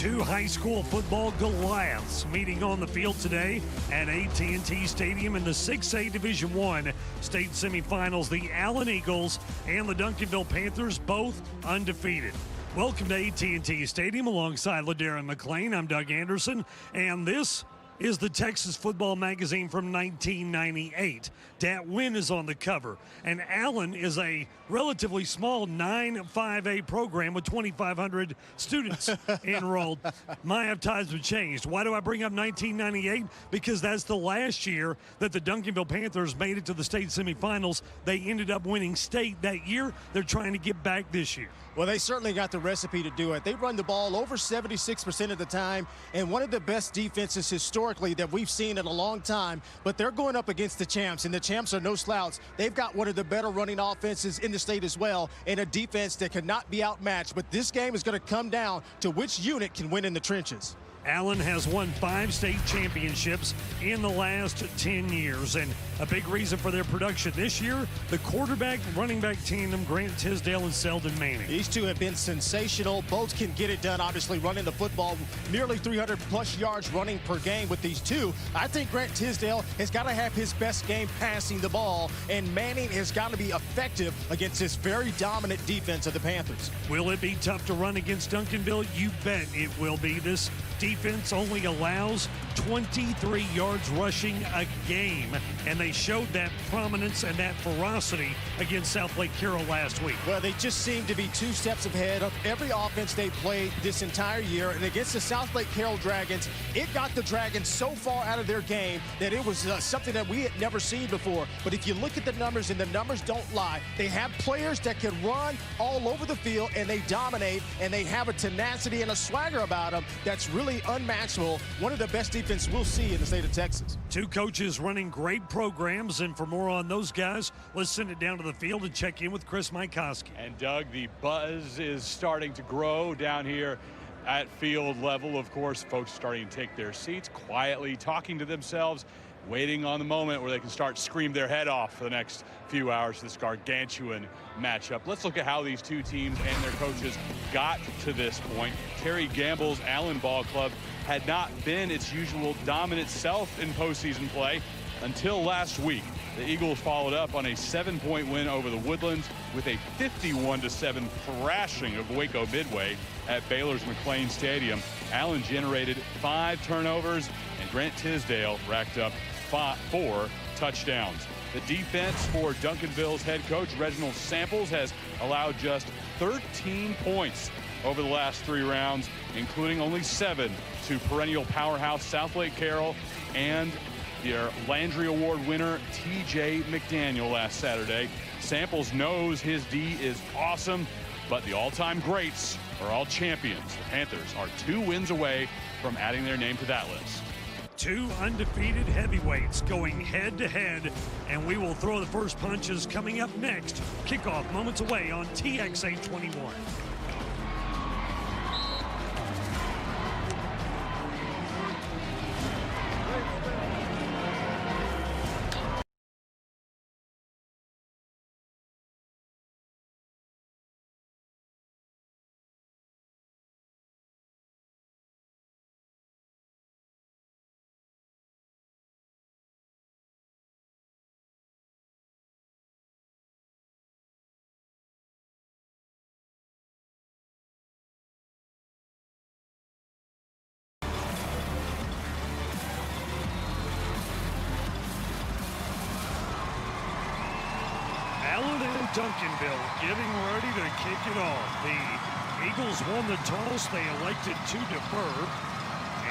Two high school football Goliaths meeting on the field today at AT&T Stadium in the 6A Division I state semifinals. The Allen Eagles and the Duncanville Panthers both undefeated. Welcome to AT&T Stadium alongside LaDarren McClain. I'm Doug Anderson, and this is the Texas Football Magazine from 1998. Dat Win is on the cover, and Allen is a relatively small 9-5A program with 2,500 students enrolled. My have times have changed. Why do I bring up 1998? Because that's the last year that the Duncanville Panthers made it to the state semifinals. They ended up winning state that year. They're trying to get back this year. Well, they certainly got the recipe to do it. They run the ball over 76% of the time, and one of the best defenses historically that we've seen in a long time, but they're going up against the champs, and the champs are no slouch. They've got one of the better running offenses in the state as well, and a defense that cannot be outmatched. But this game is going to come down to which unit can win in the trenches. Allen has won 5 state championships in the last 10 years, and a big reason for their production this year, the quarterback running back tandem, Grant Tisdale and Selden Manning. These two have been sensational. Both can get it done, obviously, running the football, nearly 300-plus yards running per game with these two. I think Grant Tisdale has got to have his best game passing the ball, and Manning has got to be effective against this very dominant defense of the Panthers. Will it be tough to run against Duncanville? You bet it will be. This defense only allows 23 yards rushing a game, and they showed that prominence and that ferocity against South Lake Carroll last week. Well, they just seem to be 2 steps ahead of every offense they played this entire year, and against the South Lake Carroll Dragons, it got the Dragons so far out of their game that it was something that we had never seen before. But if you look at the numbers, and the numbers don't lie, they have players that can run all over the field, and they dominate, and they have a tenacity and a swagger about them that's really unmatchable. One of the best defense we'll see in the state of Texas. Two coaches running great programs, and for more on those guys, let's send it down to the field and check in with Chris Mikoski. And Doug, the buzz is starting to grow down here at field level. Of course, folks starting to take their seats, quietly talking to themselves, waiting on the moment where they can start scream their head off for the next few hours for this gargantuan matchup. Let's look at how these two teams and their coaches got to this point. Terry Gamble's Allen Ball Club had not been its usual dominant self in postseason play until last week. The Eagles followed up on a 7-point win over the Woodlands with a 51-7 thrashing of Waco Midway at Baylor's McLean Stadium. Allen generated 5 turnovers, and Grant Tisdale racked up 4 touchdowns. The defense for Duncanville's head coach, Reginald Samples, has allowed just 13 points over the last 3 rounds, including only 7 to perennial powerhouse South Lake Carroll and their Landry Award winner, T.J. McDaniel, last Saturday. Samples knows his D is awesome, but the all-time greats are all champions. The Panthers are 2 wins away from adding their name to that list. 2 undefeated heavyweights going head-to-head, and we will throw the first punches coming up next. Kickoff moments away on TXA 21. Allen and Duncanville getting ready to kick it off. The Eagles won the toss. They elected to defer,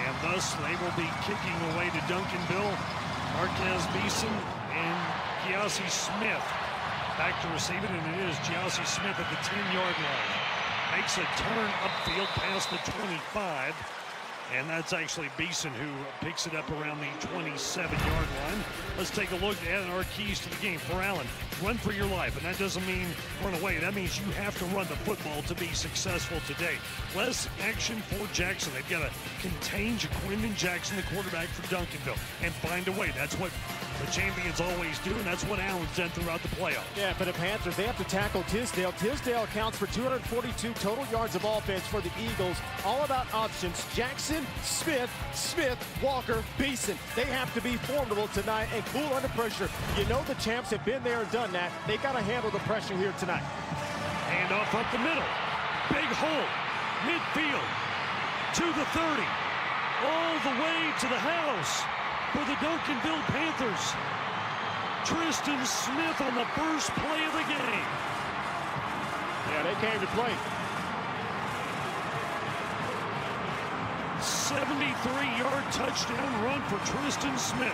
and thus they will be kicking away to Duncanville. Marquez Beeson and Giassi Smith back to receive it, and it is Giassi Smith at the 10-yard line. Makes a turn upfield past the 25. And that's actually Beeson who picks it up around the 27-yard line. Let's take a look at our keys to the game for Allen. Run for your life, and that doesn't mean run away. That means you have to run the football to be successful today. Less action for Jackson. They've got to contain Jaquindon Jackson, the quarterback for Duncanville, and find a way. That's what The champions always do, and that's what Allen's done throughout the playoffs. Yeah, for the Panthers, they have to tackle Tisdale. Tisdale accounts for 242 total yards of offense for the Eagles. All about options. Jackson, Smith, Walker, Beeson. They have to be formidable tonight and cool under pressure. You know the champs have been there and done that. They got to handle the pressure here tonight. Hand off up the middle. Big hole. Midfield. To the 30. All the way to the house for the Duncanville Panthers. Tristan Smith on the first play of the game. Yeah, they came to play. 73-yard touchdown run for Tristan Smith.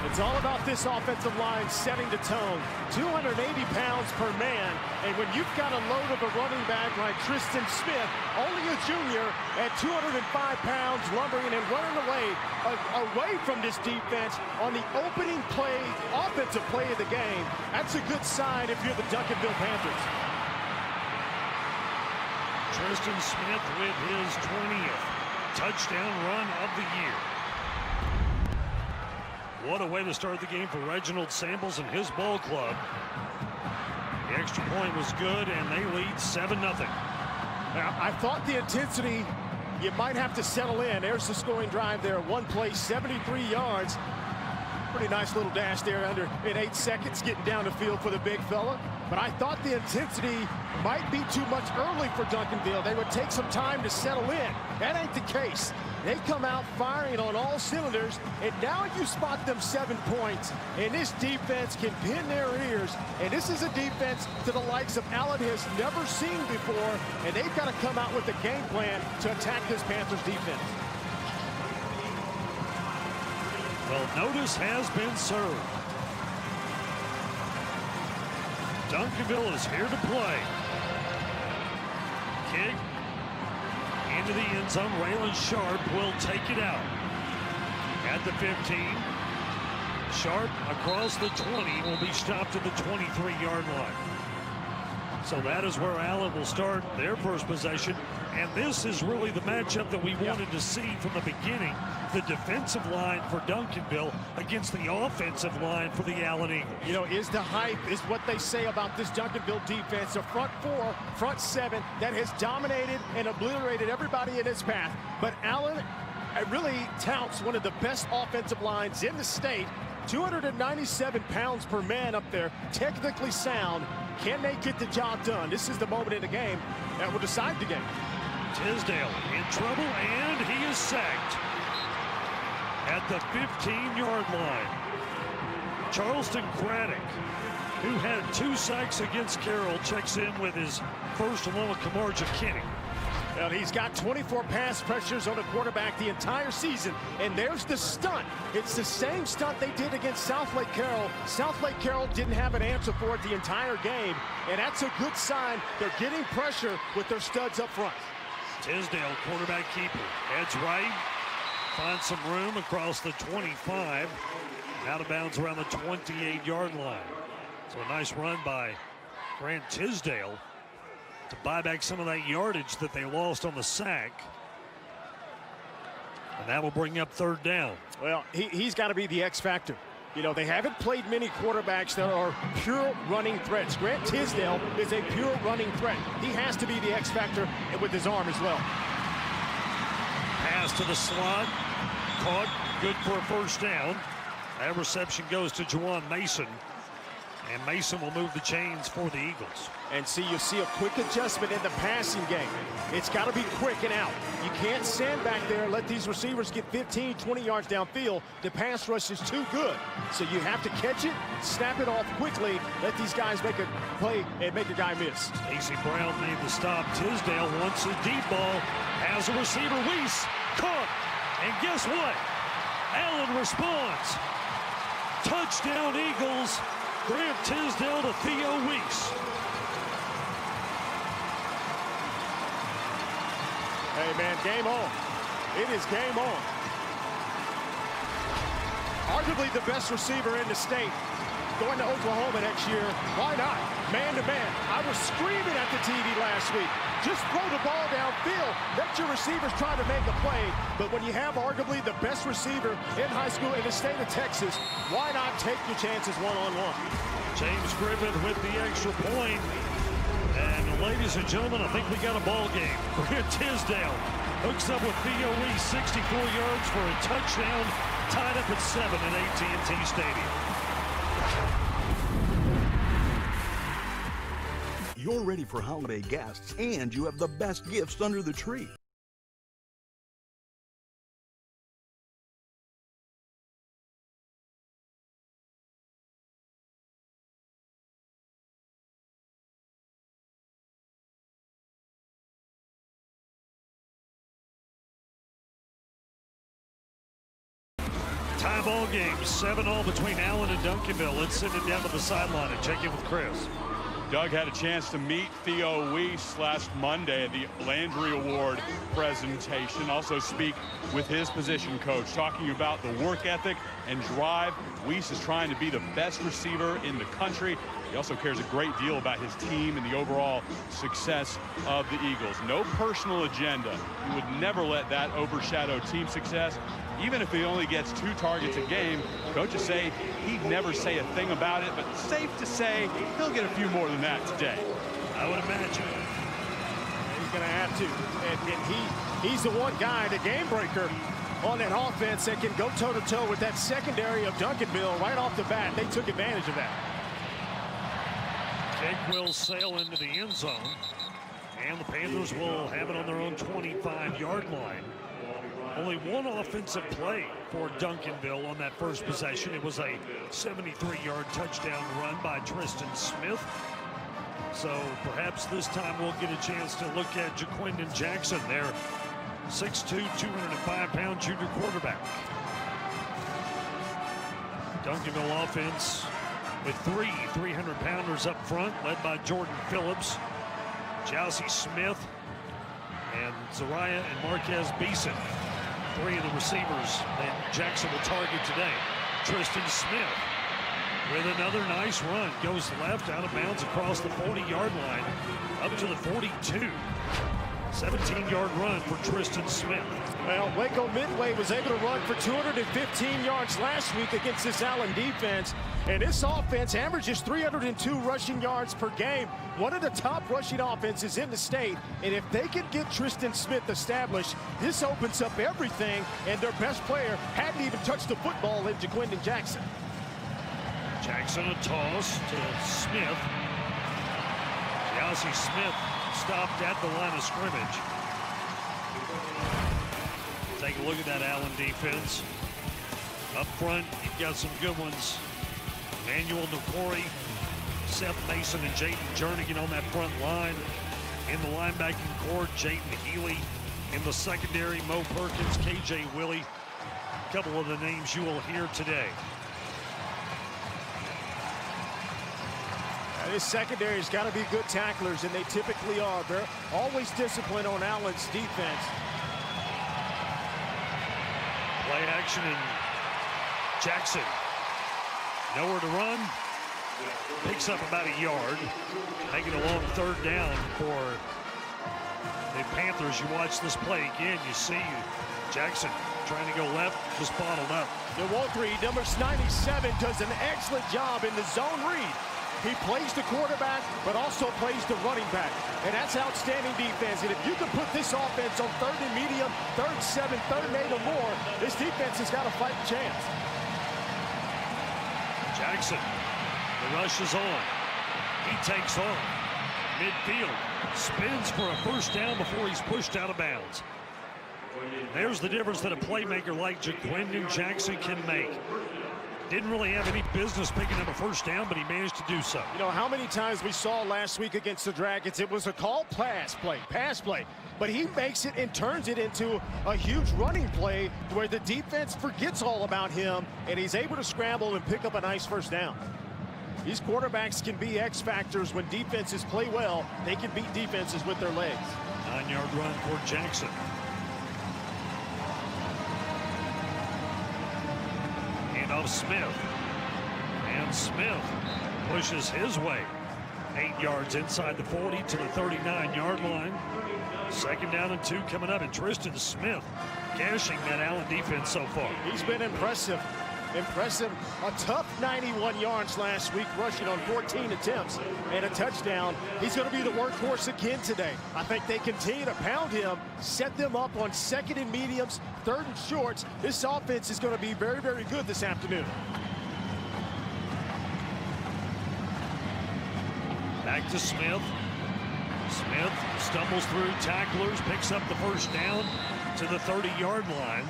It's all about this offensive line setting the tone. 280 pounds per man. And when you've got a load of a running back like Tristan Smith, only a junior, at 205 pounds, lumbering and running away from this defense on the opening play, offensive play of the game, that's a good sign if you're the Duncanville Panthers. Tristan Smith with his 20th touchdown run of the year. What a way to start the game for Reginald Samples and his ball club. The extra point was good, and they lead 7-0. Now, I thought the intensity, you might have to settle in. There's the scoring drive there. One play, 73 yards. Pretty nice little dash there in 8 seconds, getting down the field for the big fella. But I thought the intensity might be too much early for Duncanville. They would take some time to settle in. That ain't the case. They come out firing on all cylinders, and now you spot them 7 points, and this defense can pin their ears, and this is a defense that the likes of Allen has never seen before, and they've got to come out with a game plan to attack this Panthers defense. Well, notice has been served. Duncanville is here to play. Kick into the end zone. Raylan Sharp will take it out. At the 15. Sharp across the 20 will be stopped at the 23-yard line. So that is where Allen will start their first possession. And this is really the matchup that we wanted to see from the beginning. The defensive line for Duncanville against the offensive line for the Allen Eagles. You know, is the hype, is what they say about this Duncanville defense. A front four, front seven that has dominated and obliterated everybody in its path. But Allen really touts one of the best offensive lines in the state. 297 pounds per man up there, technically sound. Can they get the job done? This is the moment in the game that will decide the game. Tisdale in trouble, and he is sacked at the 15-yard line. Charleston Craddock, who had 2 sacks against Carroll, checks in with his first along with Kamarja Kinney. Well, he's got 24 pass pressures on a quarterback the entire season, and there's the stunt. It's the same stunt they did against South Lake Carroll. South Lake Carroll didn't have an answer for it the entire game, and that's a good sign. They're getting pressure with their studs up front. Tisdale, quarterback keeper, heads right, finds some room across the 25, out of bounds around the 28-yard line. So a nice run by Grant Tisdale to buy back some of that yardage that they lost on the sack. And that will bring up 3rd down. Well, he's got to be the X factor. You know, they haven't played many quarterbacks that are pure running threats. Grant Tisdale is a pure running threat. He has to be the X factor, and with his arm as well. Pass to the slot, caught, good for a 1st down. That reception goes to Juwan Mason, and Mason will move the chains for the Eagles. And see, you see a quick adjustment in the passing game. It's got to be quick and out. You can't stand back there and let these receivers get 15, 20 yards downfield. The pass rush is too good. So you have to catch it, snap it off quickly, let these guys make a play and make a guy miss. Stacey Brown made the stop. Tisdale wants a deep ball, has a receiver, Weiss, caught. And guess what? Allen responds. Touchdown Eagles. Grant Tisdale to Theo Weiss. Hey, man, game on. It is game on. Arguably the best receiver in the state. going to Oklahoma next year. Why not? Man-to-man. I was screaming at the TV last week. Just throw the ball downfield. Let your receivers try to make a play. But when you have arguably the best receiver in high school in the state of Texas, why not take your chances one-on-one? James Griffith with the extra point. And ladies and gentlemen, I think we got a ball game. Grant Tisdale hooks up with Theo Lee, 64 yards for a touchdown, tied up at 7 at AT&T Stadium. You're ready for holiday guests, and you have the best gifts under the tree. Tie ball game, 7-all between Allen and Duncanville. Let's send it down to the sideline and check in with Chris. Doug had a chance to meet Theo Weiss last Monday at the Landry Award presentation. Also speak with his position coach, talking about the work ethic and drive. Weiss is trying to be the best receiver in the country. He also cares a great deal about his team and the overall success of the Eagles. No personal agenda. He would never let that overshadow team success. Even if he only gets 2 targets a game, coaches say he'd never say a thing about it, but safe to say he'll get a few more than that today. I would imagine. He's going to have to. And he's the one guy, the game breaker on that offense that can go toe-to-toe with that secondary of Duncanville right off the bat. They took advantage of that. Kick will sail into the end zone, and the Panthers will have it on their own 25-yard line. Only one offensive play for Duncanville on that first possession. It was a 73-yard touchdown run by Tristan Smith. So perhaps this time we'll get a chance to look at Jaquindon Jackson, their 6'2", 205-pound junior quarterback. Duncanville offense with 3 300-pounders up front, led by Jordan Phillips, Jousey Smith, and Zariah and Marquez Beeson. 3 of the receivers that Jackson will target today. Tristan Smith with another nice run. Goes left, out of bounds across the 40-yard line, up to the 42. 17-yard run for Tristan Smith. Well, Waco Midway was able to run for 215 yards last week against this Allen defense. And this offense averages 302 rushing yards per game. One of the top rushing offenses in the state. And if they can get Tristan Smith established, this opens up everything. And their best player hadn't even touched the football in Jaquindon Jackson. Jackson a toss to Smith. Jousey Smith stopped at the line of scrimmage. Take a look at that Allen defense. Up front, you've got some good ones. Emmanuel Nokori, Seth Mason, and Jayden Jernigan on that front line. In the linebacking core, Jayden Healy. In the secondary, Mo Perkins, KJ Willie. A couple of the names you will hear today. This secondary's got to be good tacklers, and they typically are. They're always disciplined on Allen's defense. Play action, and Jackson nowhere to run. Picks up about a yard. Making a long 3rd down for the Panthers. You watch this play again, you see Jackson trying to go left, just bottled up. The won't read. Number 97 does an excellent job in the zone read. He plays the quarterback, but also plays the running back. And that's outstanding defense. And if you can put this offense on 3rd and medium, 3rd, 7, 3rd and 8 or more, this defense has got a fighting chance. Jackson, the rush is on. He takes on midfield, spins for a 1st down before he's pushed out of bounds. There's the difference that a playmaker like Jaquindon Jackson can make. Didn't really have any business picking up a 1st down, but he managed to do so. You know how many times we saw last week against the Dragons, it was a call pass play, but he makes it and turns it into a huge running play where the defense forgets all about him, and he's able to scramble and pick up a nice 1st down. These quarterbacks can be X factors when defenses play well. They can beat defenses with their legs. 9-yard run for Jackson. Of Smith, And Smith pushes his way 8 yards inside the 40 to the 39-yard line. 2nd down and 2 coming up, and Tristan Smith cashing that Allen defense so far. He's been impressive. Impressive. A tough 91 yards last week, rushing on 14 attempts and a touchdown. He's going to be the workhorse again today. I think they continue to pound him, set them up on 2nd and mediums, 3rd and shorts. This offense is going to be very, very good this afternoon. Back to Smith. Smith stumbles through tacklers, picks up the 1st down to the 30-yard line.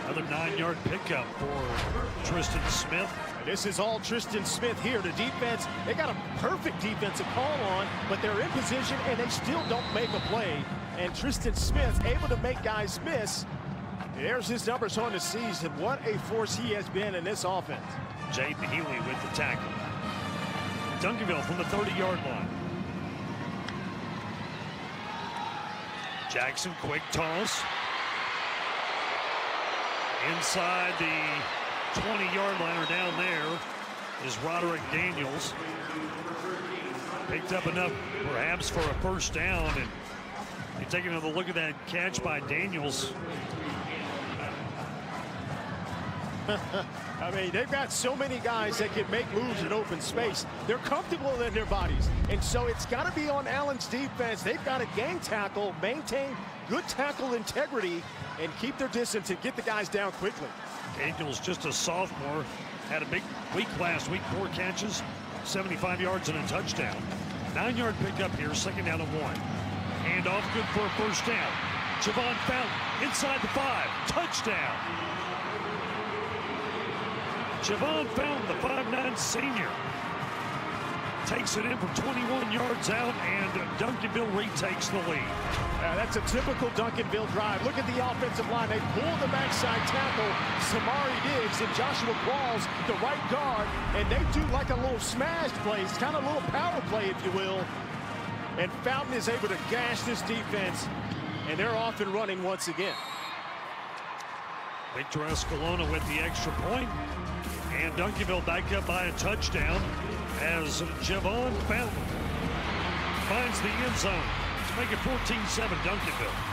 Another 9-yard pickup for Tristan Smith. This is all Tristan Smith here. The defense, they got a perfect defensive call on, but they're in position and they still don't make a play. And Tristan Smith able to make guys miss. There's his numbers on the season. What a force he has been in this offense. Jaden Healy with the tackle. Duncanville from the 30-yard line. Jackson, quick toss. Inside the 20-yard line, or down there, is Roderick Daniels. Picked up enough perhaps for a 1st down, and you take another look at that catch by Daniels. I mean, they've got so many guys that can make moves in open space. They're comfortable in their bodies. And so it's got to be on Allen's defense. They've got to gang tackle, maintain good tackle integrity, and keep their distance and get the guys down quickly. Daniels, just a sophomore, had a big week last week, 4 catches, 75 yards and a touchdown. 9-yard pickup here, 2nd down and 1. Hand off, good for a 1st down. Javon Fountain inside the 5, touchdown. Javon Fountain, the 5'9" senior, takes it in from 21 yards out, and Duncanville retakes the lead. That's a typical Duncanville drive. Look at the offensive line. They pull the backside tackle, Samari Diggs and Joshua Qualls, the right guard, and they do like a little smash play. It's kind of a little power play, if you will. And Fountain is able to gash this defense, and they're off and running once again. Victor Escalona with the extra point. And Duncanville back up by a touchdown as Javon Fountain finds the end zone to make it 14-7 Duncanville.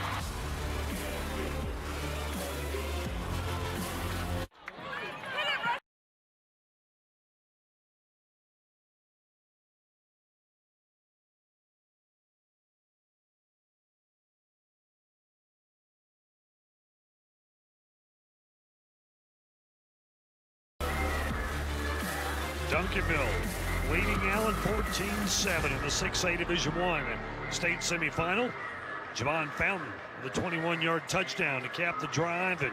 Duncanville leading Allen 14-7 in the 6A Division I state semifinal. Javon Fountain with a 21-yard touchdown to cap the drive, and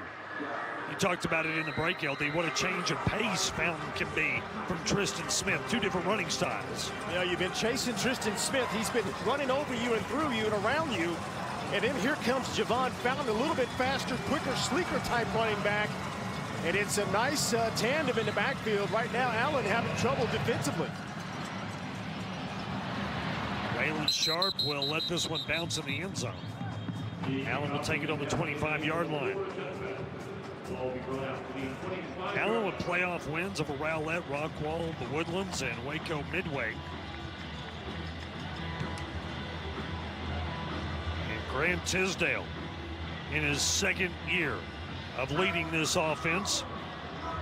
you talked about it in the break, LD. What a change of pace Fountain can be from Tristan Smith. 2 different running styles. You know, you've been chasing Tristan Smith. He's been running over you and through you and around you. And then here comes Javon Fountain, a little bit faster, quicker, sleeker type running back. And it's a nice tandem in the backfield. Right now, Allen having trouble defensively. Waylon Sharp will let this one bounce in the end zone. Allen will take it on the 25-yard line. Allen with playoff wins over Rowlett, Rockwall, the Woodlands, and Waco Midway. And Grant Tisdale in his 2nd year of leading this offense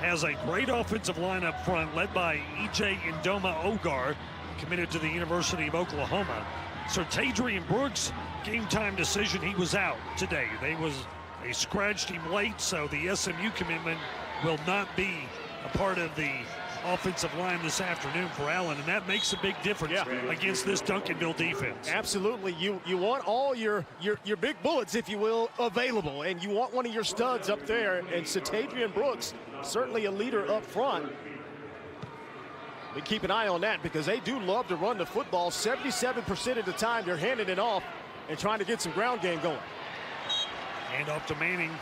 has a great offensive line up front led by E.J. Indoma Ogar, committed to the University of Oklahoma. So Tadrian Brooks, game time decision, he was out today. They scratched him late, so the SMU commitment will not be a part of the offensive line this afternoon for Allen, and that makes a big difference against this Duncanville defense. Absolutely. You want all your big bullets, if you will, available, and you want one of your studs up there, and Tadrian Brooks, certainly a leader up front. We keep an eye on that because they do love to run the football. 77% of the time they're handing it off and trying to get some ground game going. Hand off to Manning.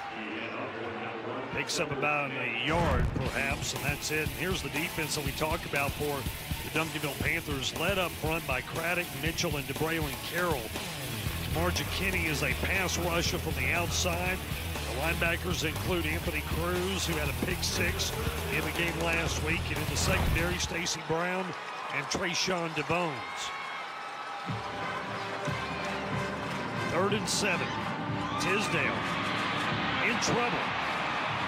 Picks up about a yard, perhaps, and that's it. And here's the defense that we talk about for the Duncanville Panthers, led up front by Craddock, Mitchell, and DeBraylin Carroll. Marja Kinney is a pass rusher from the outside. The linebackers include Anthony Cruz, who had a pick 6 in the game last week, and in the secondary, Stacy Brown and Trayshawn DeBones. 3rd and 7. Tisdale in trouble.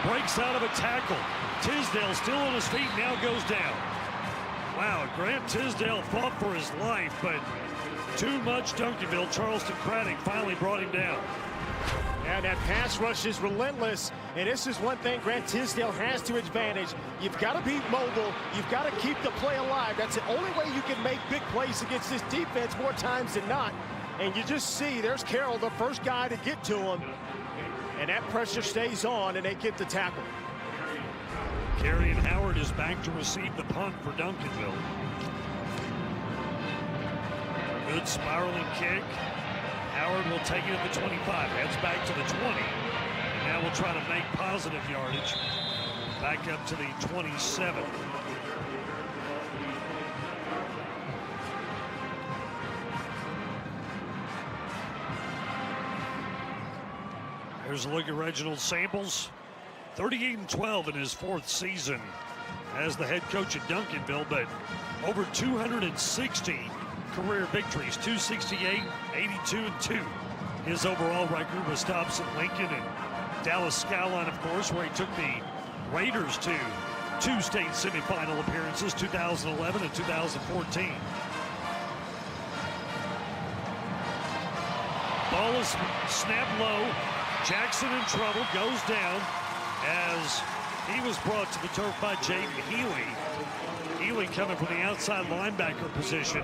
Breaks out of a tackle. Tisdale still on his feet, now goes down. Wow, Grant Tisdale fought for his life, but too much Duncanville. Charleston Craddock finally brought him down. And that pass rush is relentless, and this is one thing Grant Tisdale has to advantage. You've got to be mobile. You've got to keep the play alive. That's the only way you can make big plays against this defense more times than not. And you just see there's Carroll, the first guy to get to him. And that pressure stays on, and they get the tackle. Kerrion Howard is back to receive the punt for Duncanville. Good spiraling kick. Howard will take it at the 25. Heads back to the 20. And now we'll try to make positive yardage. Back up to the 27. Here's a look at Reginald Samples. 38-12 in his 4th season as the head coach at Duncanville, but over 260 career victories, 268, 82, and 2. His overall record was stops at Lincoln and Dallas Skyline, of course, where he took the Raiders to 2 state semifinal appearances, 2011 and 2014. Ball is snapped low. Jackson in trouble, goes down as he was brought to the turf by Jaden Healy. Healy coming from the outside linebacker position,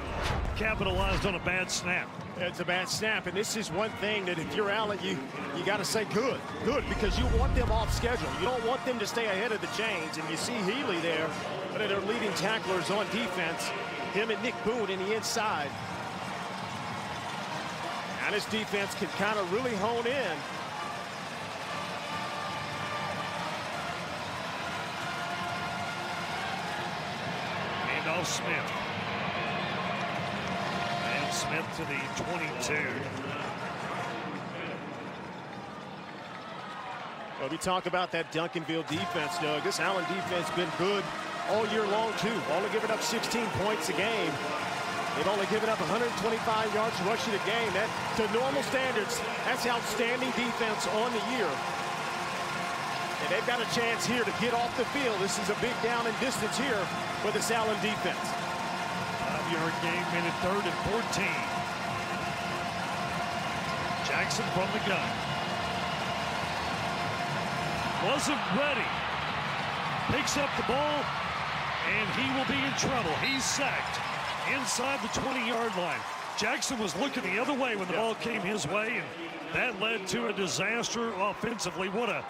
capitalized on a bad snap. It's a bad snap, and this is one thing that if you're Allen, you got to say good, because you want them off schedule. You don't want them to stay ahead of the chains, and you see Healy there, one of their leading tacklers on defense, him and Nick Boone in the inside. Now this defense can kind of really hone in. Off Smith. And Smith to the 22. Well, we talk about that Duncanville defense, Doug. This Allen defense been good all year long, too. Only giving up 16 points a game. They've only given up 125 yards rushing a game. That, to normal standards, that's outstanding defense on the year. And they've got a chance here to get off the field. This is a big down and distance here for this Allen defense. 5-yard gain, minute 3rd and 14. Jackson from the gun. Wasn't ready. Picks up the ball, and he will be in trouble. He's sacked inside the 20-yard line. Jackson was looking the other way when the ball came his way, and that led to a disaster offensively. What a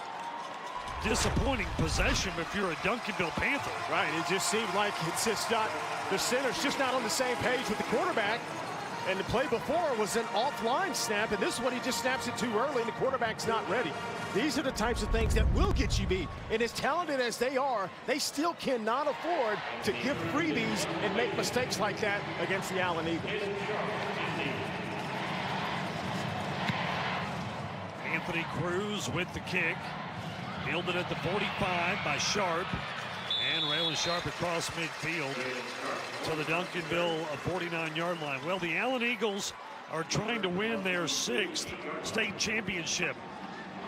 disappointing possession if you're a Duncanville Panther. Right, it just seemed like it's just not, the center's just not on the same page with the quarterback. And the play before was an offline snap, and this one he just snaps it too early and the quarterback's not ready. These are the types of things that will get you beat. And as talented as they are, they still cannot afford to give freebies and make mistakes like that against the Allen Eagles. Anthony Cruz with the kick. Fielded at the 45 by Sharp. And Raylan Sharp across midfield to the Duncanville 49-yard line. Well, the Allen Eagles are trying to win their 6th state championship.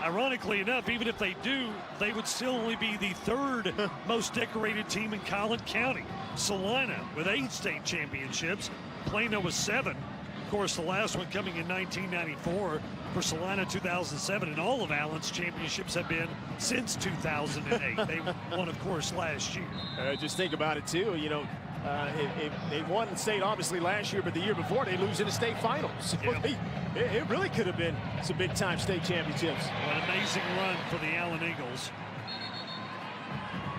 Ironically enough, even if they do, they would still only be the 3rd most decorated team in Collin County. Salina with 8 state championships. Plano with 7. Of course, the last one coming in 1994 for Salina, 2007, and all of Allen's championships have been since 2008. They won, of course, last year. Just think about it, too. You know, they won the state, obviously, last year, but the year before, they lose in the state finals. So it really could have been some big-time state championships. What an amazing run for the Allen Eagles.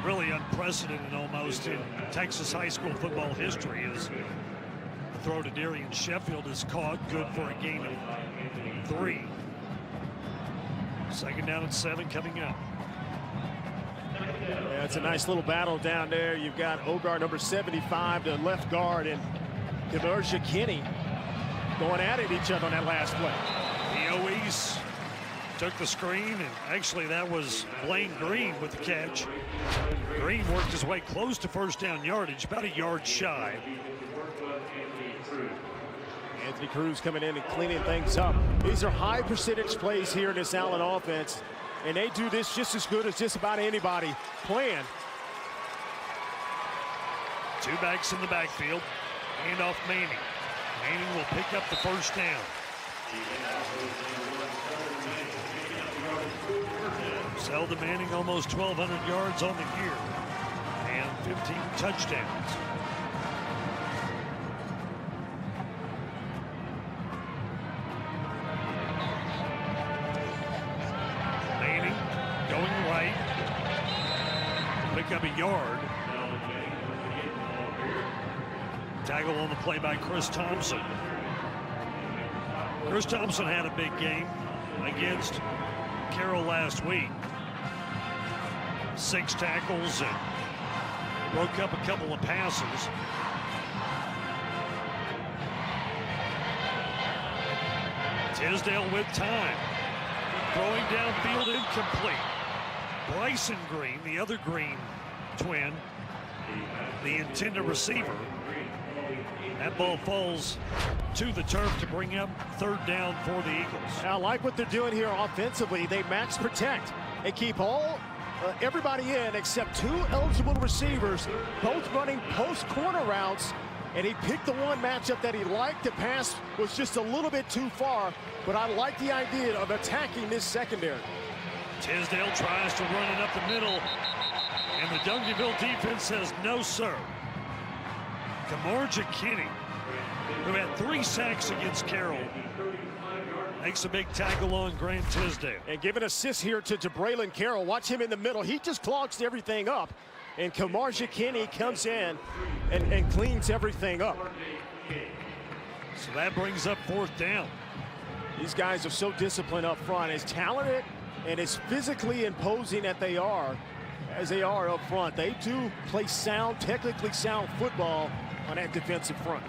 Really unprecedented almost in Texas high school football history, as the throw to Darian Sheffield is caught, good for a gain of 3. 2nd down and 7 coming up. Yeah, it's a nice little battle down there. You've got Ogar, number 75, the left guard, and Demerja Kinney going at it each other on that last play. Theo East took the screen, and actually that was Blaine Green with the catch. Green worked his way close to first down yardage, about a yard shy. Anthony Cruz coming in and cleaning things up. These are high percentage plays here in this Allen offense, and they do this just as good as just about anybody playing. Two backs in the backfield. Hand off Manning. Manning will pick up the first down. Zelda Manning almost 1,200 yards on the year and 15 touchdowns. Manning going right. Pick up a yard. Tackle on the play by Chris Thompson. Chris Thompson had a big game against Carroll last week. 6 tackles and broke up a couple of passes. Tisdale with time. Throwing downfield incomplete. Bryson Green, the other Green twin, the intended receiver. That ball falls to the turf to bring up third down for the Eagles. I like what they're doing here offensively. They max protect. They keep everybody in except 2 eligible receivers, both running post corner routes, and he picked the one matchup that he liked. The pass was just a little bit too far, but I like the idea of attacking this secondary. Tisdale tries to run it up the middle, and the Duncanville defense says no, sir. Kamarja Kinney, who had 3 sacks against Carroll, makes a big tackle on Grant Tisdale. And give an assist here to Braylon Carroll. Watch him in the middle. He just clogs everything up. And Kamarja Kinney comes in and cleans everything up. So that brings up fourth down. These guys are so disciplined up front. As talented and as physically imposing as they are up front, they do play sound, technically sound football on that defensive front.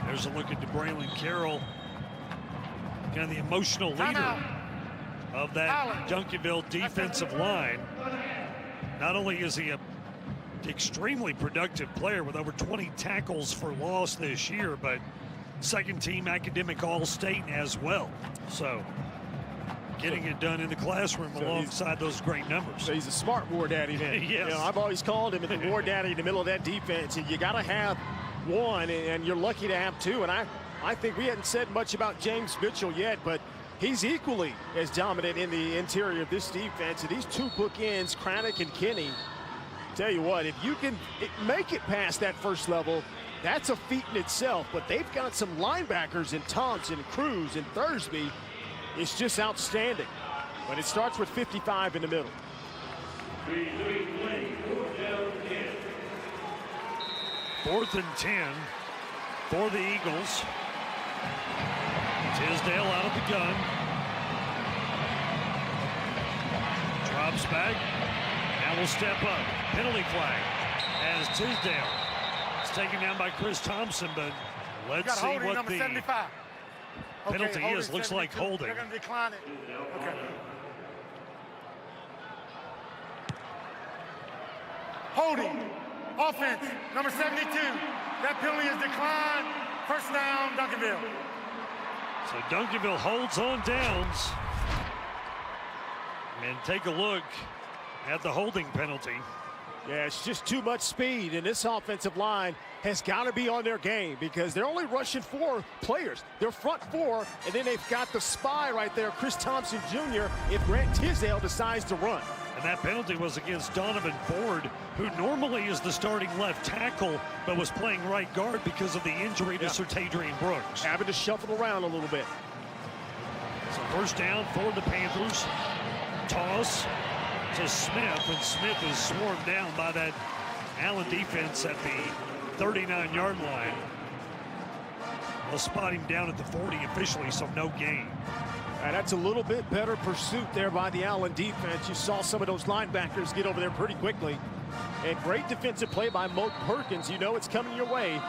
There's a look at Braylon Carroll, kind of the emotional leader of that Duncanville defensive line. Not only is he an extremely productive player with over 20 tackles for loss this year, but second-team academic All-State as well. So getting it done in the classroom alongside those great numbers. So he's a smart war daddy then. Yes. You know, I've always called him the war daddy in the middle of that defense, and you got to have one, and you're lucky to have 2. And I think we hadn't said much about James Mitchell yet, but he's equally as dominant in the interior of this defense. And these 2 bookends, Craddock and Kinney, tell you what, if you can make it past that first level, that's a feat in itself. But they've got some linebackers in Thompson, Cruz, and Thursby. It's just outstanding. But it starts with 55 in the middle. 4th and 10 for the Eagles. Tisdale out of the gun. Drops back. Now will step up. Penalty flag as Tisdale is taken down by Chris Thompson, but let's see what number the 75. penalty Okay, is. Looks like holding. They're going to decline it. Okay. Holding. Offense, number 72. That penalty is declined. First down, Duncanville. So Duncanville holds on downs. And take a look at the holding penalty. Yeah, it's just too much speed, and this offensive line has got to be on their game because they're only rushing 4 players. They're front 4, and then they've got the spy right there, Chris Thompson Jr., if Grant Tisdale decides to run. And that penalty was against Donovan Ford, who normally is the starting left tackle, but was playing right guard because of the injury to Sertadrian Brooks. Having to shuffle around a little bit. So first down for the Panthers. Toss to Smith, and Smith is swarmed down by that Allen defense at the 39-yard line. They'll spot him down at the 40 officially, so no gain. And that's a little bit better pursuit there by the Allen defense. You saw some of those linebackers get over there pretty quickly. And great defensive play by Moke Perkins. You know it's coming your way.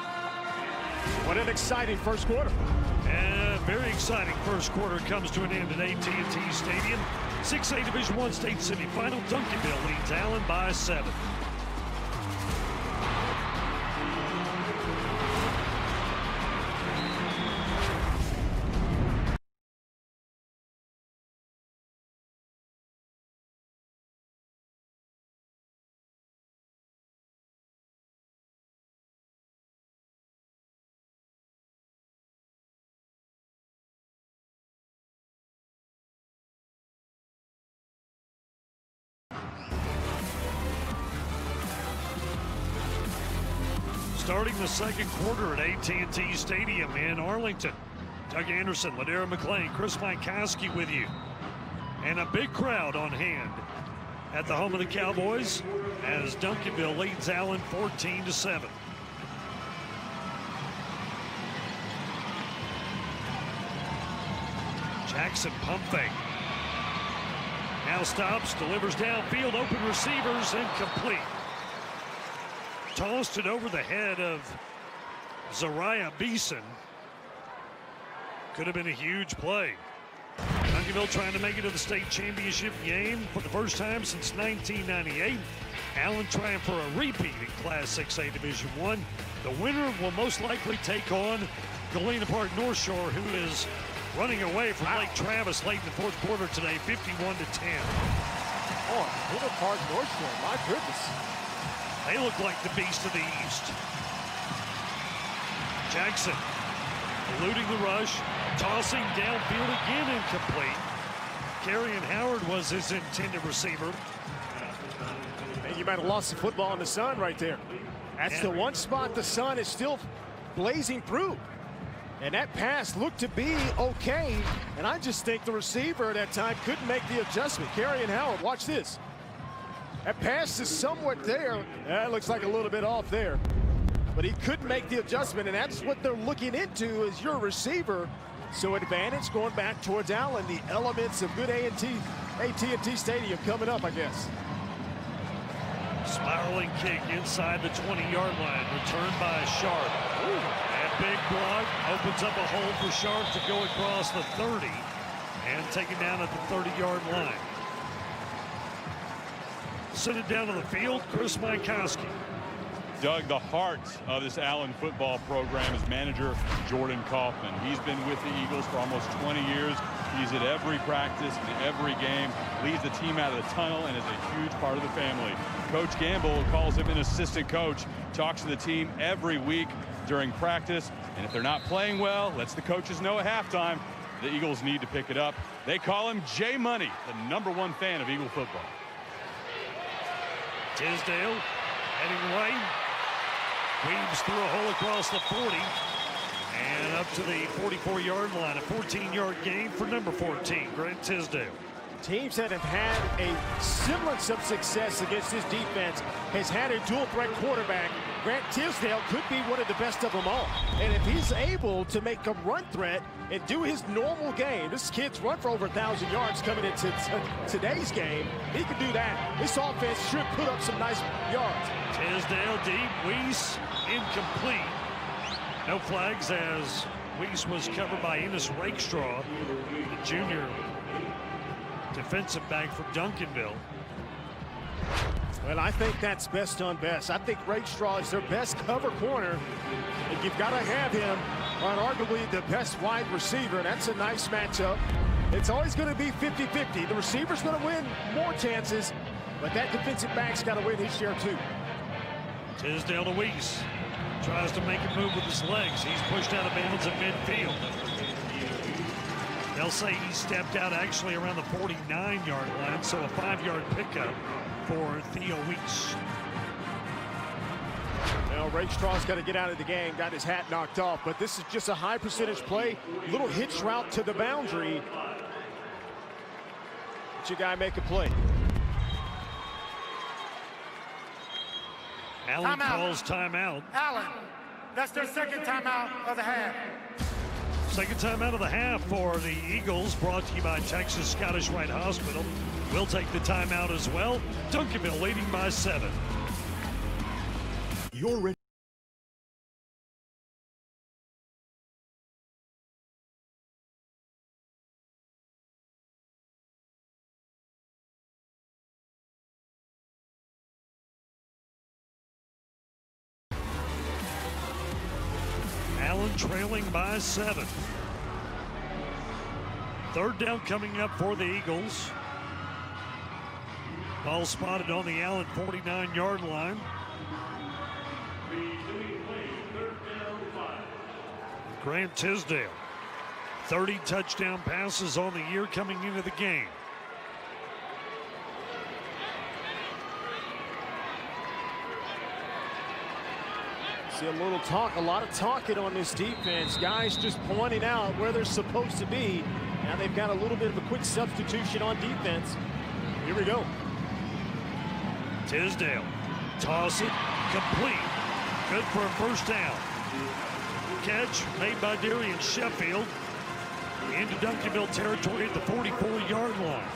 What an exciting first quarter. And a very exciting first quarter comes to an end at AT&T Stadium. 6A Division I state semifinal. Duncanville leads Allen by 7. Starting the second quarter at AT&T Stadium in Arlington. Doug Anderson, Ladera McClain, Chris Mykowski with you. And a big crowd on hand at the home of the Cowboys as Duncanville leads Allen 14-7. Jackson pump fake. Now stops, delivers downfield, open receivers, incomplete. Tossed it over the head of Zariah Beeson. Could have been a huge play. Duncanville trying to make it to the state championship game for the first time since 1998. Allen trying for a repeat in Class 6A Division I. The winner will most likely take on Galena Park North Shore, who is running away from Lake Travis late in the fourth quarter today, 51-10. Oh, Galena Park North Shore, my goodness. They look like the beast of the East. Jackson eluding the rush, tossing downfield again, incomplete. Kerrion Howard was his intended receiver. And you might have lost the football in the sun right there. That's the one spot the sun is still blazing through. And that pass looked to be okay. And I just think the receiver at that time couldn't make the adjustment. Kerrion Howard, watch this. That pass is somewhat there. That looks like a little bit off there. But he couldn't make the adjustment, and that's what they're looking into as your receiver. So advantage going back towards Allen. The elements of good AT&T Stadium coming up, I guess. Spiraling kick inside the 20-yard line, returned by Sharp. That big block opens up a hole for Sharp to go across the 30 and taken down at the 30-yard line. Send it down to the field, Chris Mykowski. Doug, the heart of this Allen football program is manager Jordan Kaufman. He's been with the Eagles for almost 20 years. He's at every practice, in every game, leads the team out of the tunnel, and is a huge part of the family. Coach Gamble calls him an assistant coach, talks to the team every week during practice, and if they're not playing well, lets the coaches know at halftime the Eagles need to pick it up. They call him J Money, the #1 fan of Eagle football. Tisdale heading right, weaves through a hole across the 40 and up to the 44-yard line. A 14-yard gain for number 14, Grant Tisdale. Teams that have had a semblance of success against this defense has had a dual threat quarterback. Grant Tisdale could be one of the best of them all. And if he's able to make a run threat and do his normal game, this kid's run for over 1,000 yards coming into today's game. He can do that. This offense should put up some nice yards. Tisdale deep, Weiss incomplete. No flags as Weiss was covered by Ennis Rakestraw, the junior defensive back from Duncanville. Well, I think that's best on best. I think Rakestraw is their best cover corner. And you've got to have him on arguably the best wide receiver. That's a nice matchup. It's always going to be 50-50. The receiver's going to win more chances, but that defensive back's got to win his share too. Tisdale to Weiss. Tries to make a move with his legs. He's pushed out of bounds at midfield. They'll say he stepped out actually around the 49-yard line, so a 5-yard pickup for Theo Weiss. Well, Rakestraw's got to get out of the game, got his hat knocked off, but this is just a high percentage play. Little hitch route to the boundary. Let your guy make a play. Allen calls timeout. Allen, that's their second timeout of the half. Second timeout of the half for the Eagles, brought to you by Texas Scottish Rite Hospital. We'll take the timeout as well. Duncanville leading by 7. You're ready. Allen trailing by 7. Third down coming up for the Eagles. Ball spotted on the Allen 49-yard line. Grant Tisdale, 30 touchdown passes on the year coming into the game. See a lot of talking on this defense. Guys just pointing out where they're supposed to be. Now they've got a little bit of a quick substitution on defense. Here we go. Tisdale, toss it, complete. Good for a first down. Catch made by Darian Sheffield into Duncanville territory at the 44-yard line.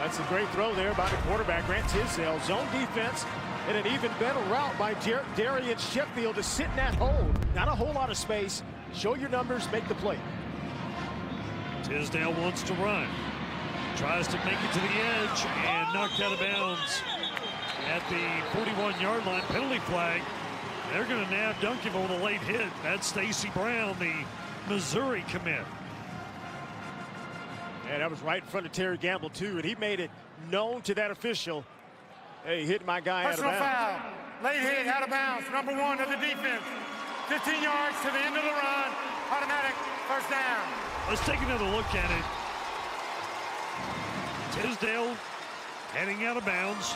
That's a great throw there by the quarterback, Grant Tisdale. Zone defense and an even better route by Darian Sheffield to sit in that hole. Not a whole lot of space. Show your numbers, make the play. Tisdale wants to run. Tries to make it to the edge and knocked out of bounds at the 41-yard line. Penalty flag. They're going to nab Duncanville with a late hit. That's Stacy Brown, the Missouri commit. Yeah, that was right in front of Terry Gamble, too, and he made it known to that official. Hey, hit my guy Personal out of bounds. foul. Late hit, out of bounds. Number 1 of the defense. 15 yards to the end of the run. Automatic first down. Let's take another look at it. Tisdale heading out of bounds.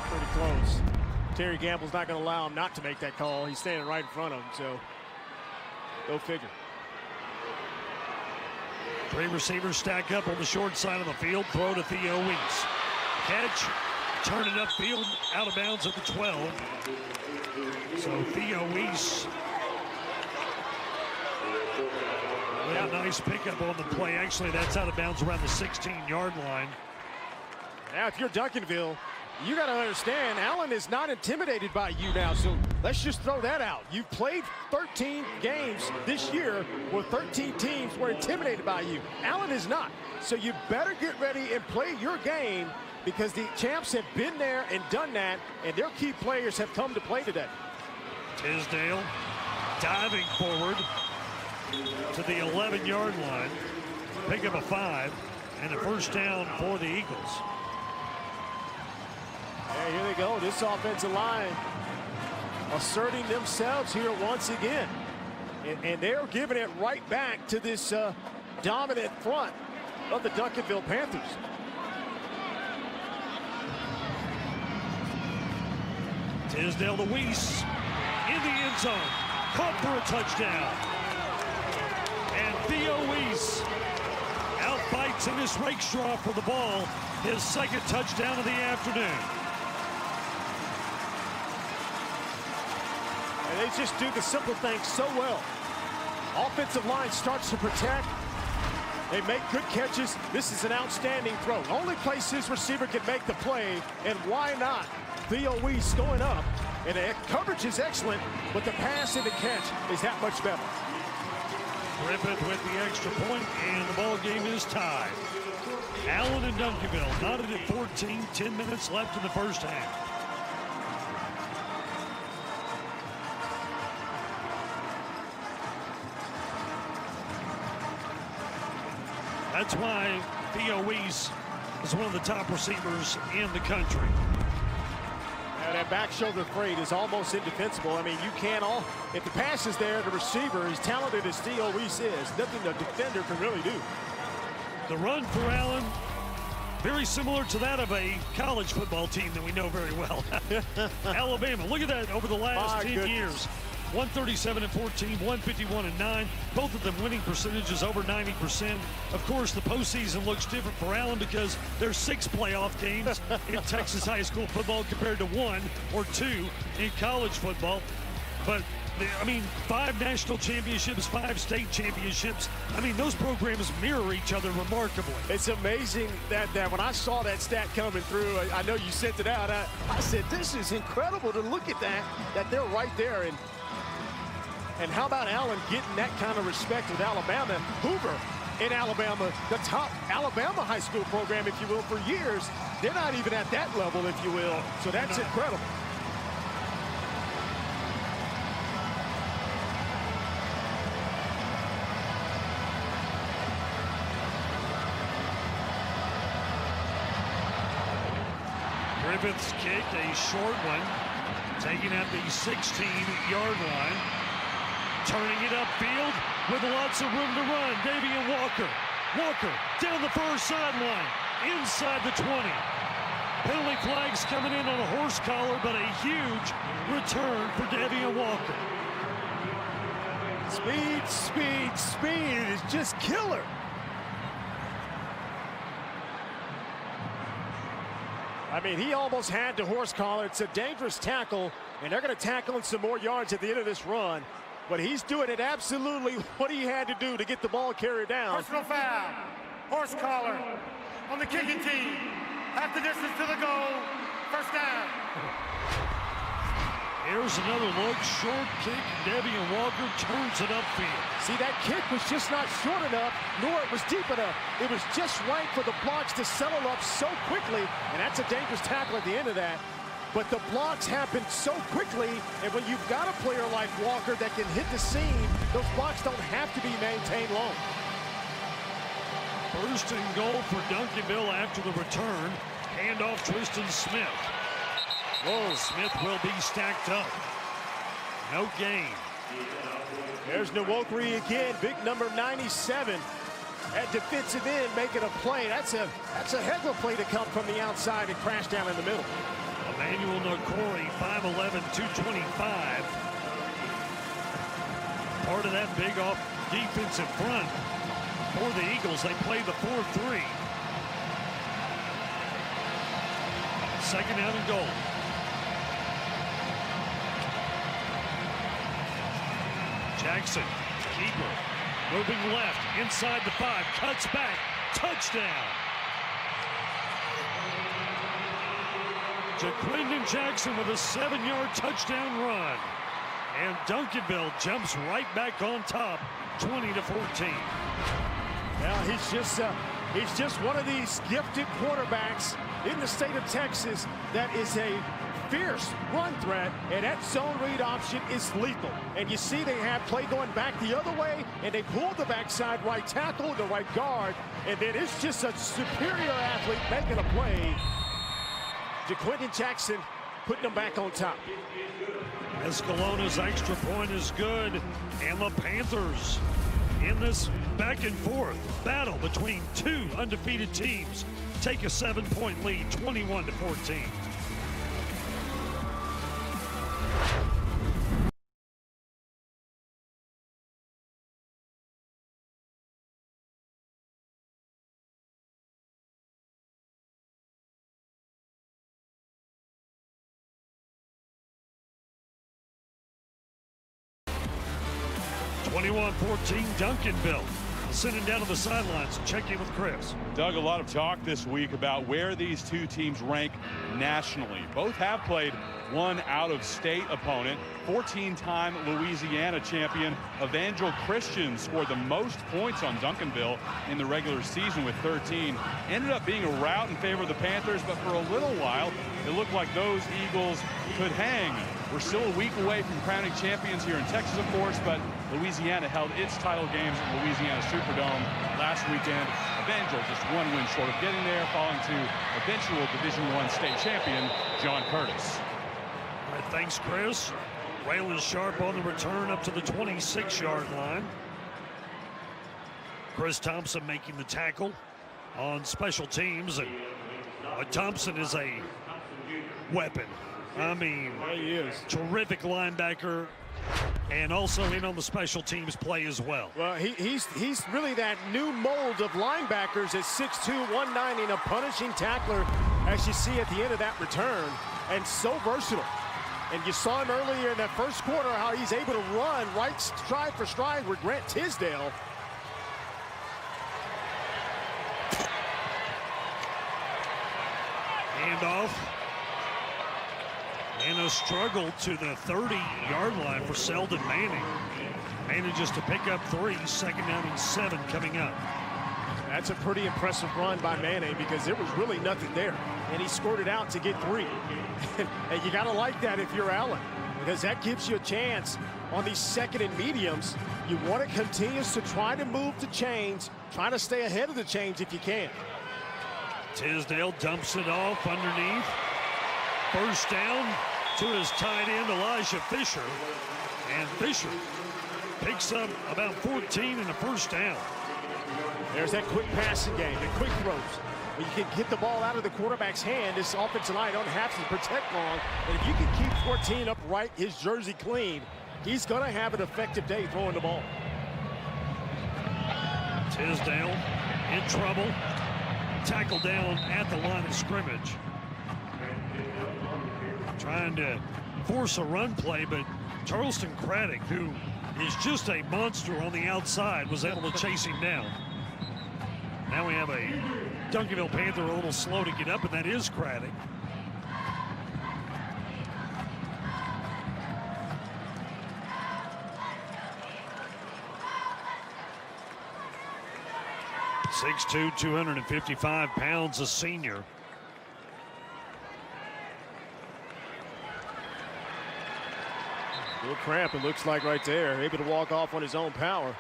Pretty close. Terry Gamble's not going to allow him not to make that call. He's standing right in front of him, so go figure. 3 receivers stack up on the short side of the field. Throw to Theo Weeks. Catch, turn it upfield, out of bounds at the 12. So Theo Weeks with a nice pickup on the play. Actually, that's out of bounds around the 16-yard line. Now, if you're Duncanville, you got to understand, Allen is not intimidated by you now, so let's just throw that out. You've played 13 games this year where 13 teams were intimidated by you. Allen is not. So you better get ready and play your game because the champs have been there and done that, and their key players have come to play today. Tisdale diving forward to the 11-yard line. Pick up a 5 and a first down for the Eagles. Yeah, here they go. This offensive line asserting themselves here once again. And they're giving it right back to this dominant front of the Duncanville Panthers. Tisdale to Weiss in the end zone. Caught for a touchdown. And Theo Weiss outfights in this Rakestraw for the ball. His second touchdown of the afternoon. And they just do the simple things so well. Offensive line starts to protect. They make good catches. This is an outstanding throw. Only place his receiver can make the play, and why not? Theo Weiss going up, and the coverage is excellent, but the pass and the catch is that much better. Griffith with the extra point, and the ball game is tied. Allen and Duncanville knotted at 14, 10 minutes left in the first half. That's why Theo Weiss is one of the top receivers in the country. Now that back shoulder freight is almost indefensible. I mean, you can't if the pass is there, the receiver, as talented as Theo Weiss is, nothing the defender can really do. The run for Allen, very similar to that of a college football team that we know very well. Alabama, look at that over the last 10 years. 137-14, 151-9. Both of them winning percentages over 90%. Of course, the postseason looks different for Allen because there's 6 playoff games in Texas high school football compared to 1 or 2 in college football. But, 5 national championships, 5 state championships. Those programs mirror each other remarkably. It's amazing that when I saw that stat coming through, I know you sent it out. I said, this is incredible to look at that they're right there. And how about Allen getting that kind of respect with Alabama? Hoover in Alabama, the top Alabama high school program, if you will, for years. They're not even at that level, if you will. So that's incredible. Griffith's kick, a short one, taken at the 16-yard line. Turning it upfield with lots of room to run. Davian Walker. Walker down the far sideline, inside the 20. Penalty flags coming in on a horse collar, but a huge return for Davian Walker. Speed, speed, speed. It is just killer. I mean, he almost had to horse collar. It's a dangerous tackle, and they're going to tackle him some more yards at the end of this run. But he's doing it absolutely what he had to do to get the ball carried down. Personal foul. Horse collar on the kicking team. Half the distance to the goal. First down. Here's another look. Short kick. Davian Walker turns it upfield. See, that kick was just not short enough, nor it was deep enough. It was just right for the blocks to settle up so quickly, and that's a dangerous tackle at the end of that. But the blocks happen so quickly, and when you've got a player like Walker that can hit the seam, those blocks don't have to be maintained long. First and goal for Duncanville after the return. Handoff Tristan Smith. Whoa, Smith will be stacked up. No gain. There's Nwokri again, big number 97. At defensive end making a play. That's a heck of a play to come from the outside and crash down in the middle. Emmanuel Nwokri, 5'11", 225. Part of that big off defensive front for the Eagles. They play the 4-3. Second down and goal. Jackson, keeper, moving left, inside the 5, cuts back, touchdown. Jaquindon Jackson with a 7-yard touchdown run. And Duncanville jumps right back on top, 20-14. Well, he's just one of these gifted quarterbacks in the state of Texas that is a fierce run threat, and that zone read option is lethal. And you see they have play going back the other way, and they pull the backside right tackle, the right guard, and then it's just a superior athlete making a play. Jaquindon Jackson putting them back on top. Escalona's extra point is good, and the Panthers in this back and forth battle between two undefeated teams take a 7-point lead, 21-14. Duncanville. Sitting down on the sidelines, check in with Chris. Doug, a lot of talk this week about where these two teams rank nationally. Both have played one out-of-state opponent. 14-time Louisiana champion Evangel Christian scored the most points on Duncanville in the regular season with 13. Ended up being a rout in favor of the Panthers, but for a little while, it looked like those Eagles could hang. We're still a week away from crowning champions here in Texas, of course, but Louisiana held its title games at Louisiana Superdome last weekend. Evangel just one win short of getting there, falling to eventual Division I state champion John Curtis. All right, thanks, Chris. Waylon Sharp on the return up to the 26-yard line. Chris Thompson making the tackle on special teams. And Thompson is a weapon. I mean, he is. Terrific linebacker, and also in on the special teams play as well. Well, he's really that new mold of linebackers at 6'2", 190, and a punishing tackler, as you see at the end of that return, and so versatile. And you saw him earlier in that first quarter how he's able to run right stride for stride with Grant Tisdale. Handoff. And a struggle to the 30-yard line for Selden Manning. Manages to pick up 3, second down and 7 coming up. That's a pretty impressive run by Manning because there was really nothing there. And he scored it out to get 3. And you got to like that if you're Allen, because that gives you a chance on these second and mediums. You want to continue to try to move the chains, try to stay ahead of the chains if you can. Tisdale dumps it off underneath. First down to his tight end, Elijah Fisher. And Fisher picks up about 14 in the first down. There's that quick passing game, the quick throws. When you can get the ball out of the quarterback's hand, this offensive line don't have to protect long. And if you can keep 14 upright, his jersey clean, he's going to have an effective day throwing the ball. Tisdale in trouble. Tackled down at the line of scrimmage. Trying to force a run play, but Charleston Craddock, who is just a monster on the outside, was able to chase him down. Now we have a Duncanville Panther a little slow to get up, and that is Craddock. .6'2", 255 pounds, a senior. A little cramp, it looks like right there. Able to walk off on his own power.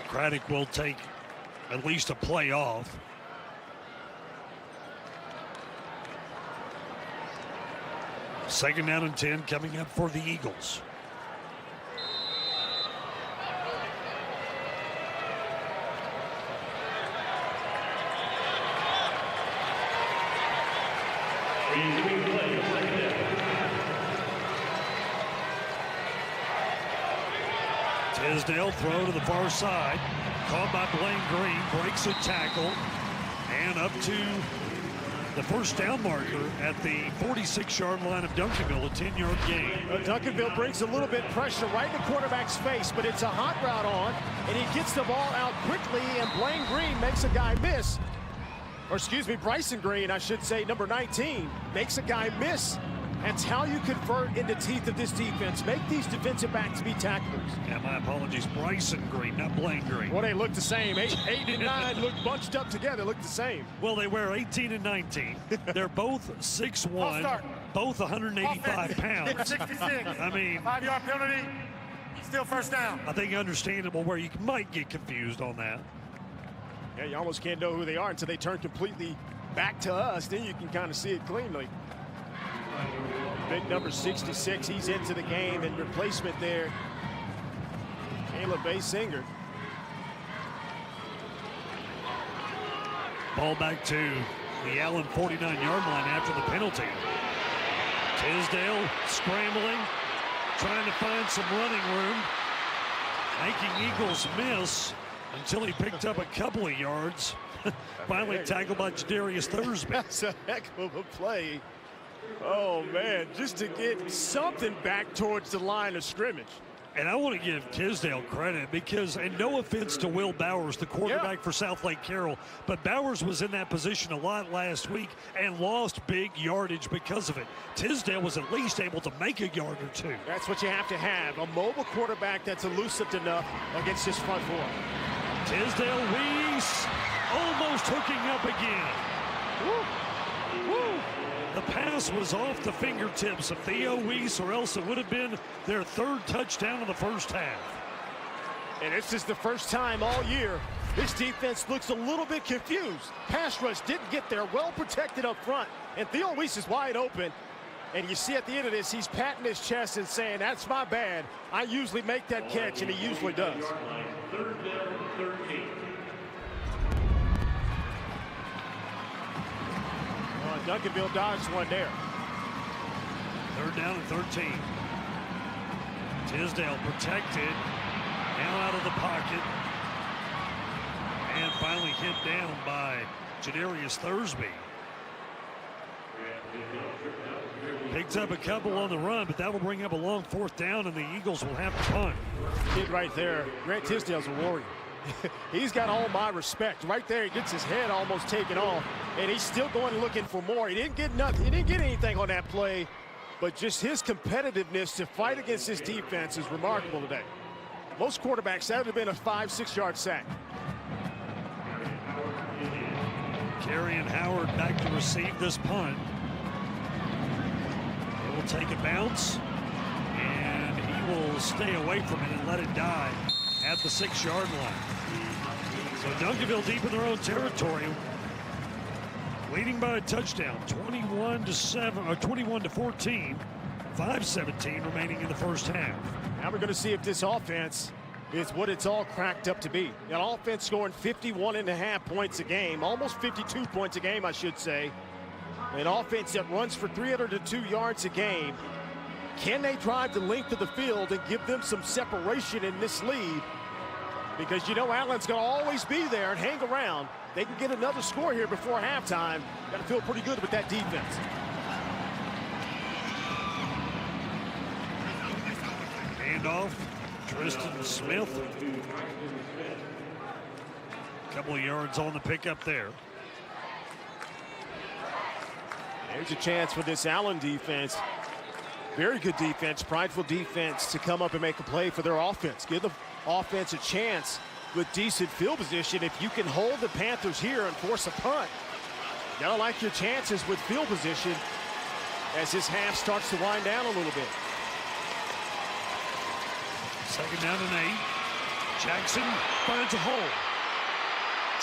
Craddock will take at least a play off. Second down and 10 coming up for the Eagles. Tisdale throw to the far side. Caught by Blaine Green. Breaks a tackle. And up to the first down marker at the 46-yard line of Duncanville, a 10-yard gain. Duncanville brings a little bit pressure right in the quarterback's face, but it's a hot route on, and he gets the ball out quickly, and Blaine Green makes a guy miss. Or excuse me, Bryson Green, I should say, number 19, makes a guy miss. That's how you convert in the teeth of this defense. Make these defensive backs be tacklers. Yeah, my apologies. Bryson Green, not Blaine Green. Well, they look the same. 8 and 9 look bunched up together, look the same. Well, they wear 18 and 19. They're both 6'1", both 185 pounds. 66. I mean, 5-yard penalty, still first down. I think understandable where you might get confused on that. Yeah, you almost can't know who they are until they turn completely back to us. Then you can kind of see it cleanly. Big number 66, he's into the game, and replacement there, Caleb Bay-Singer. Ball back to the Allen 49-yard line after the penalty. Tisdale scrambling, trying to find some running room, making Eagles miss until he picked up a couple of yards. Finally tackled by Jadarius Thursby. That's a heck of a play. Oh, man, just to get something back towards the line of scrimmage. And I want to give Tisdale credit because, and no offense to Will Bowers, the quarterback for South Lake Carroll, but Bowers was in that position a lot last week and lost big yardage because of it. Tisdale was at least able to make a yard or two. That's what you have to have, a mobile quarterback that's elusive enough against this front four. Tisdale, Weiss, almost hooking up again. Woo. Woo. The pass was off the fingertips of Theo Weiss, or else it would have been their third touchdown in the first half. And this is the first time all year this defense looks a little bit confused. Pass rush didn't get there, well protected up front, and Theo Weiss is wide open. And you see at the end of this, he's patting his chest and saying, that's my bad. I usually make that catch, and he usually does. Third down, 13. Duncanville dodged one there. Third down and 13. Tisdale protected, now out of the pocket, and finally hit down by Jadarius Thursby. Picks up a couple on the run, but that will bring up a long fourth down, and the Eagles will have to punt. Kid right there, Grant Tisdale's a warrior. He's got all my respect. Right there, he gets his head almost taken off, and he's still going looking for more. He didn't get nothing. He didn't get anything on that play, but just his competitiveness to fight against this defense is remarkable today. Most quarterbacks, that would have been a 5-6 yard sack. Carey and Howard back to receive this punt. It will take a bounce, and he will stay away from it and let it die at the 6-yard line. So Duncanville deep in their own territory. leading by a touchdown, 21-14, 5:17 remaining in the first half. Now we're going to see if this offense is what it's all cracked up to be. An offense scoring 51.5 points a game, almost 52 points a game, I should say. An offense that runs for 302 yards a game. Can they drive the length of the field and give them some separation in this lead? Because you know Allen's going to always be there and hang around. They can get another score here before halftime. Got to feel pretty good with that defense. Handoff, Tristan Smith. A couple of yards on the pickup there. There's a chance for this Allen defense. Very good defense, prideful defense to come up and make a play for their offense. Give the offense a chance with decent field position. If you can hold the Panthers here and force a punt, you gotta like your chances with field position as this half starts to wind down a little bit. Second down and 8. Jackson finds a hole.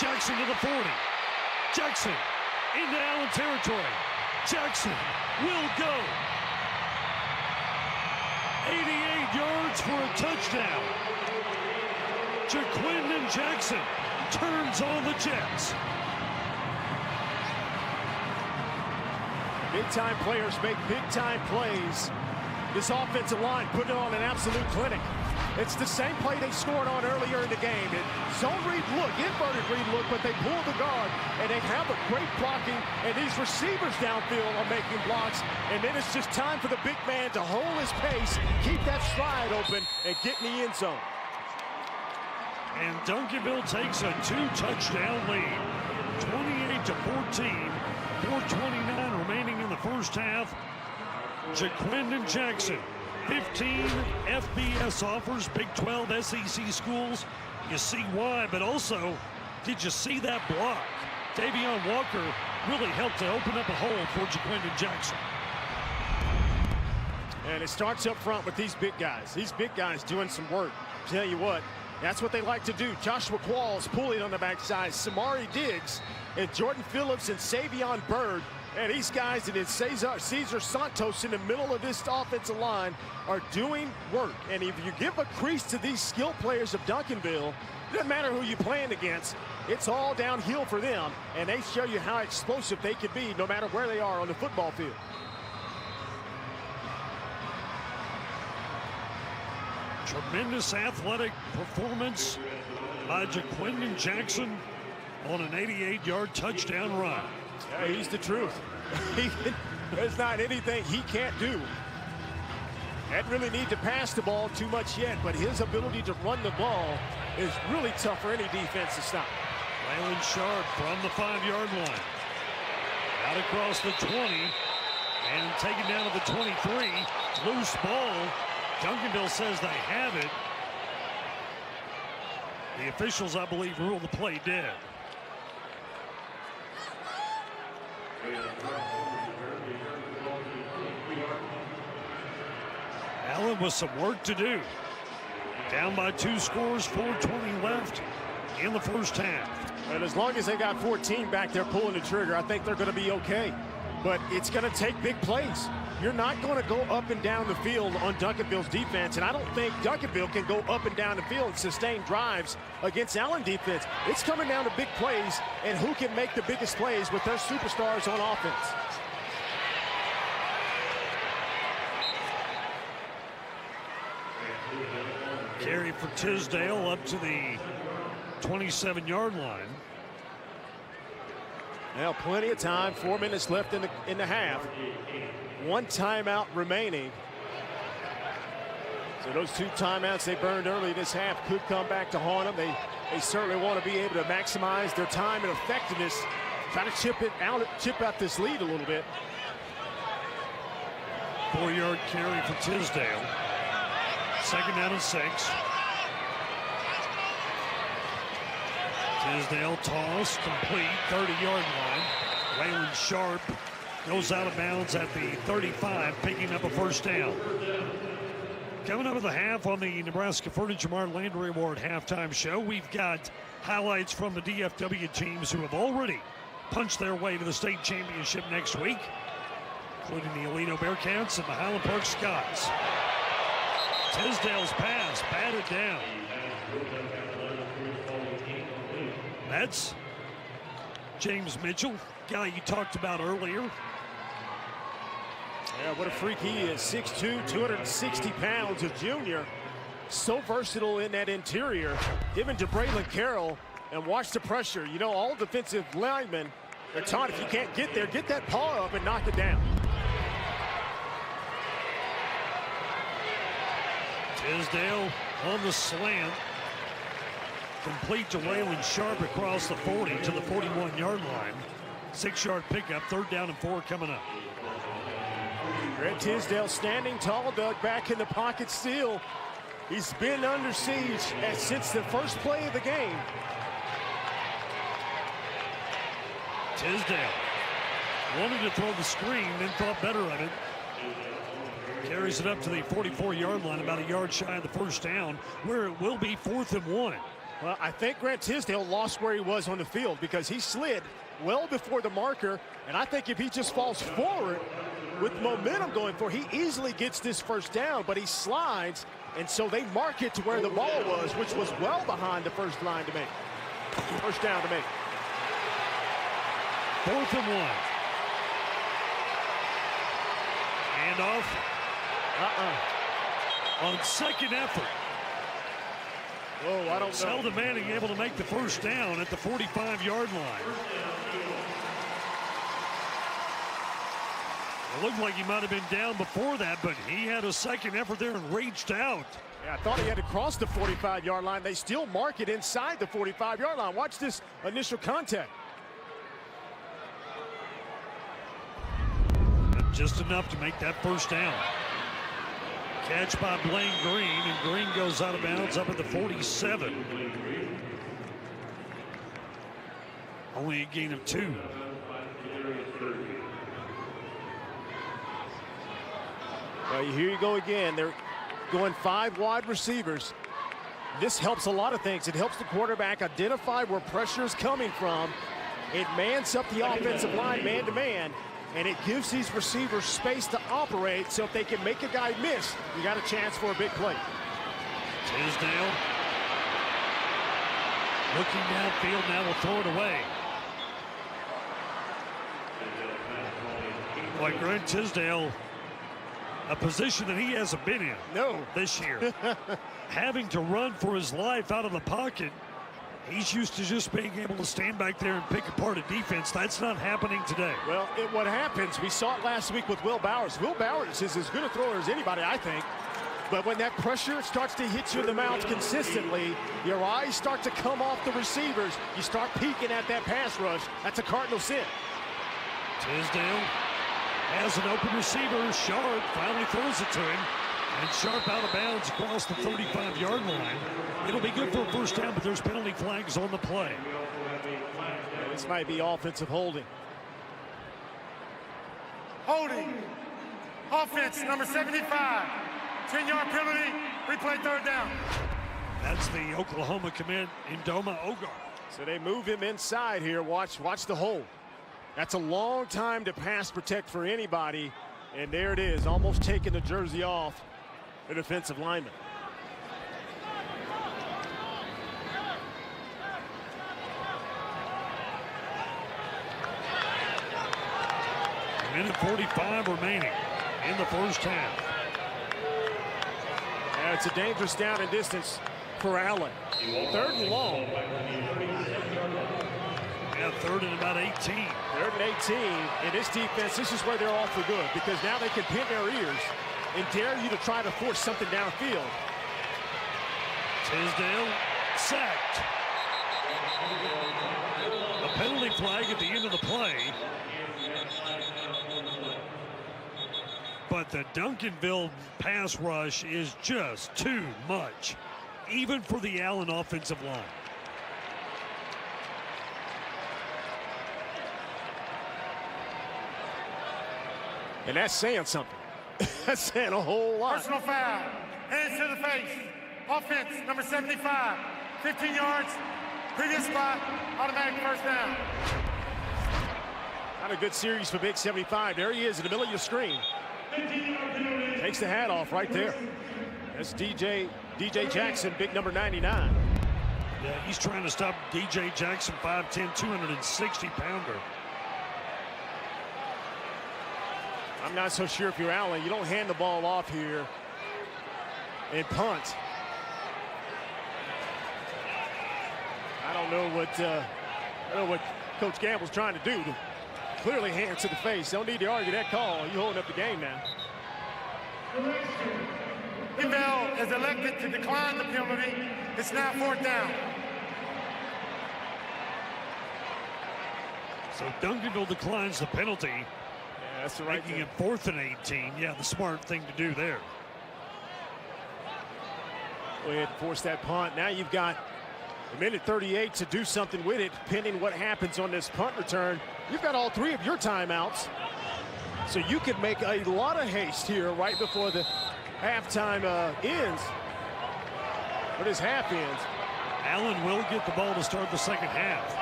Jackson to the 40. Jackson into Allen territory. Jackson will go. 88 yards for a touchdown. Jaquindon Jackson turns on the Jets. Big-time players make big-time plays. This offensive line put it on an absolute clinic. It's the same play they scored on earlier in the game. Zone read look, inverted read look, but they pull the guard, and they have a great blocking, and these receivers downfield are making blocks, and then it's just time for the big man to hold his pace, keep that stride open, and get in the end zone. And Duncanville takes a 2-touchdown lead, 28-14, 4:29 remaining in the first half. Jaquindon Jackson, 15 FBS offers, Big 12 SEC schools. You see why, but also, did you see that block? Davion Walker really helped to open up a hole for Jaquindon Jackson. And it starts up front with these big guys. These big guys doing some work. Tell you what, that's what they like to do. Joshua Qualls pulling on the backside. Samari Diggs and Jordan Phillips and Savion Byrd. And these guys, and it's Cesar Santos in the middle of this offensive line, are doing work. And if you give a crease to these skill players of Duncanville, it doesn't matter who you're playing against. It's all downhill for them. And they show you how explosive they can be no matter where they are on the football field. Tremendous athletic performance by Jaquindon Jackson on an 88-yard touchdown run. Yeah, he's the truth. There's not anything he can't do. Doesn't really need to pass the ball too much yet, but his ability to run the ball is really tough for any defense to stop. Waylon Sharp from the 5-yard line. Out across the 20 and taken down to the 23. Loose ball. Duncanville says they have it. The officials, I believe, rule the play dead. Allen with some work to do. Down by 2 scores, 4:20 left in the first half. And as long as they got 14 back there pulling the trigger, I think they're going to be okay. But it's going to take big plays. You're not going to go up and down the field on Duncanville's defense, and I don't think Duncanville can go up and down the field and sustain drives against Allen defense. It's coming down to big plays and who can make the biggest plays with their superstars on offense. Carry for Tisdale up to the 27-yard line. Now plenty of time, 4 minutes left in the half. 1 timeout remaining. So those 2 timeouts they burned early this half could come back to haunt them. They certainly want to be able to maximize their time and effectiveness, try to chip out this lead a little bit. 4-yard carry for Tisdale. Second down and 6. Tisdale toss complete, 30-yard line. Waylon Sharp goes out of bounds at the 35, picking up a first down. Coming up at the half on the Nebraska Furniture Mart Landry Award halftime show, we've got highlights from the DFW teams who have already punch their way to the state championship next week, including the Alito Bearcats and the Highland Park Scots. Tisdale's pass batted down. That's James Mitchell, guy you talked about earlier. Yeah, what a freak he is. 6'2", 260 pounds, a junior. So versatile in that interior. Given to Braylon Carroll, and watch the pressure. You know, all defensive linemen are taught if you can't get there, get that paw up and knock it down. Tisdale on the slant. Complete to Waylon Sharp across the 40 to the 41-yard line. 6-yard pickup, 3rd down and 4 coming up. Grant Tisdale standing tall, Doug, back in the pocket still. He's been under siege since the first play of the game. Tisdale wanted to throw the screen, then thought better of it. Carries it up to the 44-yard line, about a yard shy of the 1st down, where it will be 4th and 1. Well, I think Grant Tisdale lost where he was on the field because he slid well before the marker, and I think if he just falls forward with momentum going for, he easily gets this 1st down, but he slides, and so they mark it to where the ball was, which was well behind the 1st line to make. 1st down to make. 4th and 1. And off. On 2nd effort. Whoa, I don't know. Selden Manning able to make the 1st down at the 45-yard line. It looked like he might have been down before that, but he had a 2nd effort there and reached out. Yeah, I thought he had to cross the 45-yard line. They still mark it inside the 45-yard line. Watch this initial contact. Just enough to make that 1st down. Catch by Blaine Green, and Green goes out of bounds up at the 47. Only a gain of 2. Well, here you go again. They're going 5 wide receivers. This helps a lot of things. It helps the quarterback identify where pressure is coming from. It mans up the offensive line man-to-man, and it gives these receivers space to operate, so if they can make a guy miss, you got a chance for a big play. Tisdale looking downfield, now will throw it away. Boy, Grant Tisdale, a position that he hasn't been in this year. Having to run for his life out of the pocket. He's used to just being able to stand back there and pick apart a defense. That's not happening today. Well, what happens, we saw it last week with Will Bowers. Will Bowers is as good a thrower as anybody, I think. But when that pressure starts to hit you in the mouth consistently, your eyes start to come off the receivers. You start peeking at that pass rush. That's a cardinal sin. Tisdale has an open receiver. Sharp finally throws it to him. And Sharp out of bounds across the 35-yard line. It'll be good for a 1st down, but there's penalty flags on the play. This might be offensive holding. Holding. Offense, number 75. 10-yard penalty. Replay 3rd down. That's the Oklahoma commit, Indoma Ogar. So they move him inside here. Watch the hold. That's a long time to pass protect for anybody. And there it is, almost taking the jersey off the defensive lineman. A minute 45 remaining in the 1st half. Yeah, it's a dangerous down and distance for Allen. 3rd and long. Yeah, 3rd and about 18. 3rd and 18. In this defense, this is where they're all for good, because now they can pin their ears and dare you to try to force something downfield. Tisdale sacked. A penalty flag at the end of the play. But the Duncanville pass rush is just too much, even for the Allen offensive line. And that's saying something. That's saying a whole lot. Personal foul. Hands to the face. Offense, number 75. 15 yards. Previous spot. Automatic 1st down. Not a good series for Big 75. There he is in the middle of your screen. Takes the hat off right there. That's DJ Jackson, big number 99. Yeah, he's trying to stop DJ Jackson, 5'10", 260-pounder. I'm not so sure if you're Allen. You don't hand the ball off here and punt. I don't know what Coach Gamble's trying to do. Clearly hands to the face. Don't need to argue that call. You holding up the game now. Duncanville has elected to decline the penalty. It's now 4th down. So Duncanville declines the penalty. Yeah, that's the right making thing. it 4th and 18. Yeah, the smart thing to do there. Go ahead and force that punt. Now you've got a minute 38 to do something with it, pending what happens on this punt return. You've got all 3 of your timeouts, so you could make a lot of haste here right before the halftime ends. But his half ends. Allen will get the ball to start the second half.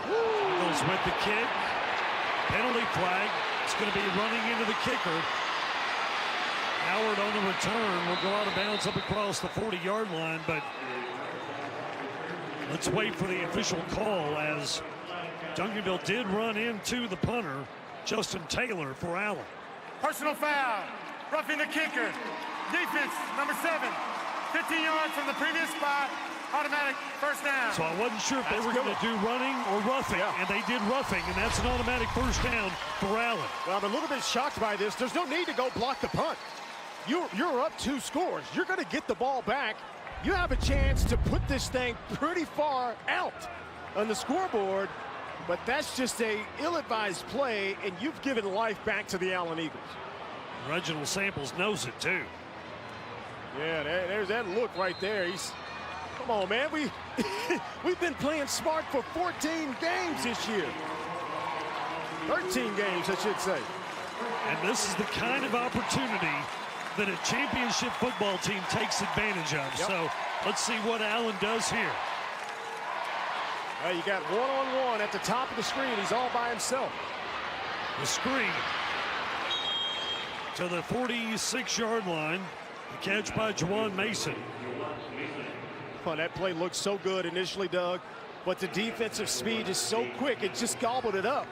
Eagles with the kick. Penalty flag. It's going to be running into the kicker. Howard on the return will go out of bounds up across the 40-yard line, but let's wait for the official call as Duncanville did run into the punter, Justin Taylor, for Allen. Personal foul. Roughing the kicker. Defense, number 7. 15 yards from the previous spot. Automatic first down. So I wasn't sure if they were going to do running or roughing, and they did roughing, and that's an automatic first down for Allen. Well, I'm a little bit shocked by this. There's no need to go block the punt. You're up 2 scores. You're going to get the ball back. You have a chance to put this thing pretty far out on the scoreboard, but that's just a ill-advised play, and you've given life back to the Allen Eagles. Reginald Samples knows it too. Yeah, there's that look right there. Come on, man. We've been playing smart for 14 games this year. 13 games, I should say. And this is the kind of opportunity that a championship football team takes advantage of. Yep. So let's see what Allen does here. You got one-on-one at the top of the screen. He's all by himself. The screen to the 46-yard line. The catch by Juwan Mason. Oh, that play looked so good initially, Doug, but the defensive speed is so quick, it just gobbled it up.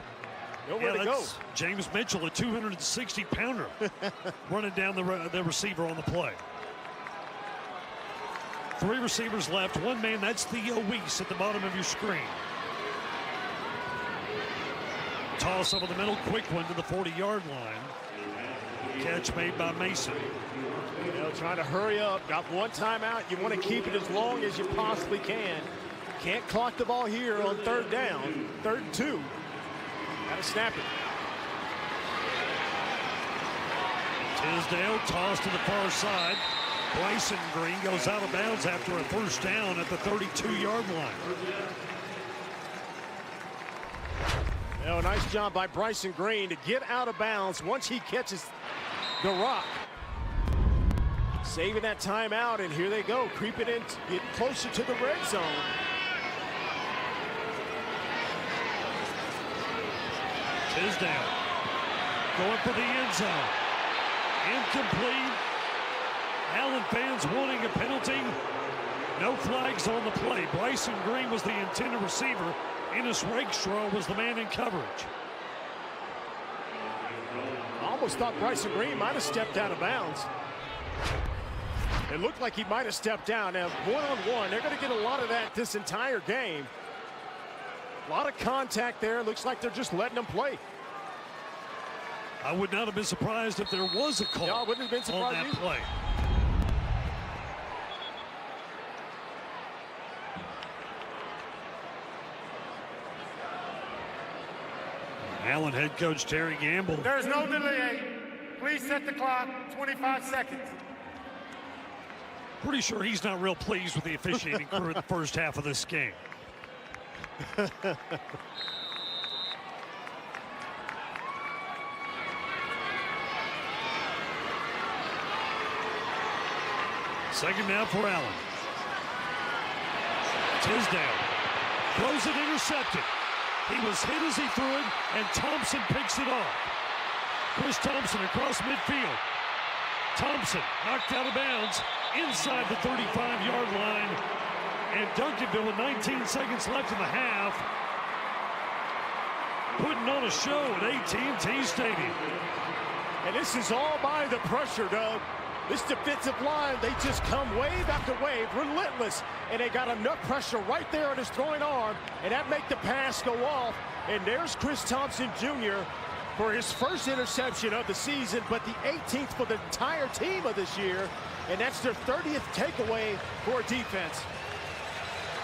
Nowhere to go. James Mitchell, a 260-pounder, running down the receiver on the play. 3 receivers left, 1 man. That's Theo Weiss at the bottom of your screen. Toss over the middle, quick one to the 40-yard line. Catch made by Mason. Trying to hurry up. Got 1 timeout. You want to keep it as long as you possibly can. Can't clock the ball here on 3rd down. 3rd and 2. Got to snap it. Tisdale tossed to the far side. Bryson Green goes out of bounds after a first down at the 32-yard line. Nice job by Bryson Green to get out of bounds once he catches the rock. Saving that timeout, and here they go, creeping in, getting closer to the red zone. Tisdale going for the end zone. Incomplete. Allen fans wanting a penalty. No flags on the play. Bryson Green was the intended receiver. Ennis Rakestraw was the man in coverage. I almost thought Bryson Green might have stepped out of bounds. It looked like he might have stepped down. Now, one-on-one, they're going to get a lot of that this entire game. A lot of contact there. Looks like they're just letting them play. I would not have been surprised if there was a call. No, I wouldn't have been surprised on that either. play. Allen head coach Terry Gamble. There is no delay. Please set the clock. 25 seconds. Pretty sure he's not real pleased with the officiating crew in the first half of this game. Second down for Allen. Tisdale throws it intercepted. He was hit as he threw it, and Thompson picks it off. Chris Thompson across midfield. Thompson knocked out of bounds inside the 35-yard line. And Duncanville with 19 seconds left in the half, putting on a show at AT&T Stadium. And this is all by the pressure, Doug. This defensive line, they just come wave after wave, relentless. And they got enough pressure right there on his throwing arm, and that make the pass go off. And there's Chris Thompson Jr. for his first interception of the season, but the 18th for the entire team of this year. And that's their 30th takeaway for defense.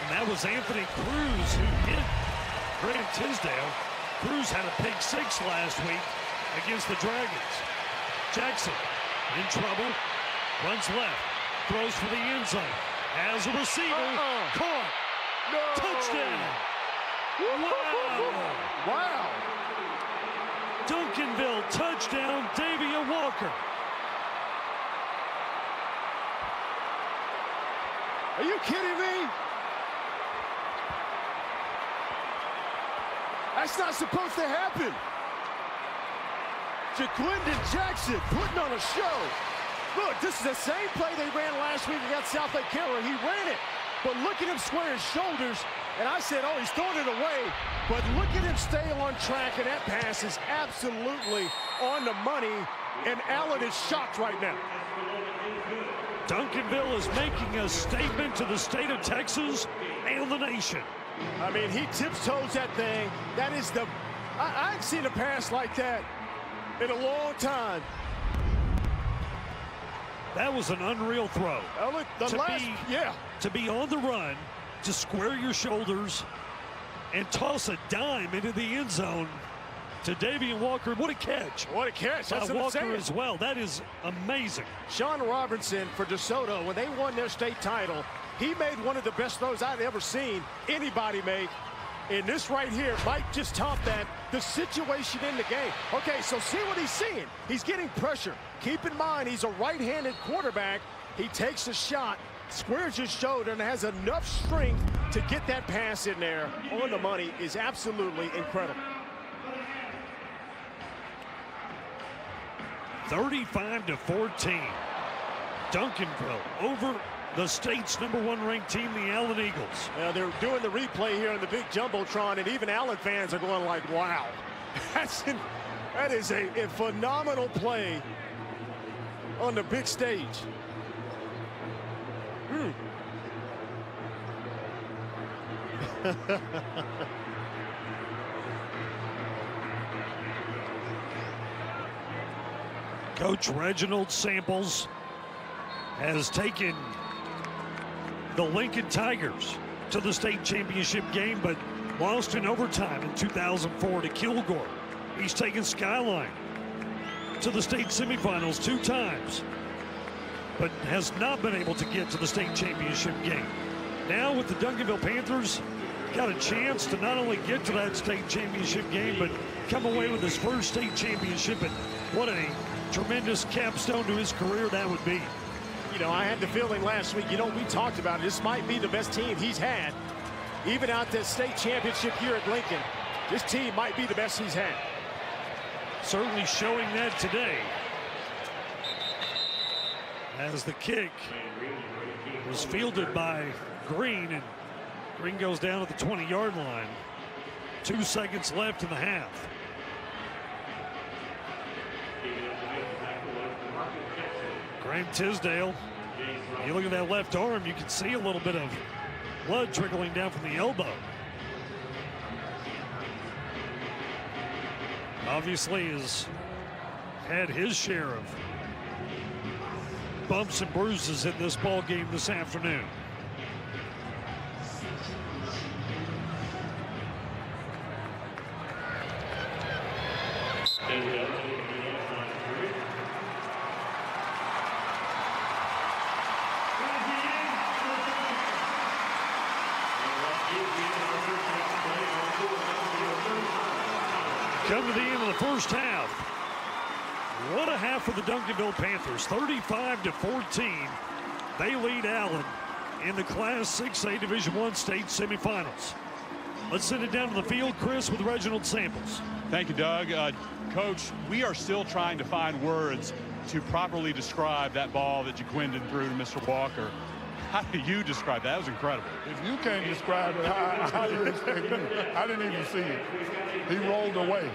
And that was Anthony Cruz who hit Grant Tisdale. Cruz had a pick 6 last week against the Dragons. Jackson in trouble, runs left, throws for the end zone. As a receiver, caught, No. touchdown. Wow. Wow. Duncanville touchdown, Davian Walker. Are you kidding me? That's not supposed to happen. Jaquindon Jackson putting on a show. Look, this is the same play they ran last week against South Lake Carroll. He ran it, but look at him square his shoulders. And I said, oh, he's throwing it away. But look at him stay on track, and that pass is absolutely on the money. And Allen is shocked right now. Duncanville is making a statement to the state of Texas and the nation. I mean, he tiptoes that thing. That is the... I haven't seen a pass like that in a long time. That was an unreal throw. Oh, look, To be on the run, to square your shoulders, and toss a dime into the end zone to Davian Walker. What a catch. What a catch. That's what I'm Walker saying. as well. That is amazing. Sean Robertson for DeSoto, when they won their state title, he made one of the best throws I'd ever seen anybody make. And this right here might just top that, the situation in the game. Okay, so see what he's seeing. He's getting pressure. Keep in mind, he's a right-handed quarterback. He takes a shot, squares his shoulder, and has enough strength to get that pass in there on the money. Is absolutely incredible. 35-14. Duncanville over the state's #1 ranked team, the Allen Eagles. They're doing the replay here on the big Jumbotron, and even Allen fans are going like, wow. That is a phenomenal play on the big stage. Coach Reginald Samples has taken the Lincoln Tigers to the state championship game, but lost in overtime in 2004 to Kilgore. He's taken Skyline to the state semifinals 2 times, but has not been able to get to the state championship game. Now with the Duncanville Panthers, got a chance to not only get to that state championship game, but come away with his first state championship. And what a tremendous capstone to his career that would be. You know, I had the feeling last week, we talked about it. This might be the best team he's had. Even out this state championship here at Lincoln, this team might be the best he's had. Certainly showing that today. As the kick was fielded by Green, and Green goes down at the 20-yard line. 2 seconds left in the half. Grant Tisdale, you look at that left arm, you can see a little bit of blood trickling down from the elbow. Obviously has had his share of bumps and bruises in this ball game this afternoon. Come to the end of the first half. What a half for the Duncanville Panthers. 35-14. They lead Allen in the Class 6A Division I state semifinals. Let's send it down to the field. Chris with Reginald Samples. Thank you, Doug. Coach, we are still trying to find words to properly describe that ball that Jaquindon threw to Mr. Walker. How do you describe that? That was incredible. If you can't describe it, how do you expect me? I didn't even see it. He rolled away.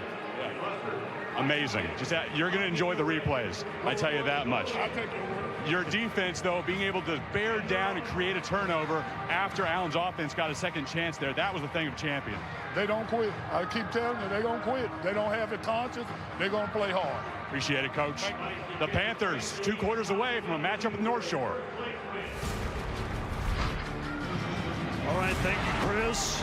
Amazing. Just that, you're going to enjoy the replays. I tell you that much. I'll take your word. Your defense, though, being able to bear down and create a turnover after Allen's offense got a second chance there, that was the thing of champion. They don't quit. I keep telling you, they don't quit. They don't have it conscious. They're going to play hard. Appreciate it, Coach. The Panthers 2 quarters away from a matchup with North Shore. All right, thank you, Chris.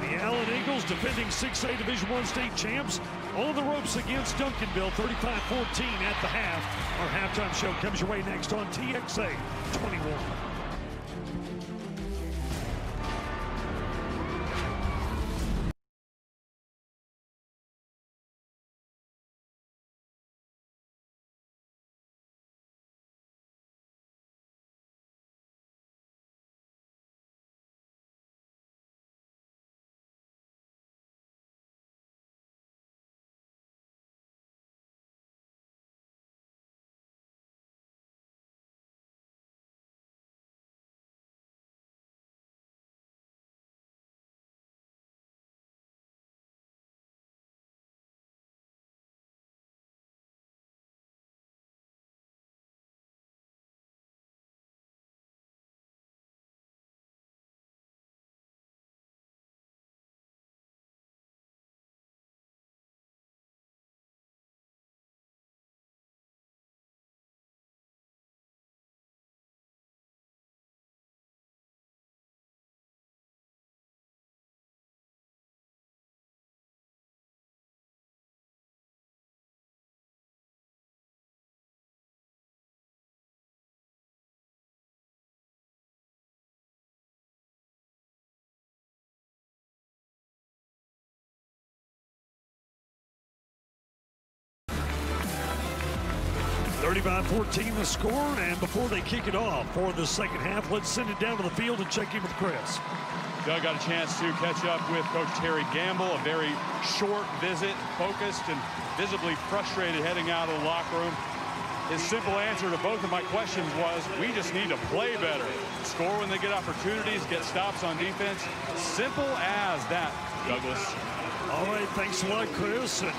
The Allen Eagles, defending 6A Division I state champs, on the ropes against Duncanville, 35-14 at the half. Our halftime show comes your way next on TXA 21. (35-14) the score, and before they kick it off for the second half, let's send it down to the field and check in with Chris. Doug got a chance to catch up with Coach Terry Gamble, a very short visit, focused and visibly frustrated heading out of the locker room. His simple answer to both of my questions was, we just need to play better. Score when they get opportunities, get stops on defense. Simple as that, Douglas. All right, thanks a lot, Chris. And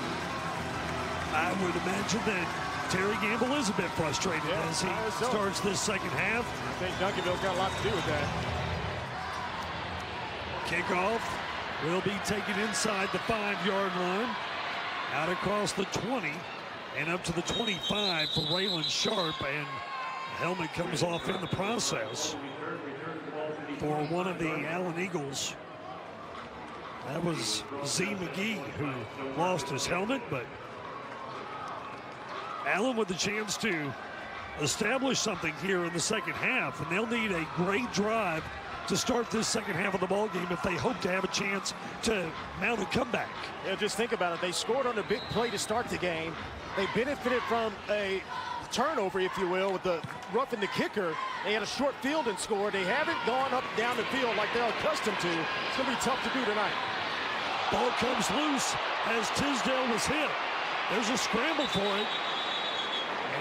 I would imagine that Terry Gamble is a bit frustrated as he starts this second half. I think Duncanville's got a lot to do with that. Kickoff will be taken inside the 5-yard line, out across the 20 and up to the 25 for Raylan Sharp, and the helmet comes off in the process for one of the Allen Eagles. That was Z. McGee who lost his helmet, but Allen with the chance to establish something here in the second half, and they'll need a great drive to start this second half of the ball game if they hope to have a chance to mount a comeback. Yeah, just think about it. They scored on a big play to start the game. They benefited from a turnover, if you will, with the roughing the kicker. They had a short field and scored. They haven't gone up down the field like they're accustomed to. It's going to be tough to do tonight. Ball comes loose as Tisdale was hit. There's a scramble for it.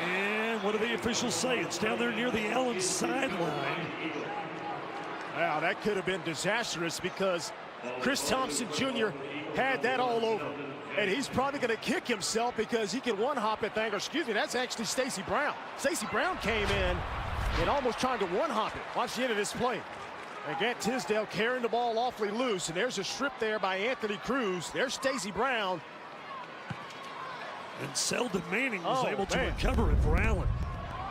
And what do the officials say? It's down there near the Allen sideline. Wow, that could have been disastrous because Chris Thompson Jr. had that all over. And he's probably going to kick himself because he can one-hop that thing. Or excuse me, that's actually Stacy Brown. Stacy Brown came in and almost trying to one-hop it. Watch the end of this play. Again, Tisdale carrying the ball awfully loose. And there's a strip there by Anthony Cruz. There's Stacy Brown. And Selden Manning was able to recover it for Allen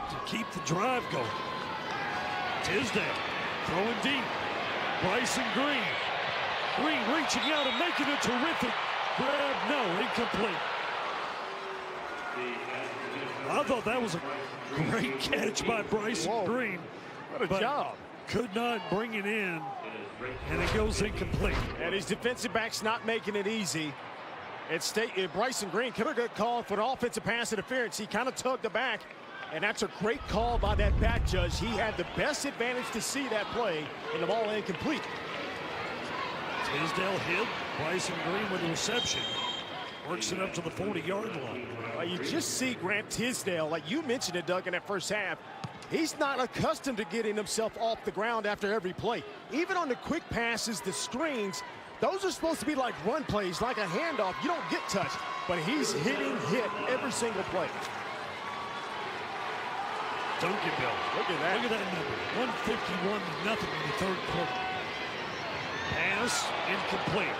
to keep the drive going. Tisdale throwing deep. Bryson Green. Green reaching out and making a terrific grab. No, incomplete. I thought that was a great catch by Bryson Green. What a job. Could not bring it in, and it goes incomplete. And his defensive back's not making it easy. Bryson Green could have got called for an offensive pass interference. He kind of tugged the back, and that's a great call by that back judge. He had the best advantage to see that play, and the ball incomplete. Tisdale hit. Bryson Green with the reception. Works it up to the 40-yard line. You just see Grant Tisdale, like you mentioned it, Doug, in that first half. He's not accustomed to getting himself off the ground after every play. Even on the quick passes, the screens, those are supposed to be like run plays, like a handoff. You don't get touched, but he's hitting every single play. Duncanville. Look at that. Look at that number. 151 to nothing in the third quarter. Pass incomplete.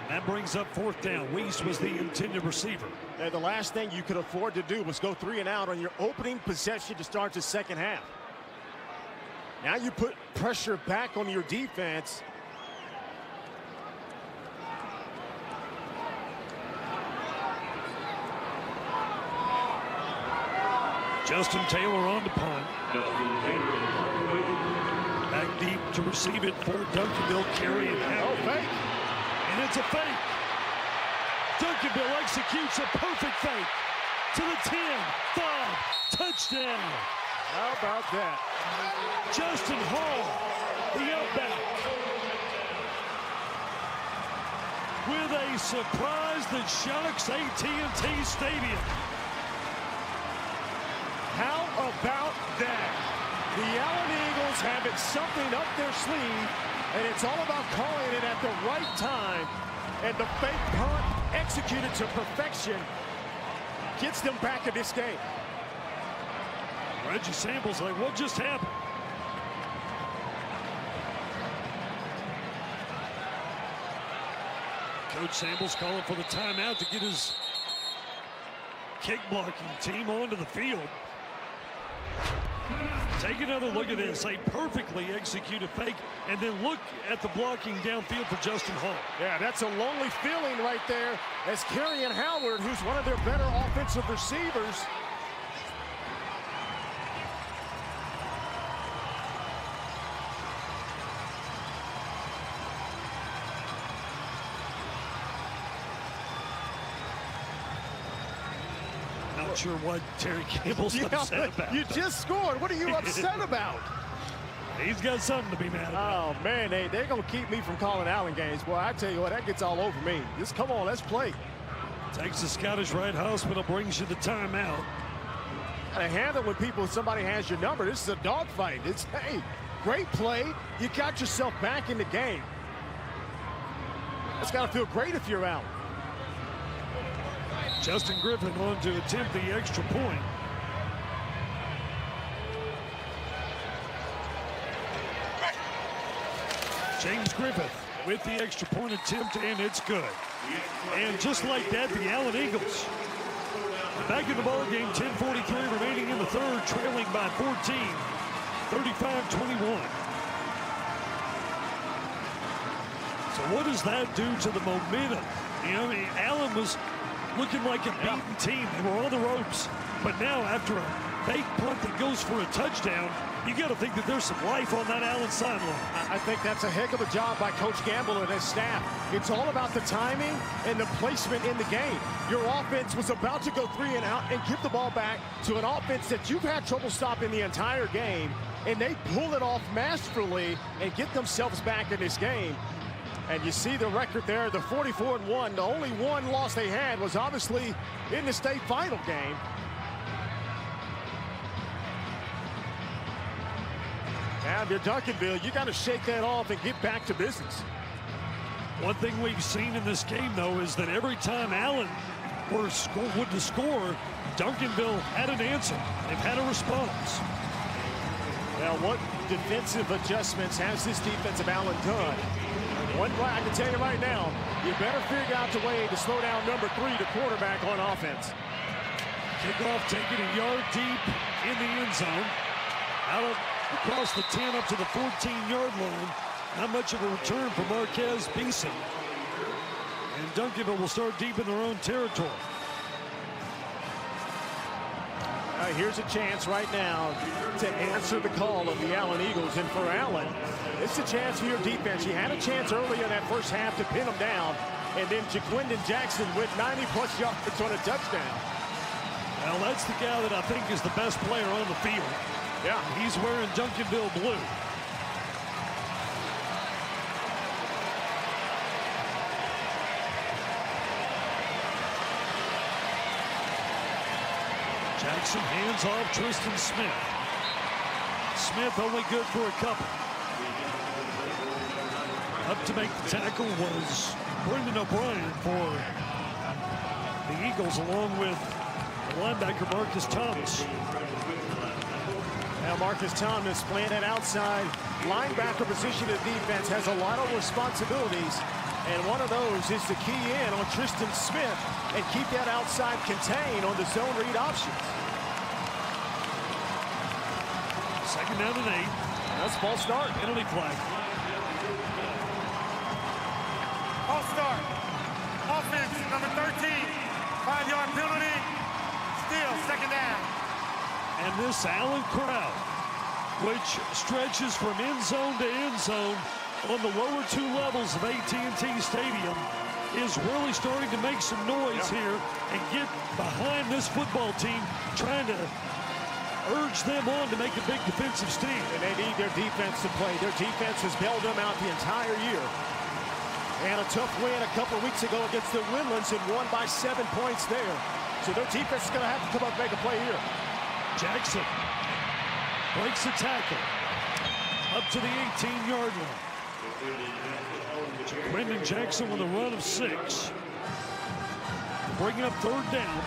That brings up fourth down. Weiss was the intended receiver. And the last thing you could afford to do was go 3 and out on your opening possession to start the second half. Now you put pressure back on your defense. Justin Taylor on to punt. Back deep to receive it for Duncanville. Carry it out. Oh, fake. And it's a fake. Duncanville executes a perfect fake to the 10, 5, touchdown. How about that? Justin Hall, the outback, with a surprise that shocks AT&T Stadium. How about that? The Allen Eagles having something up their sleeve, and it's all about calling it at the right time. And the fake punt executed to perfection gets them back in this game. Reggie Samples like, what just happened? Coach Samples calling for the timeout to get his kick blocking team onto the field. Take another look at this. A perfectly executed fake, and then look at the blocking downfield for Justin Hall. Yeah, that's a lonely feeling right there as Kerryon Howard, who's one of their better offensive receivers, not sure what Terry Campbell's upset about. You just scored. What are you upset about? He's got something to be mad about. Oh, man, they're going to keep me from calling Allen games. Boy, I tell you what, that gets all over me. Just come on, let's play. Texas Scottish Rite Hospital brings you the timeout. To handle when somebody has your number. This is a dogfight. It's, hey, great play. You got yourself back in the game. It's got to feel great if you're Allen. Justin Griffin on to attempt the extra point. James Griffith with the extra point attempt, and it's good. And just like that, the Allen Eagles back in the ball game. 10:43 remaining in the third, trailing by 14, 35-21. So what does that do to the momentum? You know, I mean, Allen was looking like a beaten team. They were on the ropes. But now, after a fake punt that goes for a touchdown, you got to think that there's some life on that Allen sideline. I think that's a heck of a job by Coach Gamble and his staff. It's all about the timing and the placement in the game. Your offense was about to go 3 and out and give the ball back to an offense that you've had trouble stopping the entire game, and they pull it off masterfully and get themselves back in this game. And you see the record there, the 44-1. The only one loss they had was obviously in the state final game. Now, if you're Duncanville, you got to shake that off and get back to business. One thing we've seen in this game, though, is that every time Allen would to score, Duncanville had an answer. They've had a response. Now, what defensive adjustments has this defensive Allen done? One play, I can tell you right now, you better figure out the way to slow down number 3, the quarterback, on offense. Kickoff taken a yard deep in the end zone. Across the 10 up to the 14-yard line. Not much of a return for Marquez Beeson. And Duncanville will start deep in their own territory. Here's a chance right now to answer the call of the Allen Eagles. And for Allen, it's a chance for your defense. You had a chance early in that first half to pin them down. And then Jaquindon Jackson with 90-plus yards on a touchdown. Well, that's the guy that I think is the best player on the field. Yeah, he's wearing Duncanville blue. Jackson hands off Tristan Smith. Smith only good for a couple. Up to make the tackle was Brendan O'Brien for the Eagles, along with the linebacker Marcus Thomas. Now Marcus Thomas playing that outside linebacker position of defense has a lot of responsibilities, and one of those is to key in on Tristan Smith and keep that outside contained on the zone read options. Second down and 8. That's false start. Penalty flag. False start. Offense, number 13. 5-yard penalty. Still second down. And this Allen crowd, which stretches from end zone to end zone on the lower 2 levels of AT&T Stadium, is really starting to make some noise here and get behind this football team, trying to urge them on to make a big defensive stand. And they need their defense to play. Their defense has bailed them out the entire year. And a tough win a couple of weeks ago against the Windlands and won by 7 points there. So their defense is going to have to come up and make a play here. Jackson breaks the tackle up to the 18-yard line. Brendan Jackson with a run of 6. Bringing up third down.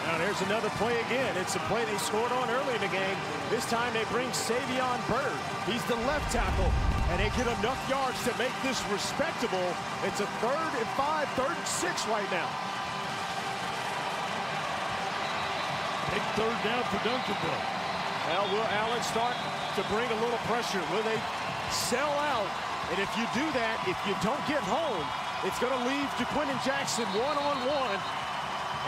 Now there's another play again. It's a play they scored on early in the game. This time they bring Savion Byrd. He's the left tackle, and they get enough yards to make this respectable. It's a 3rd and 5, 3rd and 6 right now. Big third down for Duncanville. Well, will Allen start to bring a little pressure? Will they sell out? And if you do that, if you don't get home, it's going to leave Quinton Jackson one-on-one.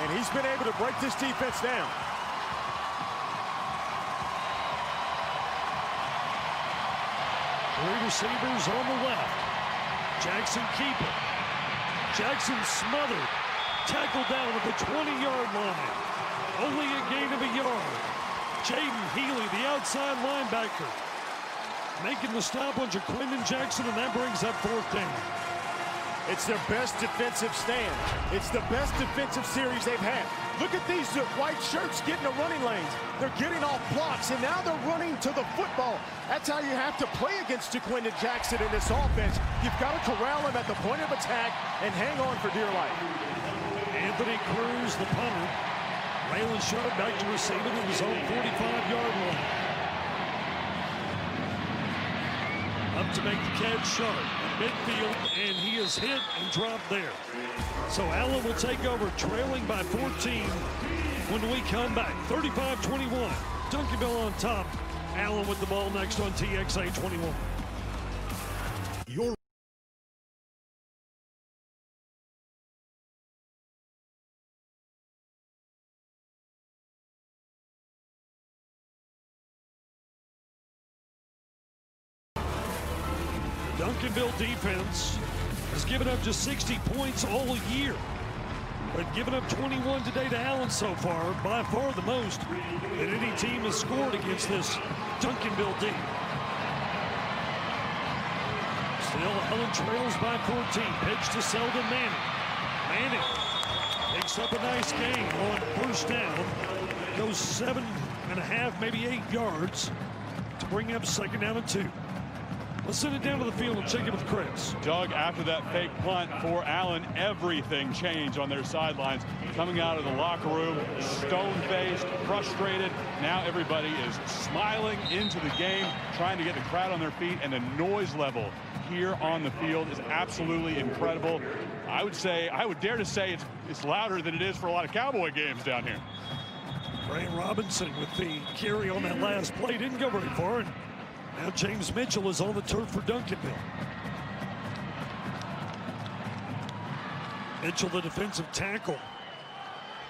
And he's been able to break this defense down. Three receivers on the left. Jackson keeping. Jackson smothered. Tackled down at the 20-yard line. Only a gain of a yard. Jaden Healy, the outside linebacker, making the stop on Quinton Jackson, and that brings up 4th down. It's their best defensive stand. It's the best defensive series they've had. Look at these white shirts getting the running lanes. They're getting off blocks, and now they're running to the football. That's how you have to play against Quinton Jackson in this offense. You've got to corral him at the point of attack and hang on for dear life. Anthony Cruz, the punter. Raylan Sharp back to receive it at his own 45-yard line. Up to make the catch, Sharp at midfield, and he is hit and dropped there. So Allen will take over, trailing by 14 when we come back. 35-21. Duncanville on top. Allen with the ball next on TXA 21. Duncanville defense has given up just 60 points all year, but given up 21 today to Allen so far, by far the most that any team has scored against this Duncanville D. Still, Allen trails by 14. Pitch to Selden Manning. Manning picks up a nice gain on first down. Goes 7.5, maybe 8 yards to bring up 2nd down and 2. Let's send it down to the field and check it with Chris. Doug, after that fake punt for Allen, everything changed on their sidelines. Coming out of the locker room, stone-faced, frustrated. Now everybody is smiling into the game, trying to get the crowd on their feet, and the noise level here on the field is absolutely incredible. I would dare to say it's louder than it is for a lot of Cowboy games down here. Ray Robinson with the carry on that last play didn't go very far. And now James Mitchell is on the turf for Duncanville. Mitchell, the defensive tackle.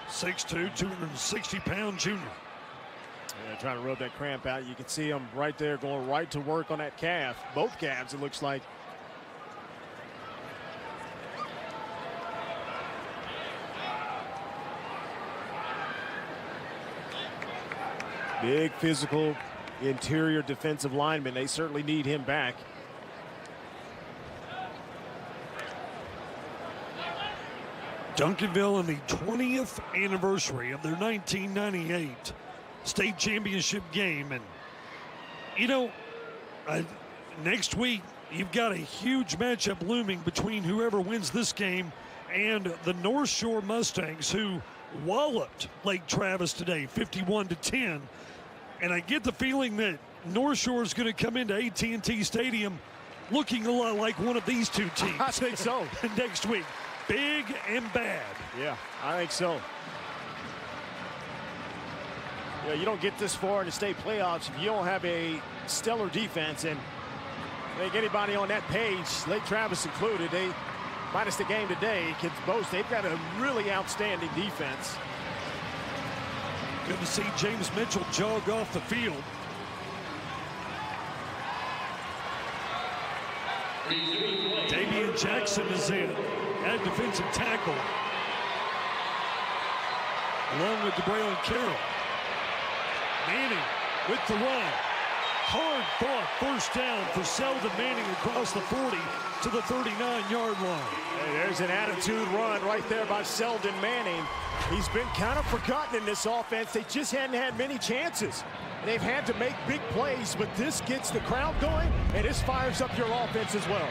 6'2", 260-pound junior. Yeah, trying to rub that cramp out. You can see him right there going right to work on that calf. Both calves, it looks like. Big physical interior defensive lineman. They certainly need him back. Duncanville in the 20th anniversary of their 1998 state championship game. And, you know, next week, you've got a huge matchup looming between whoever wins this game and the North Shore Mustangs, who walloped Lake Travis today, 51-10. And I get the feeling that North Shore is going to come into AT&T Stadium looking a lot like one of these two teams. I think so. Next week, big and bad. Yeah, I think so. Yeah, you don't get this far in the state playoffs if you don't have a stellar defense. And I think anybody on that page, Lake Travis included, they, minus the game today, can boast they've got a really outstanding defense. Good to see James Mitchell jog off the field. Damian Jackson is in at defensive tackle, along with DeBraylon Carroll. Manning with the run. Hard fought first down for Selden Manning across the 40 to the 39-yard line. Hey, there's an attitude run right there by Selden Manning. He's been kind of forgotten in this offense. They just hadn't had many chances. They've had to make big plays, but this gets the crowd going, and this fires up your offense as well.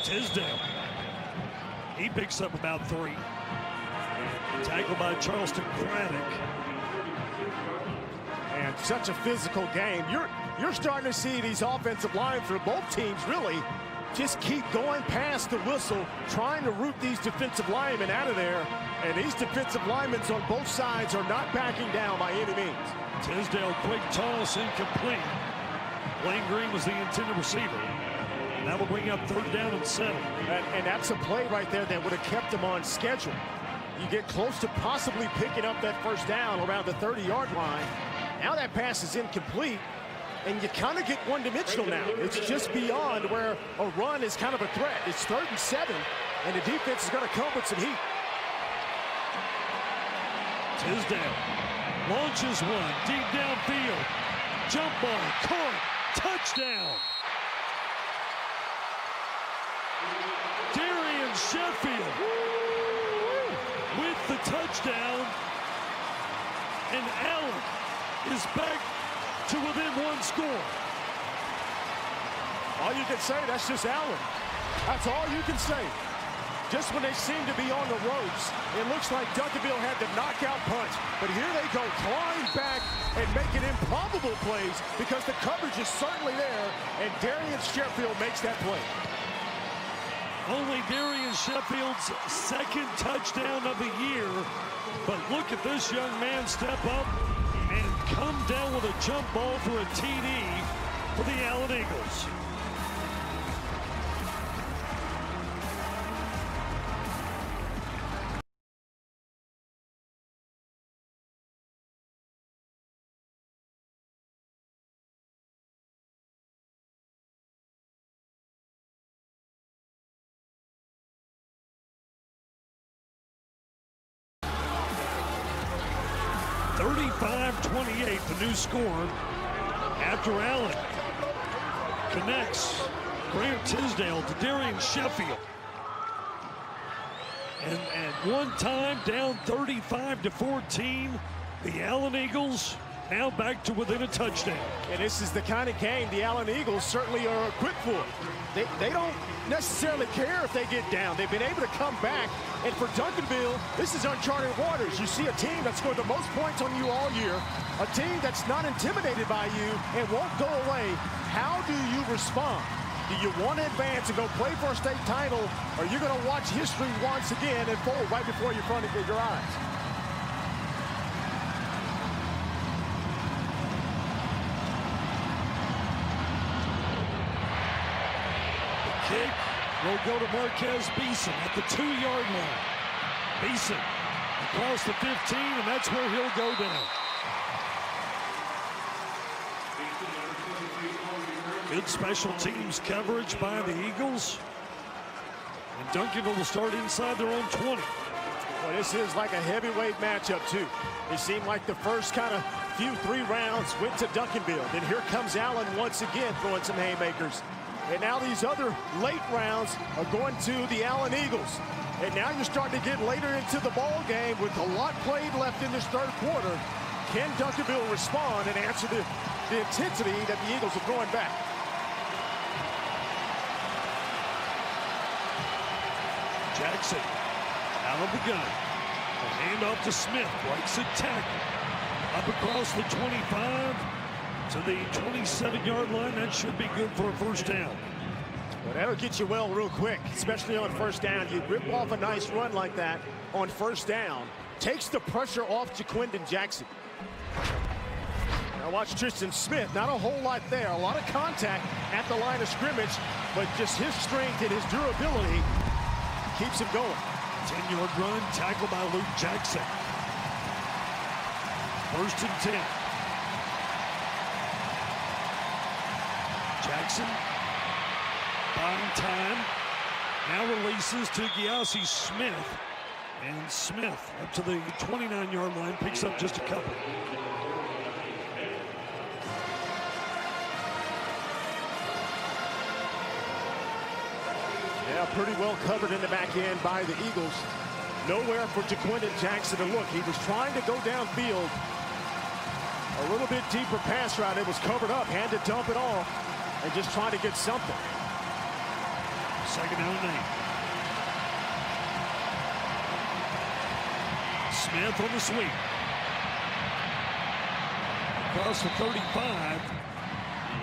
Tisdale. He picks up about 3. Tackled by Charleston Craddock. And such a physical game. You're starting to see these offensive lines for both teams really just keep going past the whistle, trying to root these defensive linemen out of there. And these defensive linemen on both sides are not backing down by any means. Tisdale, quick toss, incomplete. Blaine Green was the intended receiver. And that will bring up 3rd down and 7. And that's a play right there that would have kept them on schedule. You get close to possibly picking up that first down around the 30-yard line. Now that pass is incomplete, and you kind of get one-dimensional now. It's just beyond where a run is kind of a threat. It's 3rd and 7, and the defense is going to come with some heat. Tisdale launches one deep downfield. Jump ball, caught, touchdown. Darian Sheffield with the touchdown, and Allen is back to within 1 score. All you can say, that's just Allen. That's all you can say. Just when they seem to be on the ropes, it looks like Duncanville had the knockout punch. But here they go, clawing back and making improbable plays because the coverage is certainly there, and Darian Sheffield makes that play. Only Darian Sheffield's 2nd touchdown of the year. But look at this young man step up and come down with a jump ball for a TD for the Allen Eagles. The new score after Allen connects Grant Tisdale to Darian Sheffield. And at one time down 35-14, the Allen Eagles now back to within a touchdown. And this is the kind of game the Allen Eagles certainly are equipped for. They don't necessarily care if they get down. They've been able to come back. And for Duncanville, this is uncharted waters. You see a team that scored the most points on you all year, a team that's not intimidated by you and won't go away. How do you respond? Do you want to advance and go play for a state title, or are you going to watch history once again unfold right before your eyes? Kick will go to Marquez Beeson at the 2-yard line. Beeson across the 15, and that's where he'll go down. Good special teams coverage by the Eagles. And Duncanville will start inside their own 20. Well, this is like a heavyweight matchup, too. It seemed like the first kind of few 3 rounds went to Duncanville. Then here comes Allen once again throwing some haymakers. And now these other late rounds are going to the Allen Eagles. And now you're starting to get later into the ball game with a lot played left in this third quarter. Can Duncanville respond and answer the intensity that the Eagles are throwing back? Jackson out of the gun. A handoff to Smith. Breaks a tackle. Up across the 25 to the 27-yard line. That should be good for a first down. Well, that'll get you well real quick, especially on first down. You rip off a nice run like that on first down. Takes the pressure off Jaquindon Jackson. Now watch Tristan Smith. Not a whole lot there. A lot of contact at the line of scrimmage, but just his strength and his durability keeps him going. 10-yard run, tackled by Luke Jackson. First and 10. Jackson buying time. Now releases to Gyasi Smith. And Smith up to the 29-yard line, picks up just a couple. Yeah, pretty well covered in the back end by the Eagles. Nowhere for Jaquindon Jackson to look. He was trying to go downfield. A little bit deeper pass route. It was covered up. Had to dump it off and just trying to get something. Second down and 8. Smith on the sweep. Across the 35.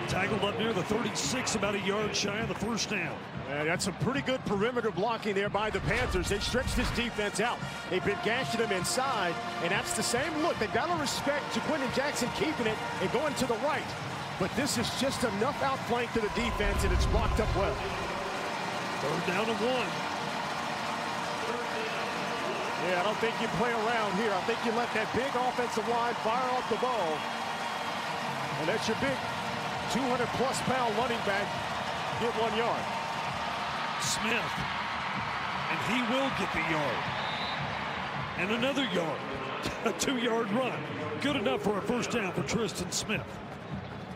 Tackled up near the 36, about a yard shy of the first down. Yeah, that's some pretty good perimeter blocking there by the Panthers. They stretched this defense out. They've been gashing them inside, and that's the same look. They've got to respect Jaquindon Jackson keeping it and going to the right. But this is just enough outflank to the defense, and it's blocked up well. Third down and 1. Yeah, I don't think you play around here. I think you let that big offensive line fire off the ball. And that's your big 200-plus pound running back get 1 yard. Smith, and he will get the yard. And another yard. A 2-yard run. Good enough for a first down for Tristan Smith.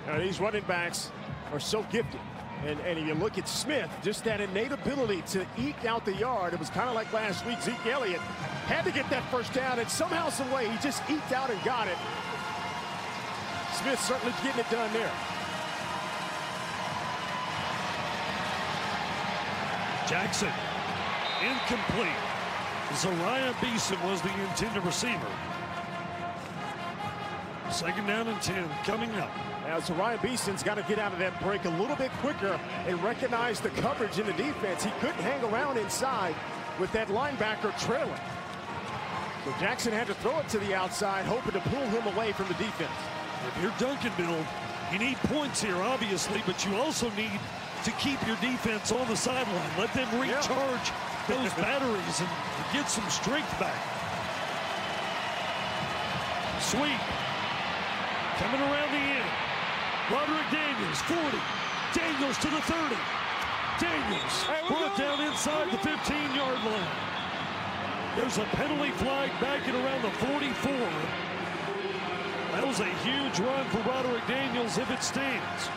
Now, these running backs are so gifted. And if you look at Smith, just that innate ability to eke out the yard. It was kind of like last week. Zeke Elliott had to get that first down, and somehow, some way, he just eked out and got it. Smith certainly getting it done there. Jackson, incomplete. Zariah Beeson was the intended receiver. Second down and 10 coming up. Now, Zariah Beeson's got to get out of that break a little bit quicker and recognize the coverage in the defense. He couldn't hang around inside with that linebacker trailing. So Jackson had to throw it to the outside, hoping to pull him away from the defense. If you're Duncanville, you need points here, obviously, but you also need to keep your defense on the sideline. Let them recharge those batteries and get some strength back. Sweep. Coming around the end. Roderick Daniels, 40. Daniels to the 30. Daniels brought down inside the 15-yard line. There's a penalty flag back at around the 44. That was a huge run for Roderick Daniels if it stands.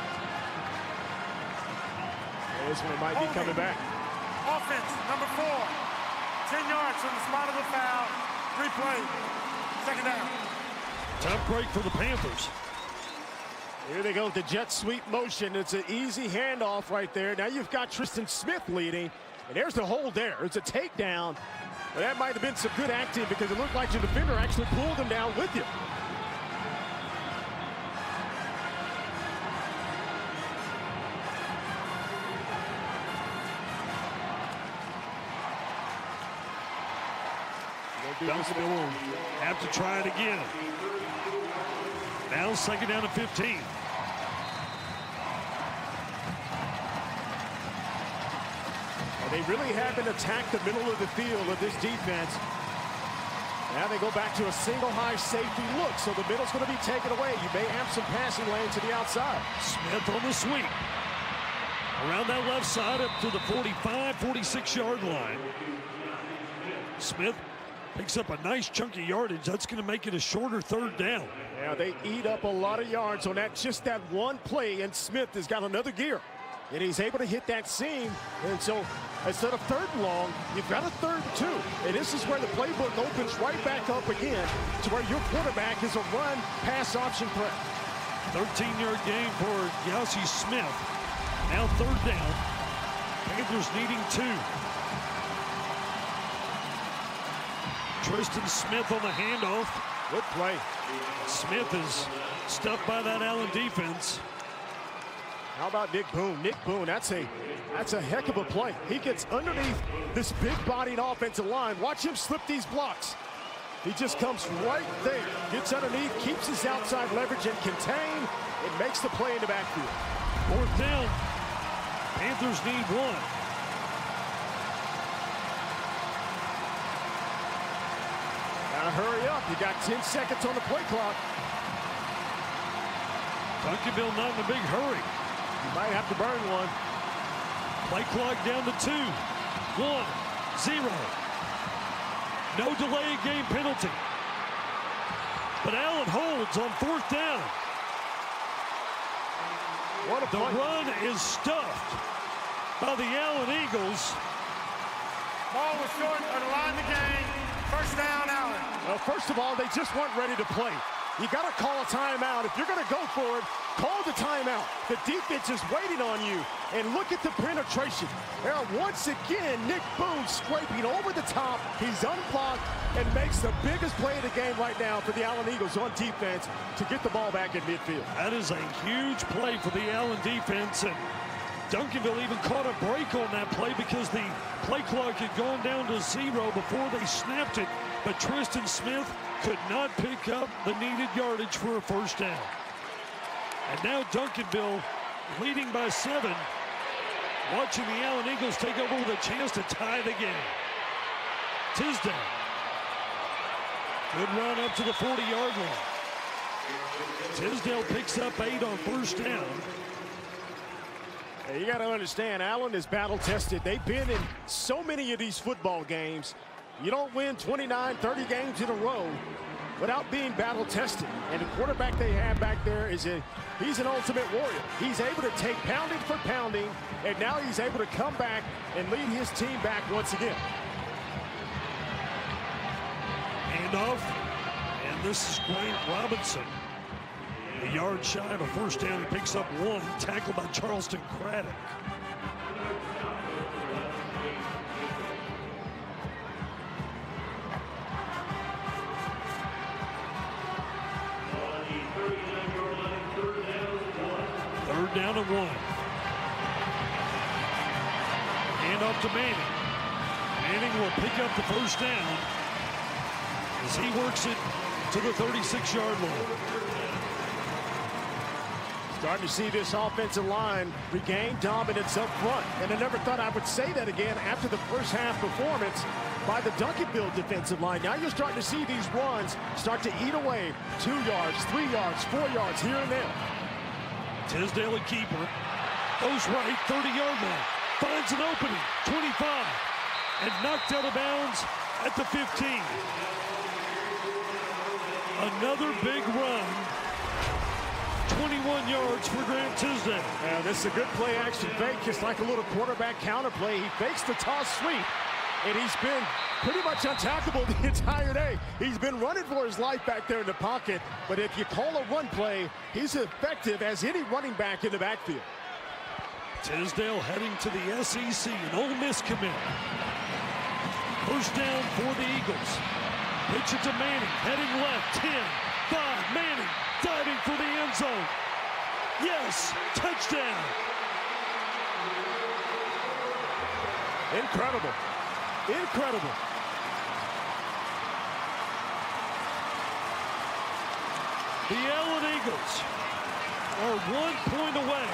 This one might be coming back. Offense, number 4. 10 yards from the spot of the foul. Replay. Second down. Tough break for the Panthers. Here they go with the jet sweep motion. It's an easy handoff right there. Now you've got Tristan Smith leading, and there's the hold there. It's a takedown. But that might have been some good acting because it looked like the defender actually pulled him down with you. Duncanville will have to try it again. Now second down and 15. Well, they really haven't attacked the middle of the field of this defense. Now they go back to a single high safety look, so the middle's going to be taken away. You may have some passing lane to the outside. Smith on the sweep. Around that left side up to the 45, 46-yard line. Smith picks up a nice chunky yardage. That's going to make it a shorter third down. Yeah, they eat up a lot of yards on that, just that one play, and Smith has got another gear. and he's able to hit that seam. And so instead of 3rd and long, you've got a 3rd and 2. And this is where the playbook opens right back up again to where your quarterback is a run-pass option threat. 13-yard gain for Yossi Smith. Now 3rd down. Panthers needing 2. Tristan Smith on the handoff. Good play. Smith is stuffed by that Allen defense. How about Nick Boone? Nick Boone, that's a heck of a play. He gets underneath this big-bodied offensive line. Watch him slip these blocks. He just comes right there, gets underneath, keeps his outside leverage and contain, and makes the play in the backfield. 4th down. Panthers need 1. Now hurry up. You got 10 seconds on the play clock. Duncanville not in a big hurry. You might have to burn one. Play clock down to 2. 1, 0. No delay in game penalty. But Allen holds on 4th down. What a The play. run is stuffed by the Allen Eagles. Ball was short of the line of the game. 1st down, Allen. Well, first of all, they just weren't ready to play. You got to call a timeout. If you're going to go for it, call the timeout. The defense is waiting on you. And look at the penetration. Now, once again, Nick Boone scraping over the top. He's unblocked and makes the biggest play of the game right now for the Allen Eagles on defense to get the ball back in midfield. That is a huge play for the Allen defense. And Duncanville even caught a break on that play because the play clock had gone down to 0 before they snapped it. But Tristan Smith could not pick up the needed yardage for a 1st down. And now Duncanville leading by 7. Watching the Allen Eagles take over with a chance to tie the game. Tisdale. Good run up to the 40-yard line. Tisdale picks up 8 on 1st down. You got to understand, Allen is battle-tested. They've been in so many of these football games. You don't win 29, 30 games in a row without being battle-tested. And the quarterback they have back there he's an ultimate warrior. He's able to take pounding for pounding, and now he's able to come back and lead his team back once again. Handoff, and this is Grant Robinson. A yard shy of a 1st down. He picks up 1, tackled by Charleston Craddock. Third down and 1. Hand off to Manning. Manning will pick up the 1st down as he works it to the 36-yard line. Starting to see this offensive line regain dominance up front. And I never thought I would say that again after the first half performance by the Duncanville defensive line. Now you're starting to see these runs start to eat away. 2 yards, 3 yards, 4 yards here and there. Tisdale a keeper. Goes right, 30-yard line. Finds an opening, 25. And knocked out of bounds at the 15. Another big run. 21 yards for Grant Tisdale. Now this is a good play action fake, just like a little quarterback counter play. He fakes the toss sweep, and he's been pretty much untackable the entire day. He's been running for his life back there in the pocket, but if you call a run play, he's effective as any running back in the backfield. Tisdale heading to the SEC, an Ole Miss commit. 1st down for the Eagles. Pitch it to Manning, heading left, 10, 5, Manning diving for the end zone. Yes, touchdown. Incredible. Incredible. The Allen Eagles are 1 point away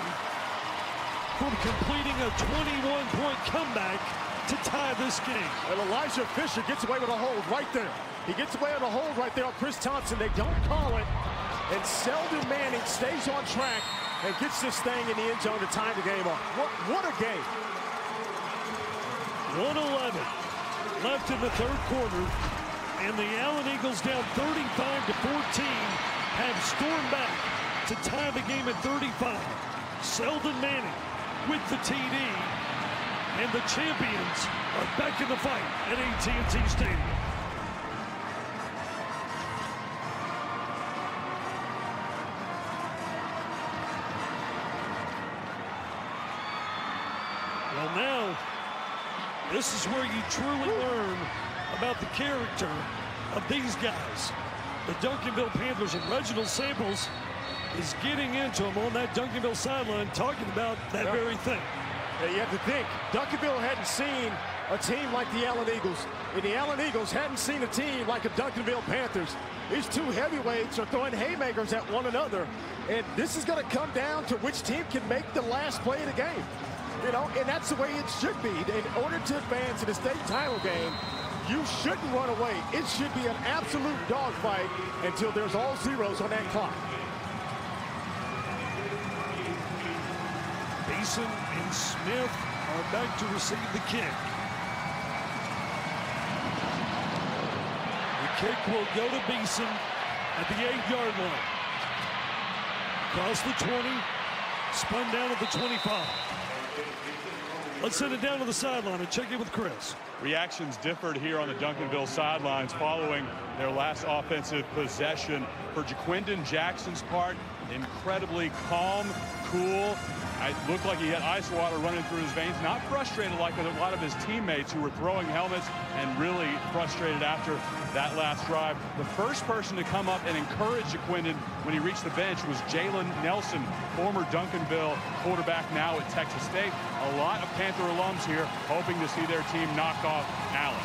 from completing a 21-point comeback to tie this game. And Elijah Fisher gets away with a hold right there. He gets away with a hold right there on Chris Thompson. They don't call it. And Selden Manning stays on track and gets this thing in the end zone to tie the game off. What a game. 1:11 left in the 3rd quarter. And the Allen Eagles down 35-14 have stormed back to tie the game at 35. Selden Manning with the TD. And the champions are back in the fight at AT&T Stadium. Well, now, this is where you truly learn about the character of these guys. The Duncanville Panthers and Reginald Samples is getting into them on that Duncanville sideline, talking about that very thing. Yeah, you have to think, Duncanville hadn't seen a team like the Allen Eagles, and the Allen Eagles hadn't seen a team like the Duncanville Panthers. These two heavyweights are throwing haymakers at one another, and this is going to come down to which team can make the last play of the game. You know, and that's the way it should be. In order to advance in the state title game, you shouldn't run away. It should be an absolute dogfight until there's all zeros on that clock. Beeson and Smith are back to receive the kick. The kick will go to Beeson at the 8-yard line. Across the 20, spun down at the 25. Let's send it down to the sideline and check in with Chris. Reactions differed here on the Duncanville sidelines following their last offensive possession. For Jaquindon Jackson's part, incredibly calm, cool. It looked like he had ice water running through his veins. Not frustrated like a lot of his teammates who were throwing helmets and really frustrated after that last drive. The first person to come up and encourage Jaquindon when he reached the bench was Jalen Nelson, former Duncanville quarterback now at Texas State. A lot of Panther alums here hoping to see their team knock off Allen.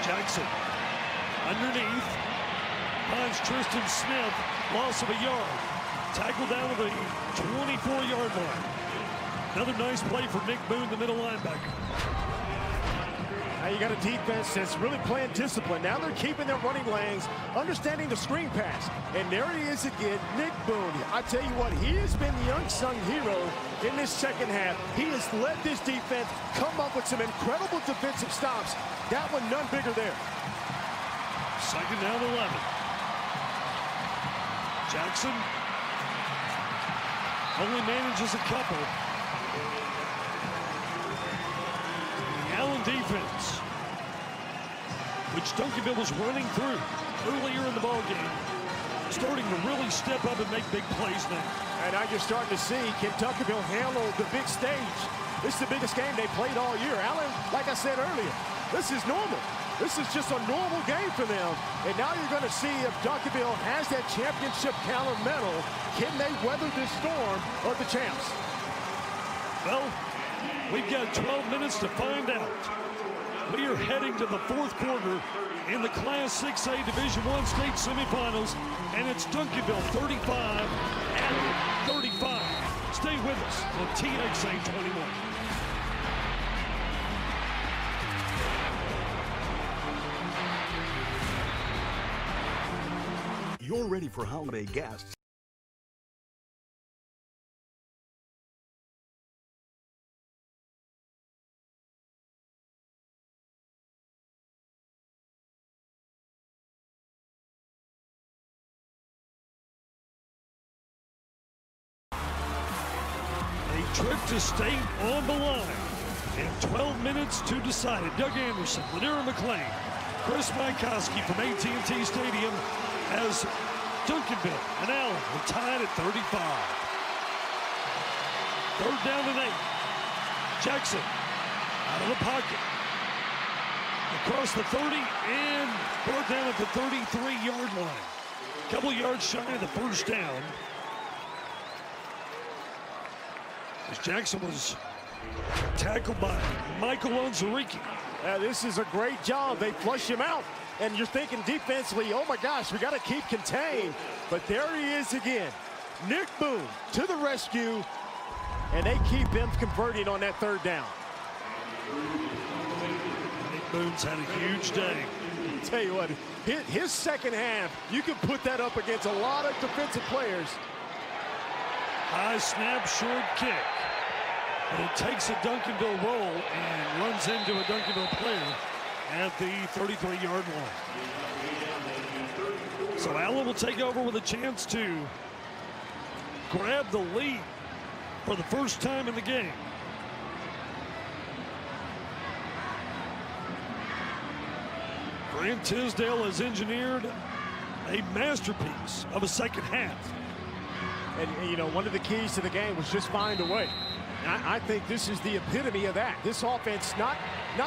Jackson underneath. Finds Tristan Smith, loss of a yard. Tackled down to the 24-yard line. Another nice play for Nick Boone, the middle linebacker. Now you got a defense that's really playing discipline. Now they're keeping their running lanes, understanding the screen pass. And there he is again, Nick Boone. I tell you what, he has been the unsung hero in this second half. He has led this defense come up with some incredible defensive stops. That one none bigger there. Second down 11. Jackson only manages a couple. The Allen defense, which Duncanville was running through earlier in the ballgame, starting to really step up and make big plays now. And now you're starting to see, can Duncanville handle the big stage? This is the biggest game they played all year. Allen, like I said earlier, this is normal. This is just a normal game for them. And now you're going to see if Duncanville has that championship caliber medal. Can they weather this storm of the champs? Well, we've got 12 minutes to find out. We are heading to the fourth quarter in the Class 6A Division I state semifinals, and it's Duncanville 35 and 35. Stay with us on TXA 21. You're ready for holiday guests. A trip to state on the line. And 12 minutes to decide it. Doug Anderson, Lanier McLean, Chris Mykowski from AT&T Stadium as Duncanville and Allen are tied at 35. Third down and 8. Jackson out of the pocket. Across the 30 and brought down at the 33-yard line. A couple yards shy of the first down. As Jackson was tackled by Michael Onzariki. This is a great job. They flush him out. And you're thinking defensively, oh my gosh, we got to keep contained. But there he is again. Nick Boone to the rescue. And they keep him converting on that third down. Nick Boone's had a huge day. I'll tell you what, his second half, you can put that up against a lot of defensive players. High snap, short kick. But it takes a Duncanville roll and runs into a Duncanville player at the 33-yard line. So Allen will take over with a chance to grab the lead for the first time in the game. Grant Tisdale has engineered a masterpiece of a second half. And, you know, one of the keys to the game was just find a way. And I think this is the epitome of that. This offense, not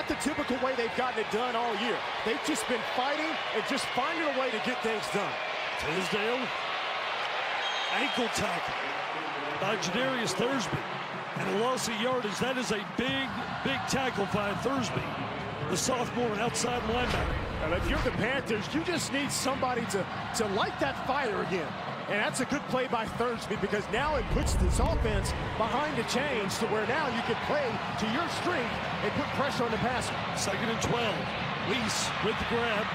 the typical way they've gotten it done all year. They've just been fighting and just finding a way to get things done. Tisdale, ankle tackle by Jadarius Thursby. And a loss of yardage. That is a big, big tackle by Thursby, the sophomore outside linebacker. And if you're the Panthers, you just need somebody to light that fire again. And that's a good play by Thursby, because now it puts this offense behind the chains to where now you can play to your strength and put pressure on the passer. 2nd and 12. Weiss with the grab,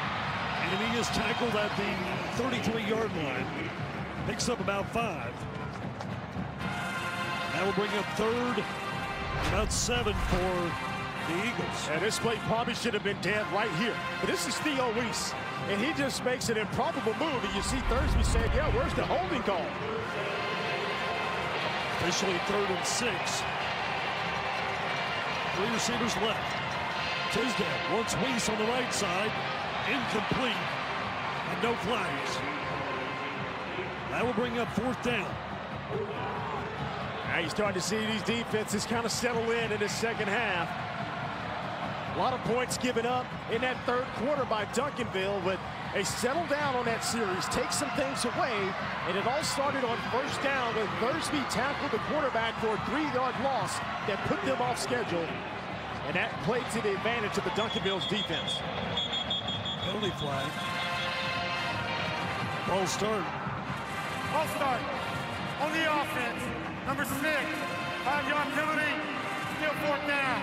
and he is tackled at the 33-yard line. Picks up about 5. That will bring up 3rd, about 7 for the Eagles. And this play probably should have been dead right here. But this is Theo Weiss, and he just makes an improbable move. And you see Thursby saying, yeah, where's the holding call? Officially 3rd and 6. 3 receivers left. Tisdale wants Weiss on the right side. Incomplete. And no flags. That will bring up 4th down. Now you're starting to see these defenses kind of settle in this second half. A lot of points given up in that 3rd quarter by Duncanville, but they settle down on that series, take some things away, and it all started on 1st down when Thursby tackled the quarterback for a 3-yard loss that put them off schedule, and that played to the advantage of the Duncanville's defense. Penalty flag. Ball start. Ball start on the offense. Number 6, 5-yard penalty, still 4th down.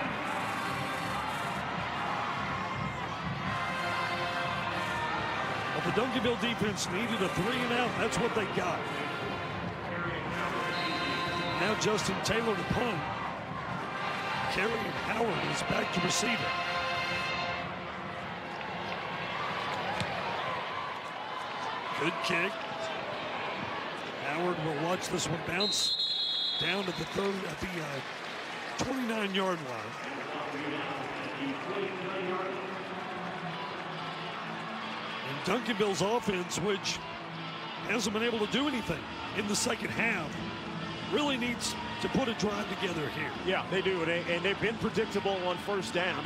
Well, the Duncanville defense needed a 3-and-out. That's what they got. Now Justin Taylor to punt. Kerry Howard is back to receiver. Good kick. Howard will watch this one bounce down to the 29-yard line. And Duncanville's offense, which hasn't been able to do anything in the second half, really needs to put a drive together here. Yeah, they do, and they've been predictable on 1st down.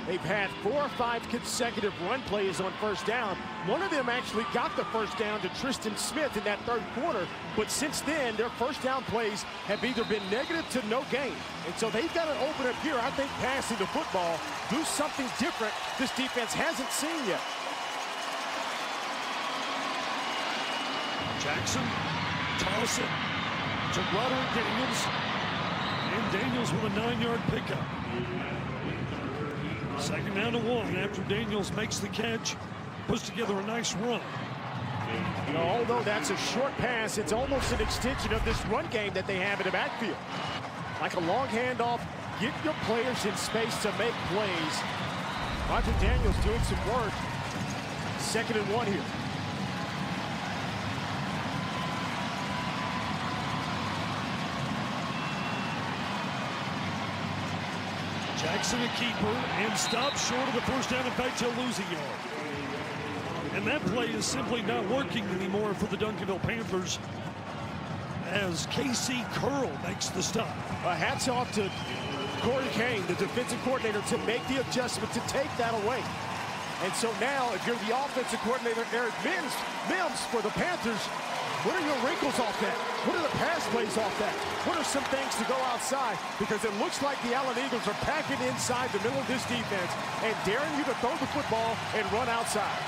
They've had 4 or 5 consecutive run plays on 1st down. One of them actually got the 1st down to Tristan Smith in that 3rd quarter, but since then, their 1st down plays have either been negative to no gain. And so they've got to open up here, I think, passing the football, do something different this defense hasn't seen yet. Jackson, toss it to Roderick Daniels, and Daniels with a 9-yard pickup. 2nd down to 1 after Daniels makes the catch, puts together a nice run. You know, although that's a short pass, it's almost an extension of this run game that they have in the backfield. Like a long handoff, get your players in space to make plays. Roger Daniels doing some work. 2nd and 1 here. Jackson a keeper and stops short of the 1st down. In fact, he'll lose a yard. And that play is simply not working anymore for the Duncanville Panthers as K.C. Curl makes the stop. Hats off to Corey Kane, the defensive coordinator, to make the adjustment to take that away. And so now, if you're the offensive coordinator, Eric Mims for the Panthers, what are your wrinkles off that? What are the pass plays off that? What are some things to go outside? Because it looks like the Allen Eagles are packing inside the middle of this defense and daring you to throw the football and run outside.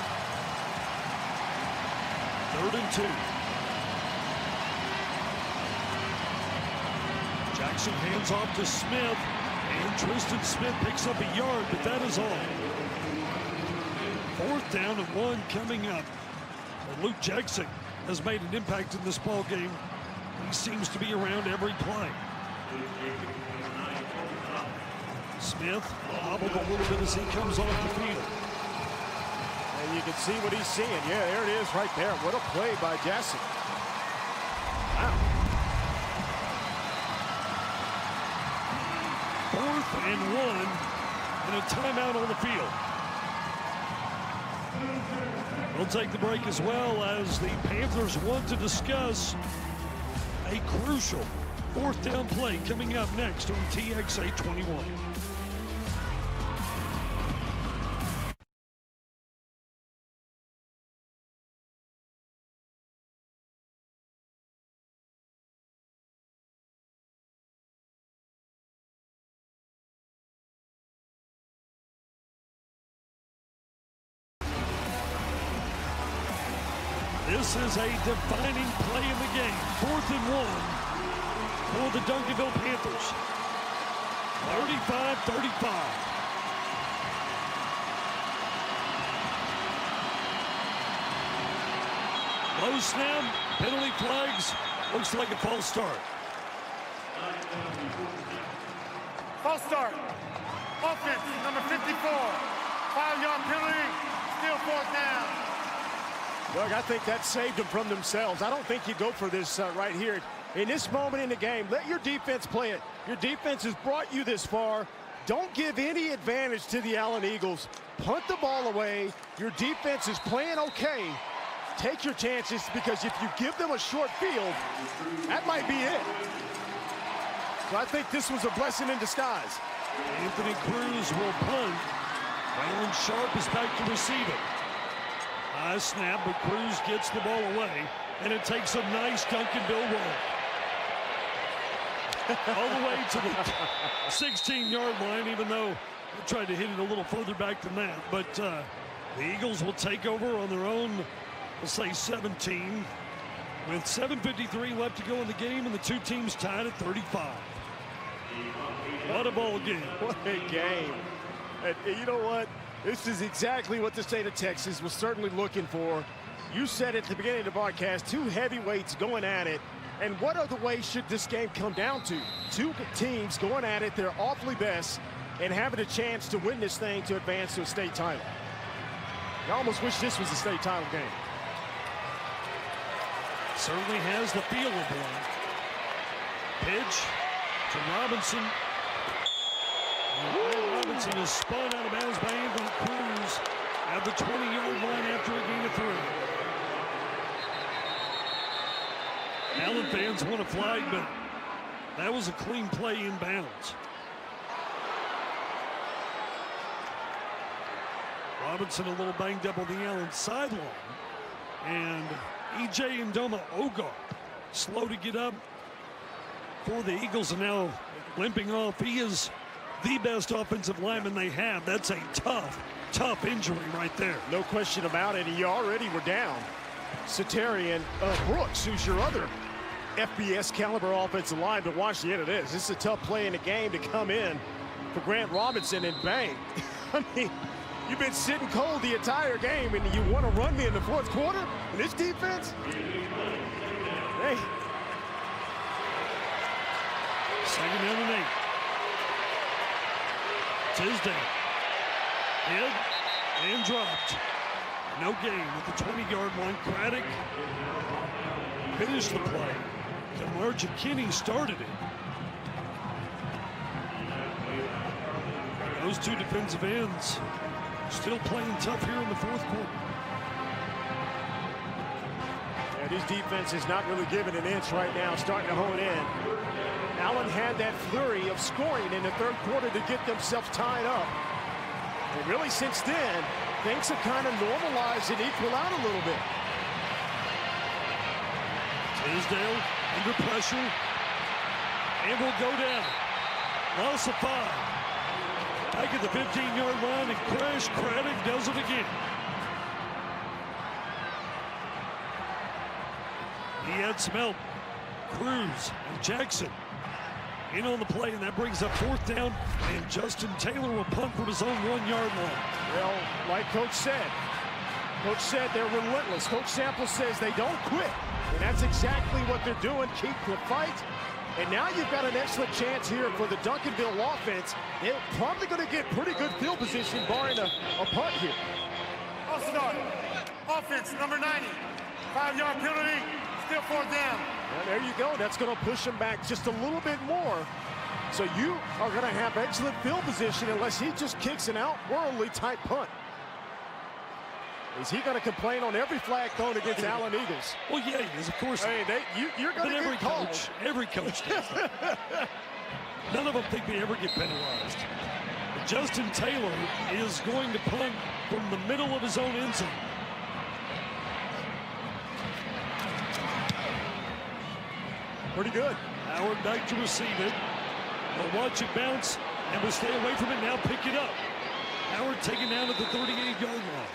3rd and 2. Jackson hands off to Smith, and Tristan Smith picks up a yard, but that is all. 4th down and 1 coming up. And Luke Jackson has made an impact in this ball game. He seems to be around every play. Smith hobbled a little bit as he comes off the field. And you can see what he's seeing. Yeah, there it is right there. What a play by Jackson. Wow. 4th and 1 and a timeout on the field. We'll take the break as well as the Panthers want to discuss a crucial 4th down play coming up next on TXA 21. This is a defining play in the game. 4th and 1 for the Duncanville Panthers. 35-35. Low snap, penalty flags. Looks like a false start. False start. Offense, number 54. 5-yard penalty. Still 4th down. Doug, I think that saved them from themselves. I don't think you go for this right here. In this moment in the game, let your defense play it. Your defense has brought you this far. Don't give any advantage to the Allen Eagles. Punt the ball away. Your defense is playing okay. Take your chances, because if you give them a short field, that might be it. So I think this was a blessing in disguise. Anthony Cruz will punt. Waylon Sharp is back to receive it. High snap, but Cruz gets the ball away, and it takes a nice Duncanville run. All the way to the 16-yard line, even though they tried to hit it a little further back than that. But the Eagles will take over on their own, we'll say 17, with 7:53 left to go in the game, and the two teams tied at 35. What a ball game. What a game. And you know what? This is exactly what the state of Texas was certainly looking for. You said at the beginning of the broadcast, two heavyweights going at it. And what other way should this game come down to? Two teams going at it, their awfully best, and having a chance to win this thing to advance to a state title. You almost wish this was a state title game. Certainly has the feel of one. Pitch to Robinson. Robinson is spun out of bounds by Anthony Cruz at the 20-yard line after a gain of 3. Allen fans want a flag, but that was a clean play in bounds. Robinson a little banged up on the Allen sideline. And E.J. Ndoma Ogar slow to get up for the Eagles, and now limping off. He is the best offensive lineman they have. That's a tough injury right there. No question about it. You already were down Satarian Brooks, who's your other FBS caliber offensive line. But watch the end of this. This is a tough play in the game to come in for Grant Robinson and bang. I mean, you've been sitting cold the entire game, and you want to run me in the 4th quarter? And this defense? Hey. 2nd down and 8. Tisdale hit and dropped. No gain at the 20-yard line. Craddock finished the play. Kamarja Kinney started it. Those two defensive ends still playing tough here in the 4th quarter. Yeah, this defense is not really giving an inch right now, starting to hone in. Allen had that flurry of scoring in the 3rd quarter to get themselves tied up. And really since then, things have kind of normalized and equal out a little bit. Tisdale under pressure and will go down. Loss of 5. Back at the 15-yard line, and Crash Craddock does it again. He had some help. Cruz and Jackson in on the play, and that brings up 4th down, and Justin Taylor will punt from his own 1-yard line. Well, like Coach said they're relentless. Coach Sample says they don't quit, and that's exactly what they're doing. Keep the fight. And now you've got an excellent chance here for the Duncanville offense. They're probably going to get pretty good field position, barring a punt here. False start. Offense, number 90. 5-yard penalty. Still 4th down. Well, there you go. That's going to push them back just a little bit more So you are going to have excellent field position unless he just kicks an outworldly type punt. Is he going to complain on every flag thrown against Allen Eagles? Well, yeah, he is, of course. Hey, you're going to get called. Every coach does that. None of them think they ever get penalized. Justin Taylor is going to punt from the middle of his own end zone. Pretty good. Howard back to receive it. We'll watch it bounce, and we'll stay away from it. Now pick it up. Howard taken down at the 38-yard line.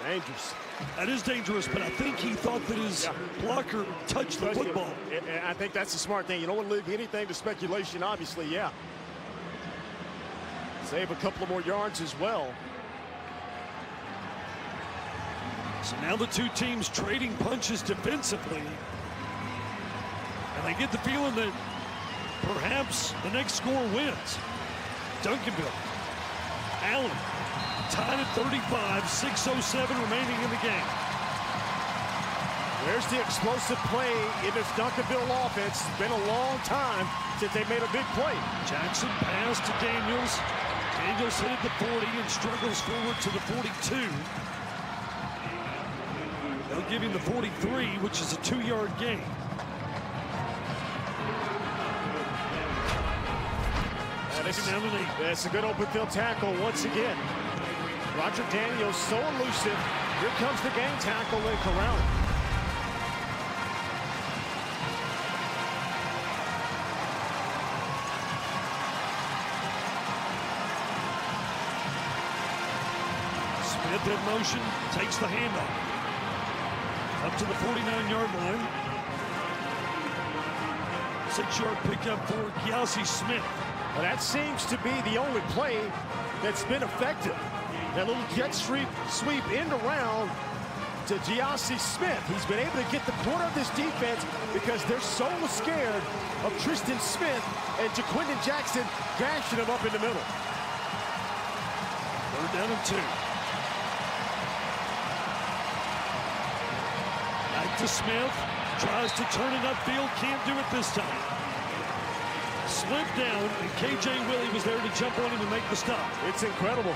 Dangerous. That is dangerous, but I think he thought that his blocker touched the football. And I think that's a smart thing. You don't want to leave anything to speculation, obviously, yeah. Save a couple of more yards as well. So now the two teams trading punches defensively. And they get the feeling that perhaps the next score wins. Duncanville. Allen tied at 35, 6:07 remaining in the game. There's the explosive play in this Duncanville offense. It's been a long time since they made a big play. Jackson pass to Daniels. Daniels hit at the 40 and struggles forward to the 42. They'll give him the 43, which is a 2-yard gain. That's a good open field tackle once again. Roger Daniels so elusive. Here comes the gang tackle and corral. Smith in motion, takes the handoff. Up to the 49-yard line. 6-yard pickup for Giassi Smith. Well, that seems to be the only play that's been effective. That little jet sweep end around to Giassi Smith. He's been able to get the corner of this defense because they're so scared of Tristan Smith and Jaquindon Jackson gashing him up in the middle. 3rd down and 2. Back to Smith. Tries to turn it upfield. Can't do it this time. Slipped down, and K.J. Willie was there to jump on him and make the stop. It's incredible.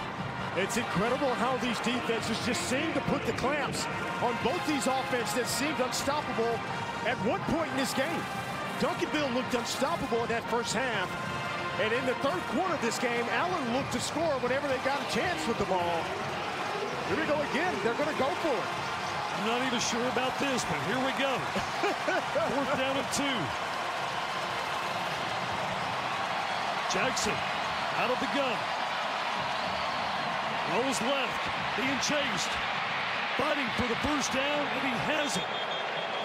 It's incredible how these defenses just seem to put the clamps on both these offenses that seemed unstoppable at one point in this game. Duncanville looked unstoppable in that first half. And in the 3rd quarter of this game, Allen looked to score whenever they got a chance with the ball. Here we go again. They're going to go for it. I'm not even sure about this, but here we go. 4th down and 2. Jackson out of the gun. Rolls left, being chased. Fighting for the first down, and he has it.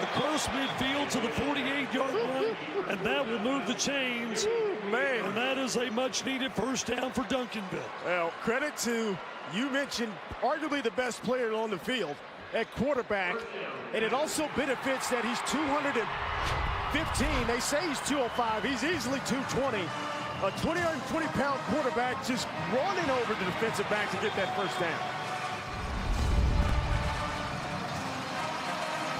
Across midfield to the 48-yard line, and that will move the chains. Man. And that is a much-needed first down for Duncanville. Well, credit to, you mentioned, arguably the best player on the field at quarterback, and it also benefits that he's 215. They say he's 205. He's easily 220. A 220-pound quarterback just running over the defensive back to get that first down.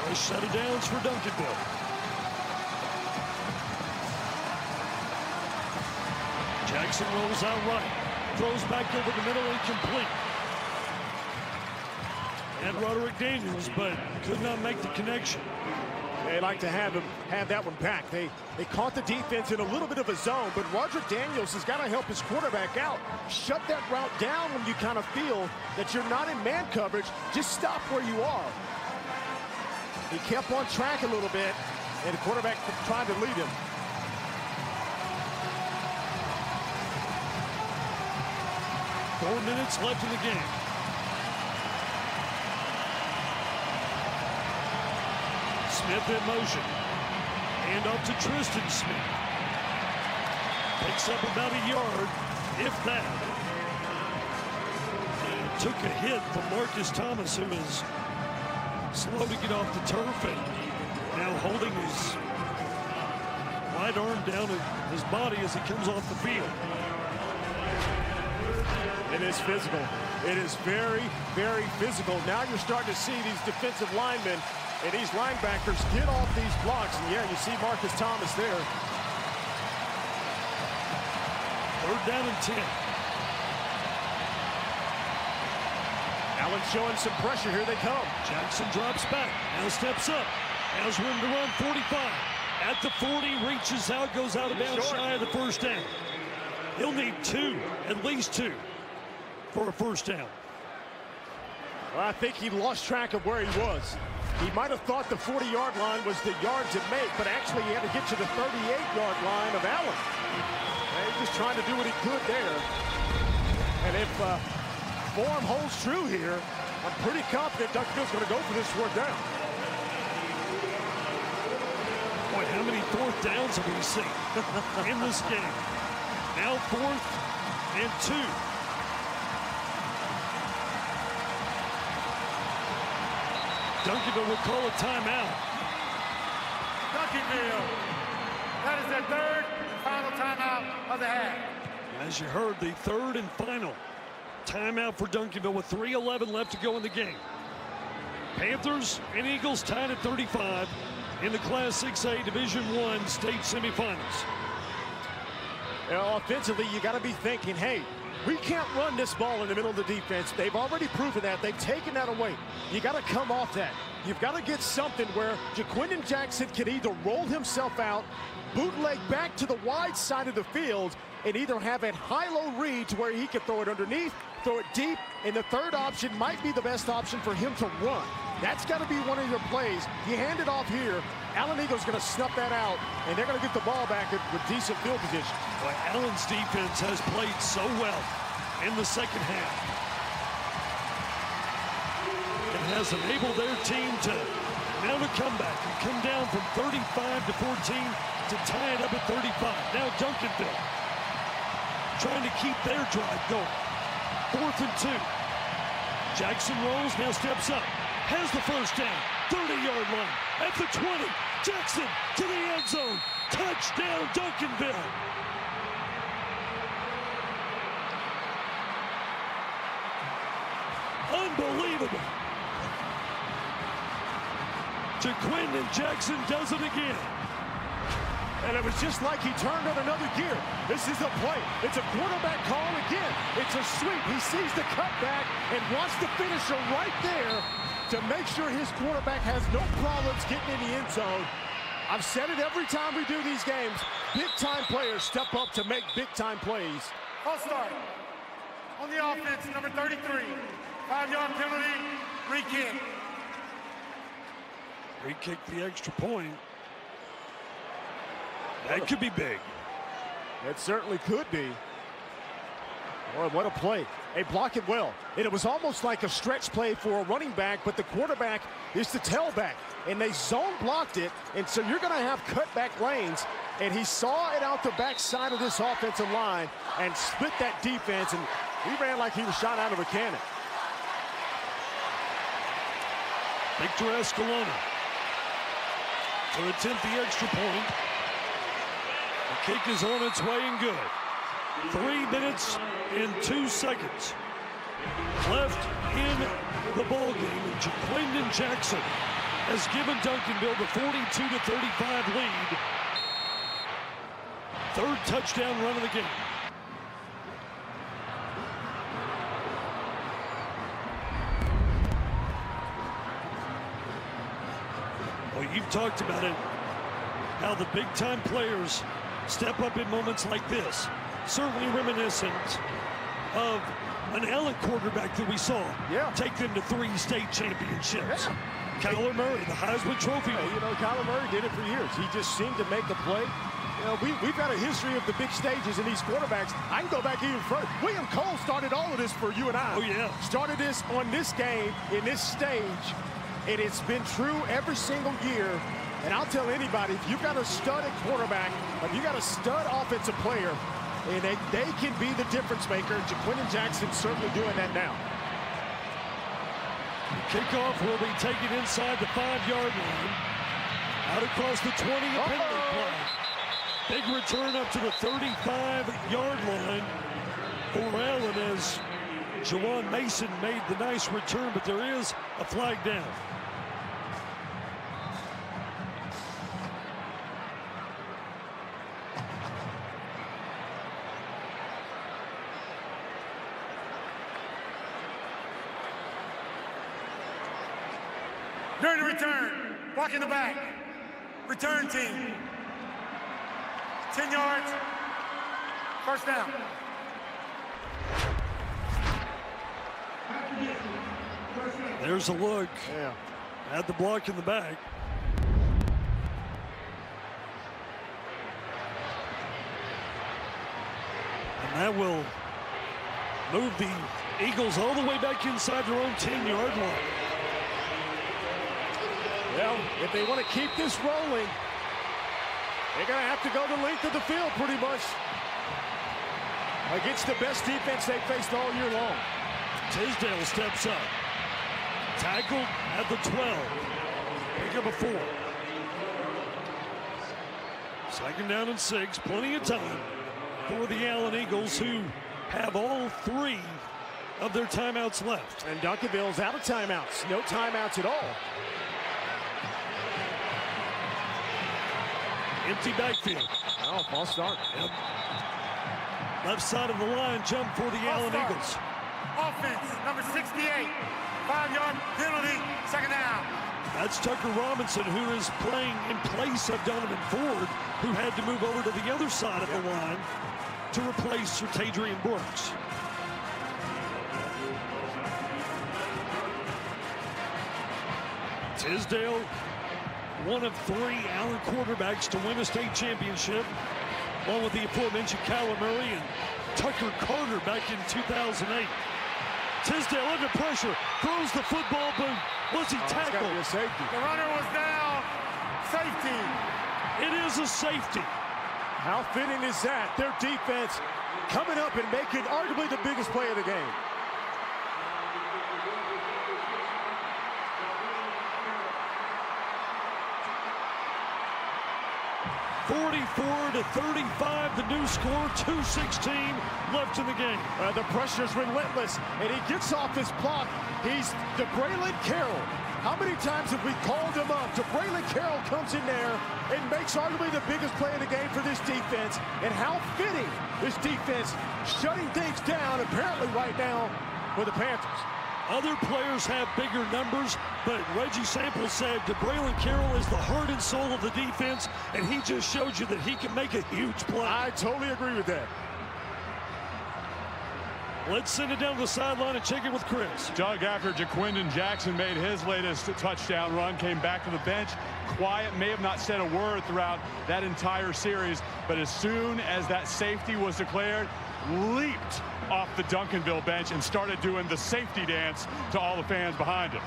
First set of downs for Duncanville. Jackson rolls out right. Throws back over the middle, incomplete. And Roderick Daniels, but could not make the connection. They like to have him have that one back. They caught the defense in a little bit of a zone, but Roger Daniels has got to help his quarterback out. Shut that route down when you kind of feel that you're not in man coverage. Just stop where you are. He kept on track a little bit, and the quarterback tried to lead him. Four minutes left in the game. Smith in motion. Hand off to Tristan Smith. Picks up about a yard, if that. And took a hit from Marcus Thomas, who is slow to get off the turf and now holding his right arm down at his body as he comes off the field. It is physical. It is very, very physical. Now you're starting to see these defensive linemen and these linebackers get off these blocks. And yeah, you see Marcus Thomas there. 3rd down and 10. Allen showing some pressure. Here they come. Jackson drops back. Now steps up. Has room to run. 45. At the 40. Reaches out. Goes out of bounds shy of the 1st down. He'll need 2. At least 2. For a 1st down. Well, I think he lost track of where he was. He might have thought the 40-yard line was the yard to make, but actually he had to get to the 38-yard line of Allen. And he's just trying to do what he could there. And if form holds true here, I'm pretty confident Duncanville's going to go for this 4th down. Boy, how many 4th downs have we seen in this game? Now 4th and 2. Duncanville will call a timeout. Duncanville. That is their 3rd and final timeout of the half. As you heard, the 3rd and final timeout for Duncanville with 3:11 left to go in the game. Panthers and Eagles tied at 35 in the Class 6A Division I state semifinals. Now, offensively, you got to be thinking, hey, we can't run this ball in the middle of the defense. They've already proven that. They've taken that away. You got to come off that. You've got to get something where Jaquindon Jackson can either roll himself out, bootleg back to the wide side of the field, and either have a high-low read to where he can throw it underneath, throw it deep, and the 3rd option might be the best option for him to run. That's got to be one of your plays. You hand it off here. Allen Eagle's going to snuff that out, and they're going to get the ball back with decent field position. Boy, Allen's defense has played so well in the 2nd half. It has enabled their team to mount a comeback and come down from 35 to 14 to tie it up at 35. Now Duncanville trying to keep their drive going. 4th and 2. Jackson rolls, now steps up. Has the 1st down. 30-yard line. At the 20. Jackson to the end zone. Touchdown, Duncanville. Unbelievable. Jaquindon Jackson does it again. And it was just like he turned on another gear. This is a play. It's a quarterback call again. It's a sweep. He sees the cutback and wants the finisher right there to make sure his quarterback has no problems getting in the end zone. I've said it every time we do these games. Big-time players step up to make big-time plays. False start. On the offense, number 33. 5-yard penalty, re-kick. Re-kick the extra point. That could be big. It certainly could be. Boy, what a play. They block it well. And it was almost like a stretch play for a running back, but the quarterback is the tailback. And they zone blocked it, and so you're going to have cutback lanes. And he saw it out the backside of this offensive line and split that defense, and he ran like he was shot out of a cannon. Victor Escalona to attempt the extra point. The kick is on its way and good. 3 minutes and 2 seconds left in the ball game. And Jaquindon Jackson has given Duncanville the 42-35 lead. 3rd touchdown run of the game. Well, you've talked about it, how the big-time players step up in moments like this. Certainly reminiscent of an Allen quarterback that we saw take them to 3 state championships. Yeah. Kyler Murray, the Heisman Trophy. Yeah, you know, Kyler Murray did it for years. He just seemed to make the play. You know, we've got a history of the big stages and these quarterbacks. I can go back even further. William Cole started all of this for you and I. Oh, yeah. Started this on this game, in this stage, and it's been true every single year. And I'll tell anybody, if you've got a stud at quarterback, if you've got a stud offensive player, and they can be the difference maker. Jaquindon Jackson's certainly doing that now. Kickoff will be taken inside the 5-yard line. Out across the 20, a penalty flag. Big return up to the 35-yard line for Allen as Jawan Mason made the nice return, but there is a flag down. During the return, block in the back. Return team. 10 yards. First down. There's a look at the block in the back. And that will move the Eagles all the way back inside their own 10-yard line. Well, if they want to keep this rolling, they're going to have to go the length of the field pretty much against the best defense they've faced all year long. Tisdale steps up. Tackled at the 12. Pick up a 4. Second down and 6. Plenty of time for the Allen Eagles, who have all 3 of their timeouts left. And Duncanville's out of timeouts. No timeouts at all. Empty backfield. Oh, false start. Yep. Left side of the line jump for the Allen Eagles. Offense, number 68. 5-yard penalty, second down. That's Tucker Robinson, who is playing in place of Donovan Ford, who had to move over to the other side of the line to replace Sir Tadrian Brooks. Tisdale, one of 3 Allen quarterbacks to win a state championship, along with the aforementioned Kyler Murray and Tucker Carter back in 2008. Tisdale under pressure, throws the football, but was he tackled? Be a safety. The runner was down. Safety. It is a safety. How fitting is that? Their defense coming up and making arguably the biggest play of the game. 44-35, the new score, 2:16 left in the game. The pressure's relentless, and he gets off his block. He's DeBraylon Carroll. How many times have we called him up? DeBraylon Carroll comes in there and makes arguably the biggest play of the game for this defense. And how fitting this defense shutting things down apparently right now for the Panthers. Other players have bigger numbers, but Reggie Sample said DeBraylon Carroll is the heart and soul of the defense, and he just showed you that he can make a huge play. I totally agree with that. Let's send it down to the sideline and check in with Chris. Doug, after Jaquindon Jackson made his latest touchdown run, came back to the bench. Quiet, may have not said a word throughout that entire series, but as soon as that safety was declared, leaped off the Duncanville bench and started doing the safety dance to all the fans behind him.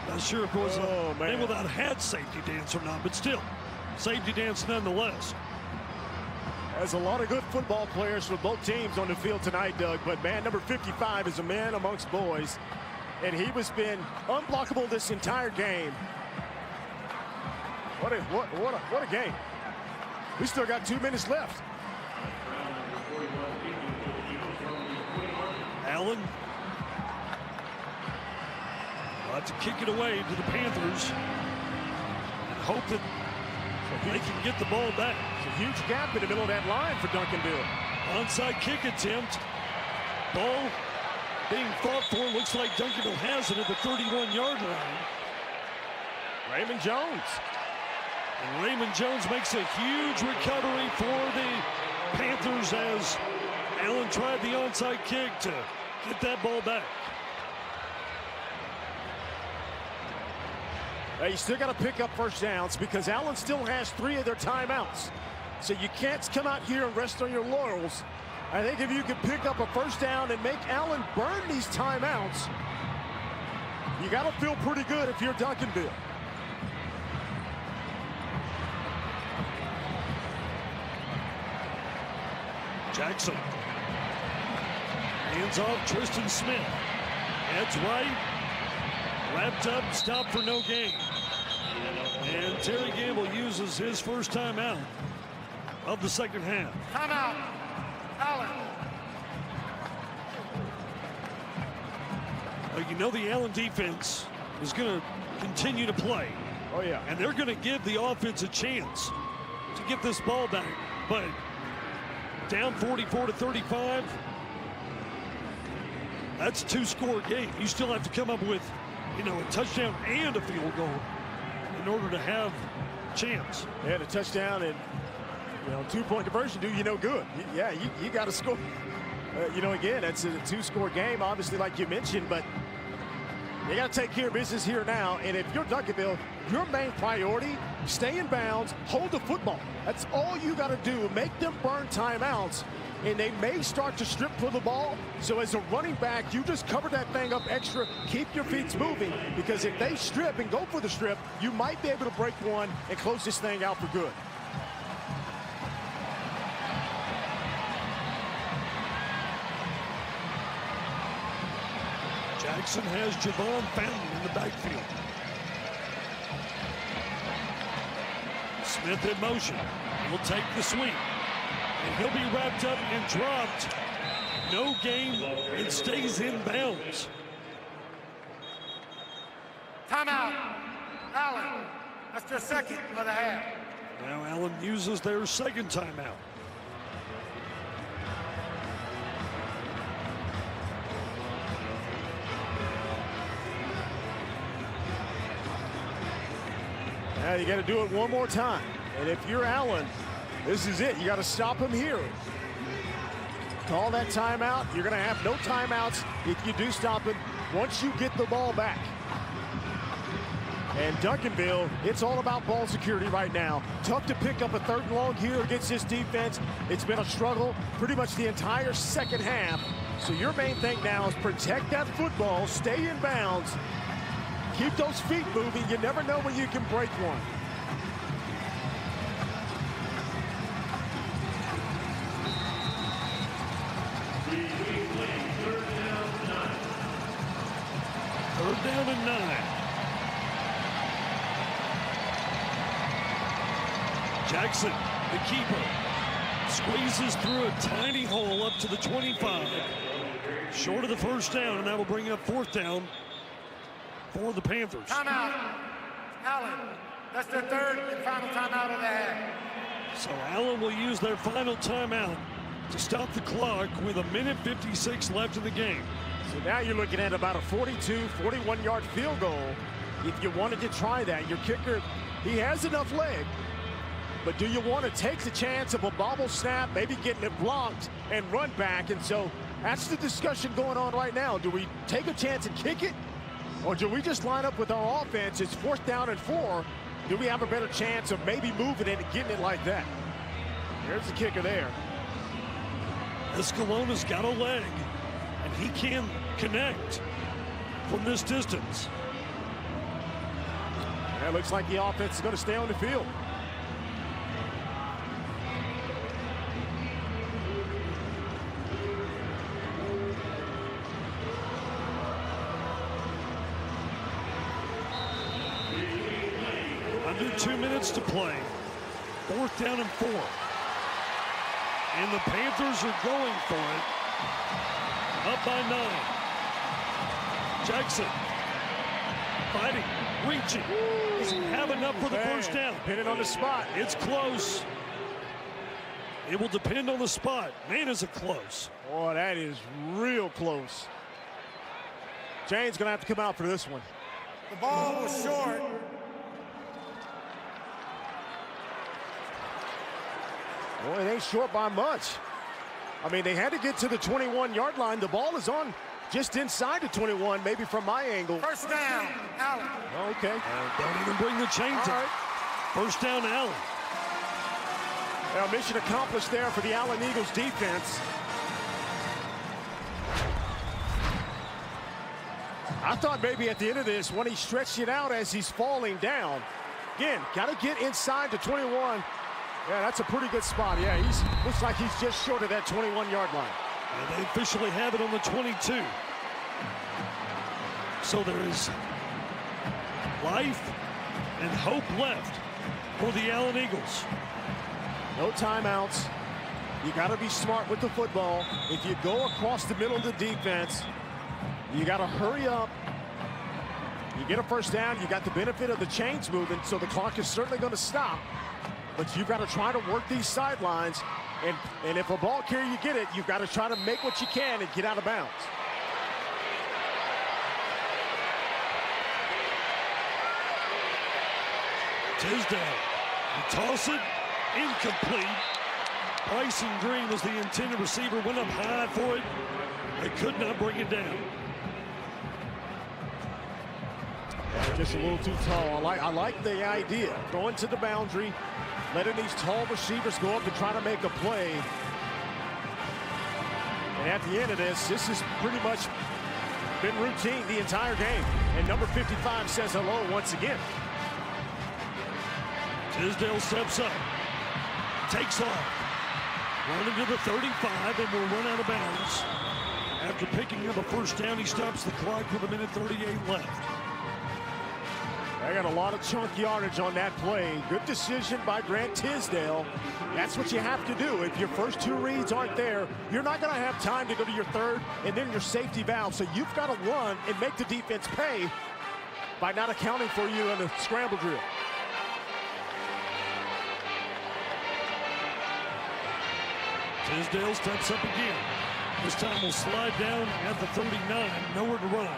Not sure if it was they without had safety dance or not, but still, safety dance nonetheless. There's a lot of good football players for both teams on the field tonight, Doug, but man, number 55 is a man amongst boys, and he has been unblockable this entire game. What a game. We still got 2 minutes left. Allen about to kick it away to the Panthers and hope that they can get the ball back. It's a huge gap in the middle of that line for Duncanville. Onside kick attempt. Ball being fought for. Looks like Duncanville has it at the 31-yard line. Raymond Jones. And Raymond Jones makes a huge recovery for the Panthers as Allen tried the onside kick to get that ball back. You still got to pick up first downs because Allen still has 3 of their timeouts. So you can't come out here and rest on your laurels. I think if you could pick up a first down and make Allen burn these timeouts, you got to feel pretty good if you're Duncanville. Jackson. Hands off Tristan Smith. Heads right. Wrapped up, stopped for no gain. And Terry Gamble uses his first timeout of the second half. Timeout. Allen. Well, you know the Allen defense is going to continue to play. Oh, yeah. And they're going to give the offense a chance to get this ball back. But down 44-35, that's a 2-score game. You still have to come up with a touchdown and a field goal in order to have a chance. And a touchdown and, 2-point conversion do you no good. You got to score. Again, that's a 2-score game, obviously, like you mentioned, but you got to take care of business here now. And if you're Duncanville, your main priority, stay in bounds, hold the football. That's all you got to do. Make them burn timeouts, and they may start to strip for the ball. So as a running back, you just cover that thing up extra, keep your feet moving, because if they strip and go for the strip, you might be able to break one and close this thing out for good. Jackson has Javon Fountain in the backfield. Smith in motion. He'll take the sweep. And he'll be wrapped up and dropped. No gain. It stays in bounds. Timeout. Allen. That's their second of the half. Now Allen uses their second timeout. Now you got to do it one more time. And if you're Allen, this is it. You got to stop him here. Call that timeout. You're going to have no timeouts if you do stop him once you get the ball back. And Duncanville, it's all about ball security right now. Tough to pick up a 3rd and long here against this defense. It's been a struggle pretty much the entire second half. So your main thing now is protect that football, stay in bounds, keep those feet moving. You never know when you can break one. Third down and 9. Jackson, the keeper, squeezes through a tiny hole up to the 25. Short of the first down, and that will bring up 4th down for the Panthers. Timeout. Allen. That's their 3rd and final timeout of the half. So Allen will use their final timeout to stop the clock with 1:56 left in the game. So now you're looking at about a 42, 41-yard field goal. If you wanted to try that, your kicker, he has enough leg. But do you want to take the chance of a bobble snap, maybe getting it blocked and run back? And so that's the discussion going on right now. Do we take a chance and kick it? Or do we just line up with our offense? It's 4th down and 4. Do we have a better chance of maybe moving it and getting it like that? There's the kicker there. Escalona's got a leg, and he can connect from this distance. Yeah, looks like the offense is going to stay on the field. Under 2 minutes to play. 4th down and 4. And the Panthers are going for it. Up by 9. Jackson fighting, reaching. Doesn't have enough for the first down. Pinning on the spot. It's close. It will depend on the spot. Man, is it close. Boy, that is real close. Jane's going to have to come out for this one. The ball was short. Boy, it ain't short by much. I mean, they had to get to the 21-yard line. The ball is on just inside the 21, maybe from my angle. First down, Allen. Okay. Don't even bring the chains All up. right. First down, Allen. Well, mission accomplished there for the Allen Eagles defense. I thought maybe at the end of this, when he stretched it out as he's falling down. Again, got to get inside the 21. Yeah, that's a pretty good spot. Yeah, looks like he's just short of that 21-yard line. And they officially have it on the 22. So there is life and hope left for the Allen Eagles. No timeouts. You got to be smart with the football. If you go across the middle of the defense, you got to hurry up. You get a first down. You got the benefit of the chains moving, so the clock is certainly going to stop. But you've got to try to work these sidelines. And if a ball carrier you get it, you've got to try to make what you can and get out of bounds. Tisdale, toss it, incomplete. Bryson Green was the intended receiver, went up high for it. They could not bring it down. Just a little too tall. I like the idea. Going to the boundary, letting these tall receivers go up and try to make a play. And at the end of this has pretty much been routine the entire game. And number 55 says hello once again. Tisdale steps up, takes off, running to the 35 and will run out of bounds. After picking up a first down, he stops the clock with 1:38 left. I got a lot of chunk yardage on that play. Good decision by Grant Tisdale. That's what you have to do. If your first two reads aren't there, you're not going to have time to go to your third and then your safety valve. So you've got to run and make the defense pay by not accounting for you in the scramble drill. Tisdale steps up again. This time will slide down at the 39. Nowhere to run.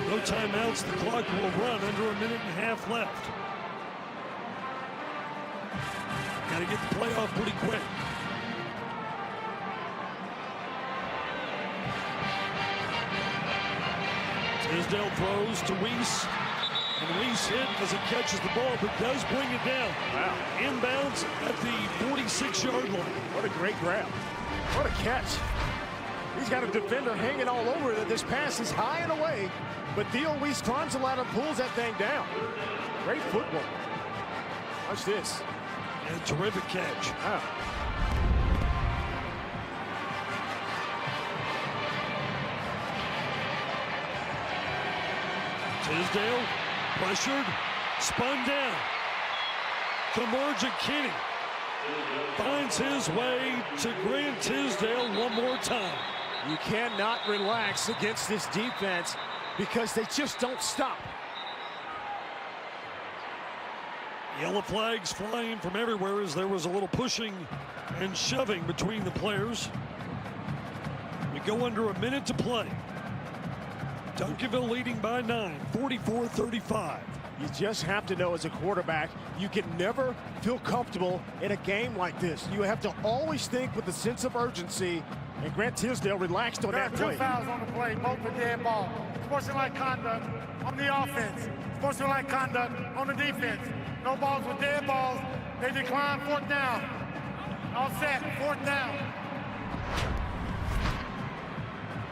No timeouts. The clock will run under 1.5 minutes left. Got to get the play off pretty quick. Tisdale throws to Weiss. And Weiss hit as it catches the ball, but does bring it down. Wow. Inbounds at the 46-yard line. What a great grab. What a catch. He's got a defender hanging all over it. This pass is high and away, but Theo Weiss climbs the ladder and pulls that thing down. Great football. Watch this. And a terrific catch. Wow. Tisdale pressured, spun down. Kamarja Kinney finds his way to Grant Tisdale one more time. You cannot relax against this defense because they just don't stop. Yellow flags flying from everywhere as there was a little pushing and shoving between the players. We go under 1 minute to play. Duncanville leading by 9, 44-35. You just have to know as a quarterback, you can never feel comfortable in a game like this. You have to always think with a sense of urgency, and Grant Tisdale relaxed on that play. Two fouls on the play, both a dead ball. Sportsmanlike conduct on the offense. Sportsmanlike conduct on the defense. No balls with dead balls. They decline 4th down. All set, 4th down.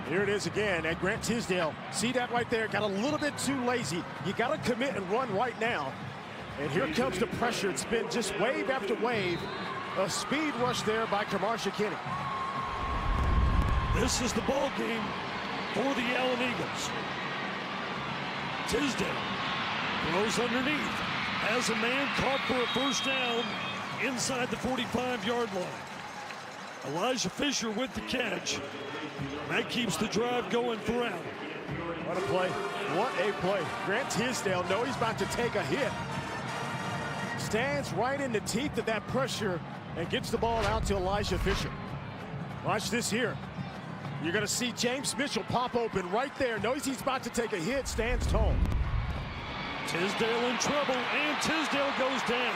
Here it is again, and Grant Tisdale, see that right there, got a little bit too lazy. You got to commit and run right now. And here comes the pressure. It's been just wave after wave. A speed rush there by Kamarja Kinney. This is the ball game for the Allen Eagles. Tisdale throws underneath. Has a man caught for a first down inside the 45-yard line. Elijah Fisher with the catch. That keeps the drive going for Allen. What a play. What a play. Grant Tisdale knows he's about to take a hit. Stands right in the teeth of that pressure and gets the ball out to Elijah Fisher. Watch this here. You're going to see James Mitchell pop open right there. Knows he's about to take a hit, stands tall. Tisdale in trouble, and Tisdale goes down.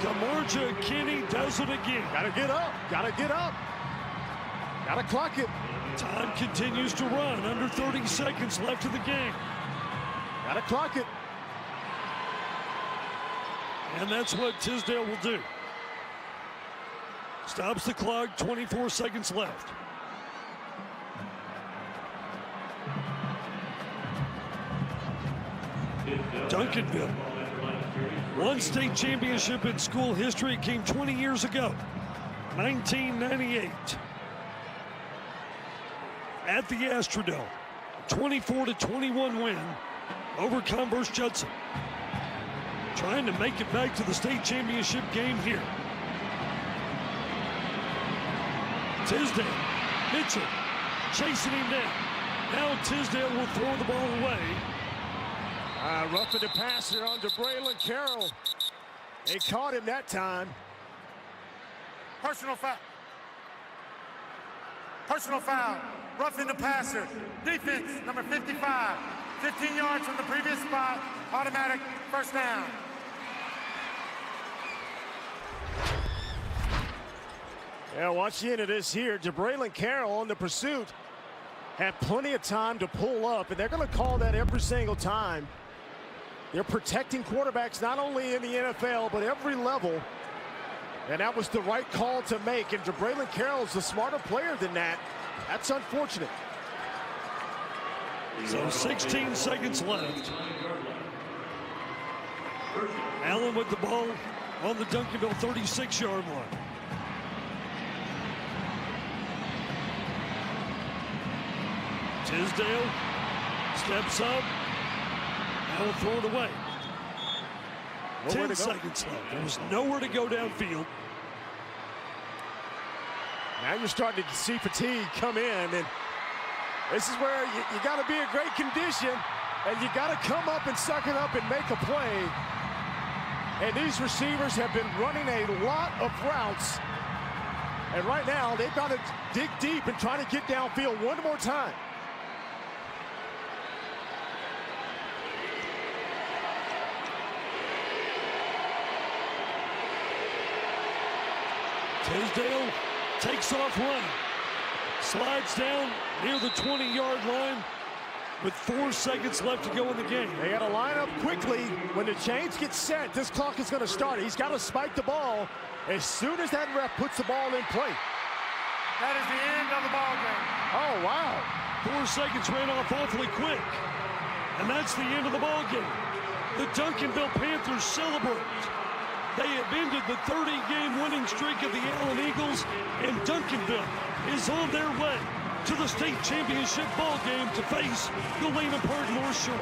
Kamarja Kinney does it again. Got to get up. Got to get up. Got to clock it. Time continues to run. Under 30 seconds left of the game. Got to clock it. And that's what Tisdale will do. Stops the clock, 24 seconds left. Duncanville. One state championship in school history. It came 20 years ago, 1998. At the Astrodome, 24-21 win over Converse Judson. Trying to make it back to the state championship game here. Tisdale, Mitchell chasing him down. Now Tisdale will throw the ball away. Roughing the passer under Braylon Carroll. They caught him that time. Personal foul. Personal foul. Roughing the passer. Defense, number 55. 15 yards from the previous spot, automatic first down. Yeah, watch the end of this here. Jabraylon Carroll on the pursuit had plenty of time to pull up, and they're going to call that every single time. They're protecting quarterbacks not only in the NFL, but every level. And that was the right call to make. And Jabraylon Carroll's the smarter player than that. That's unfortunate. So 16 seconds left. Allen with the ball on the Duncanville 36-yard line. Tisdale steps up. Now will throw it away. 10 seconds left. There was nowhere to go downfield. Now you're starting to see fatigue come in, and this is where you got to be in great condition, and you got to come up and suck it up and make a play. And these receivers have been running a lot of routes, and right now they've got to dig deep and try to get downfield one more time. Tisdale takes off running. Slides down near the 20-yard line with 4 seconds left to go in the game. They got to line up quickly. When the chains get set, this clock is going to start. He's got to spike the ball as soon as that ref puts the ball in play. That is the end of the ball game. Oh, wow. 4 seconds ran off awfully quick. And that's the end of the ball game. The Duncanville Panthers celebrate. They have ended the 30-game winning streak of the Allen Eagles, and Duncanville is on their way to the state championship ball game to face the Lehman Park North Shore.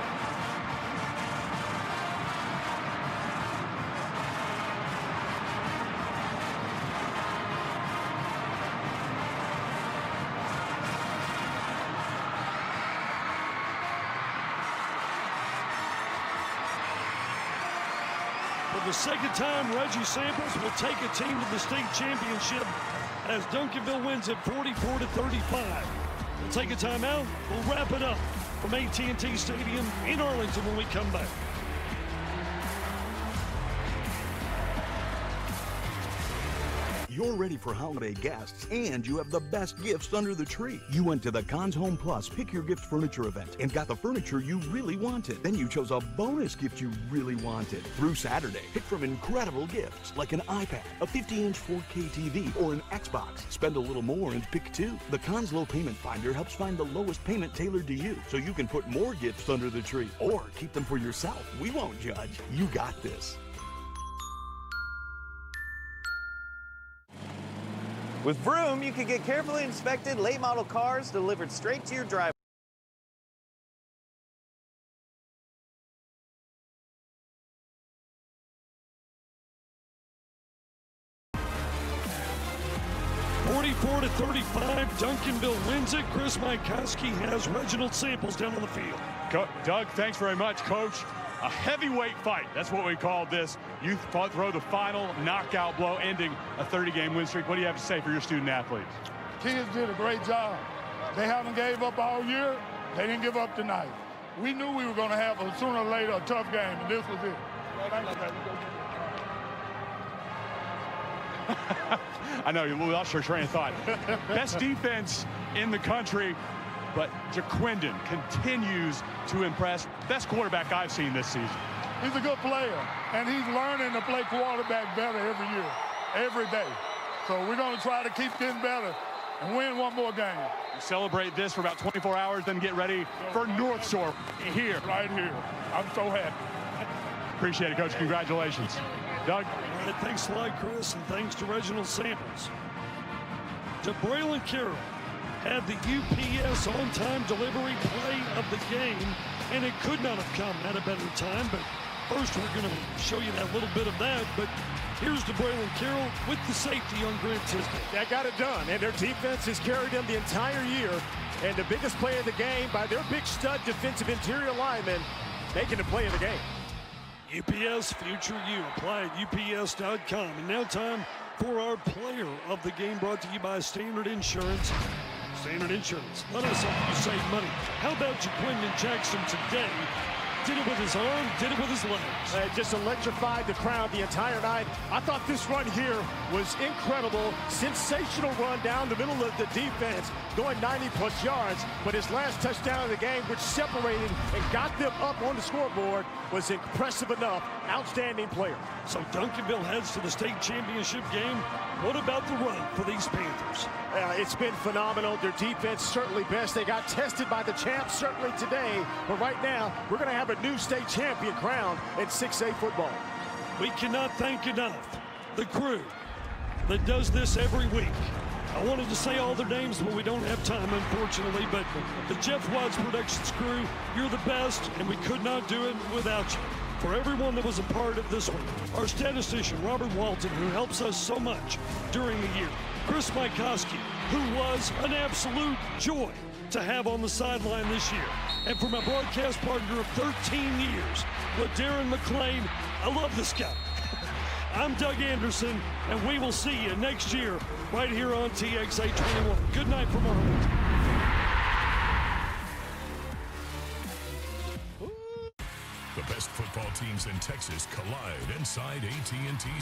For the second time, Reggie Samples will take a team to the state championship as Duncanville wins at 44-35. We'll take a timeout. We'll wrap it up from AT&T Stadium in Arlington when we come back. You're ready for holiday guests, and you have the best gifts under the tree. You went to the Cons Home Plus Pick Your Gift Furniture event and got the furniture you really wanted. Then you chose a bonus gift you really wanted. Through Saturday, pick from incredible gifts like an iPad, a 50-inch 4K TV, or an Xbox. Spend a little more and pick two. The Cons Low Payment Finder helps find the lowest payment tailored to you, so you can put more gifts under the tree or keep them for yourself. We won't judge. You got this. With Vroom, you can get carefully inspected late model cars delivered straight to your driveway. To 35, Duncanville wins it. Chris Mykowski has Reginald Samples down on the field. Doug, thanks very much, Coach. A heavyweight fight. That's what we called this. You throw the final knockout blow, ending a 30-game win streak. What do you have to say for your student athletes? Kids did a great job. They haven't gave up all year. They didn't give up tonight. We knew we were going to have, sooner or later, a tough game, and this was it. I know, you lost your train of thought. Best defense in the country, but Jaquindon continues to impress. Best quarterback I've seen this season. He's a good player, and he's learning to play quarterback better every year, every day. So we're going to try to keep getting better and win one more game. You celebrate this for about 24 hours, then get ready for North Shore here. Right here. I'm so happy. Appreciate it, Coach. Congratulations. Doug? All right, thanks a lot, Chris, and thanks to Reginald Samples. Jabraylon Carroll had the UPS on-time delivery play of the game, and it could not have come at a better time, but first we're going to show you that little bit of that, but here's Jabraylon Carroll with the safety on Grant Tisdale. That got it done, and their defense has carried them the entire year, and the biggest play of the game by their big stud defensive interior lineman making the play of the game. UPS Future You. Apply at ups.com. And now time for our player of the game, brought to you by Standard Insurance. Standard Insurance. Let us help you save money. How about Jaquindon Jackson today? Did it with his arm, did it with his legs. Just electrified the crowd the entire night. I thought this run here was incredible. Sensational run down the middle of the defense, going 90-plus yards. But his last touchdown of the game, which separated and got them up on the scoreboard, was impressive enough. Outstanding player. So Duncanville heads to the state championship game. What about the run for these Panthers? It's been phenomenal. Their defense certainly best. They got tested by the champs certainly today. But right now, we're going to have a new state champion crowned in 6A football. We cannot thank enough the crew that does this every week. I wanted to say all their names, but we don't have time, unfortunately. But the Jeff Watts Productions crew, you're the best, and we could not do it without you. For everyone that was a part of this one, our statistician, Robert Walton, who helps us so much during the year. Chris Mikoski, who was an absolute joy to have on the sideline this year. And for my broadcast partner of 13 years, Darren McClain, I love this guy. I'm Doug Anderson, and we will see you next year right here on TXA 21. Good night from Arlington. The best football teams in Texas collide inside AT&T Stadium.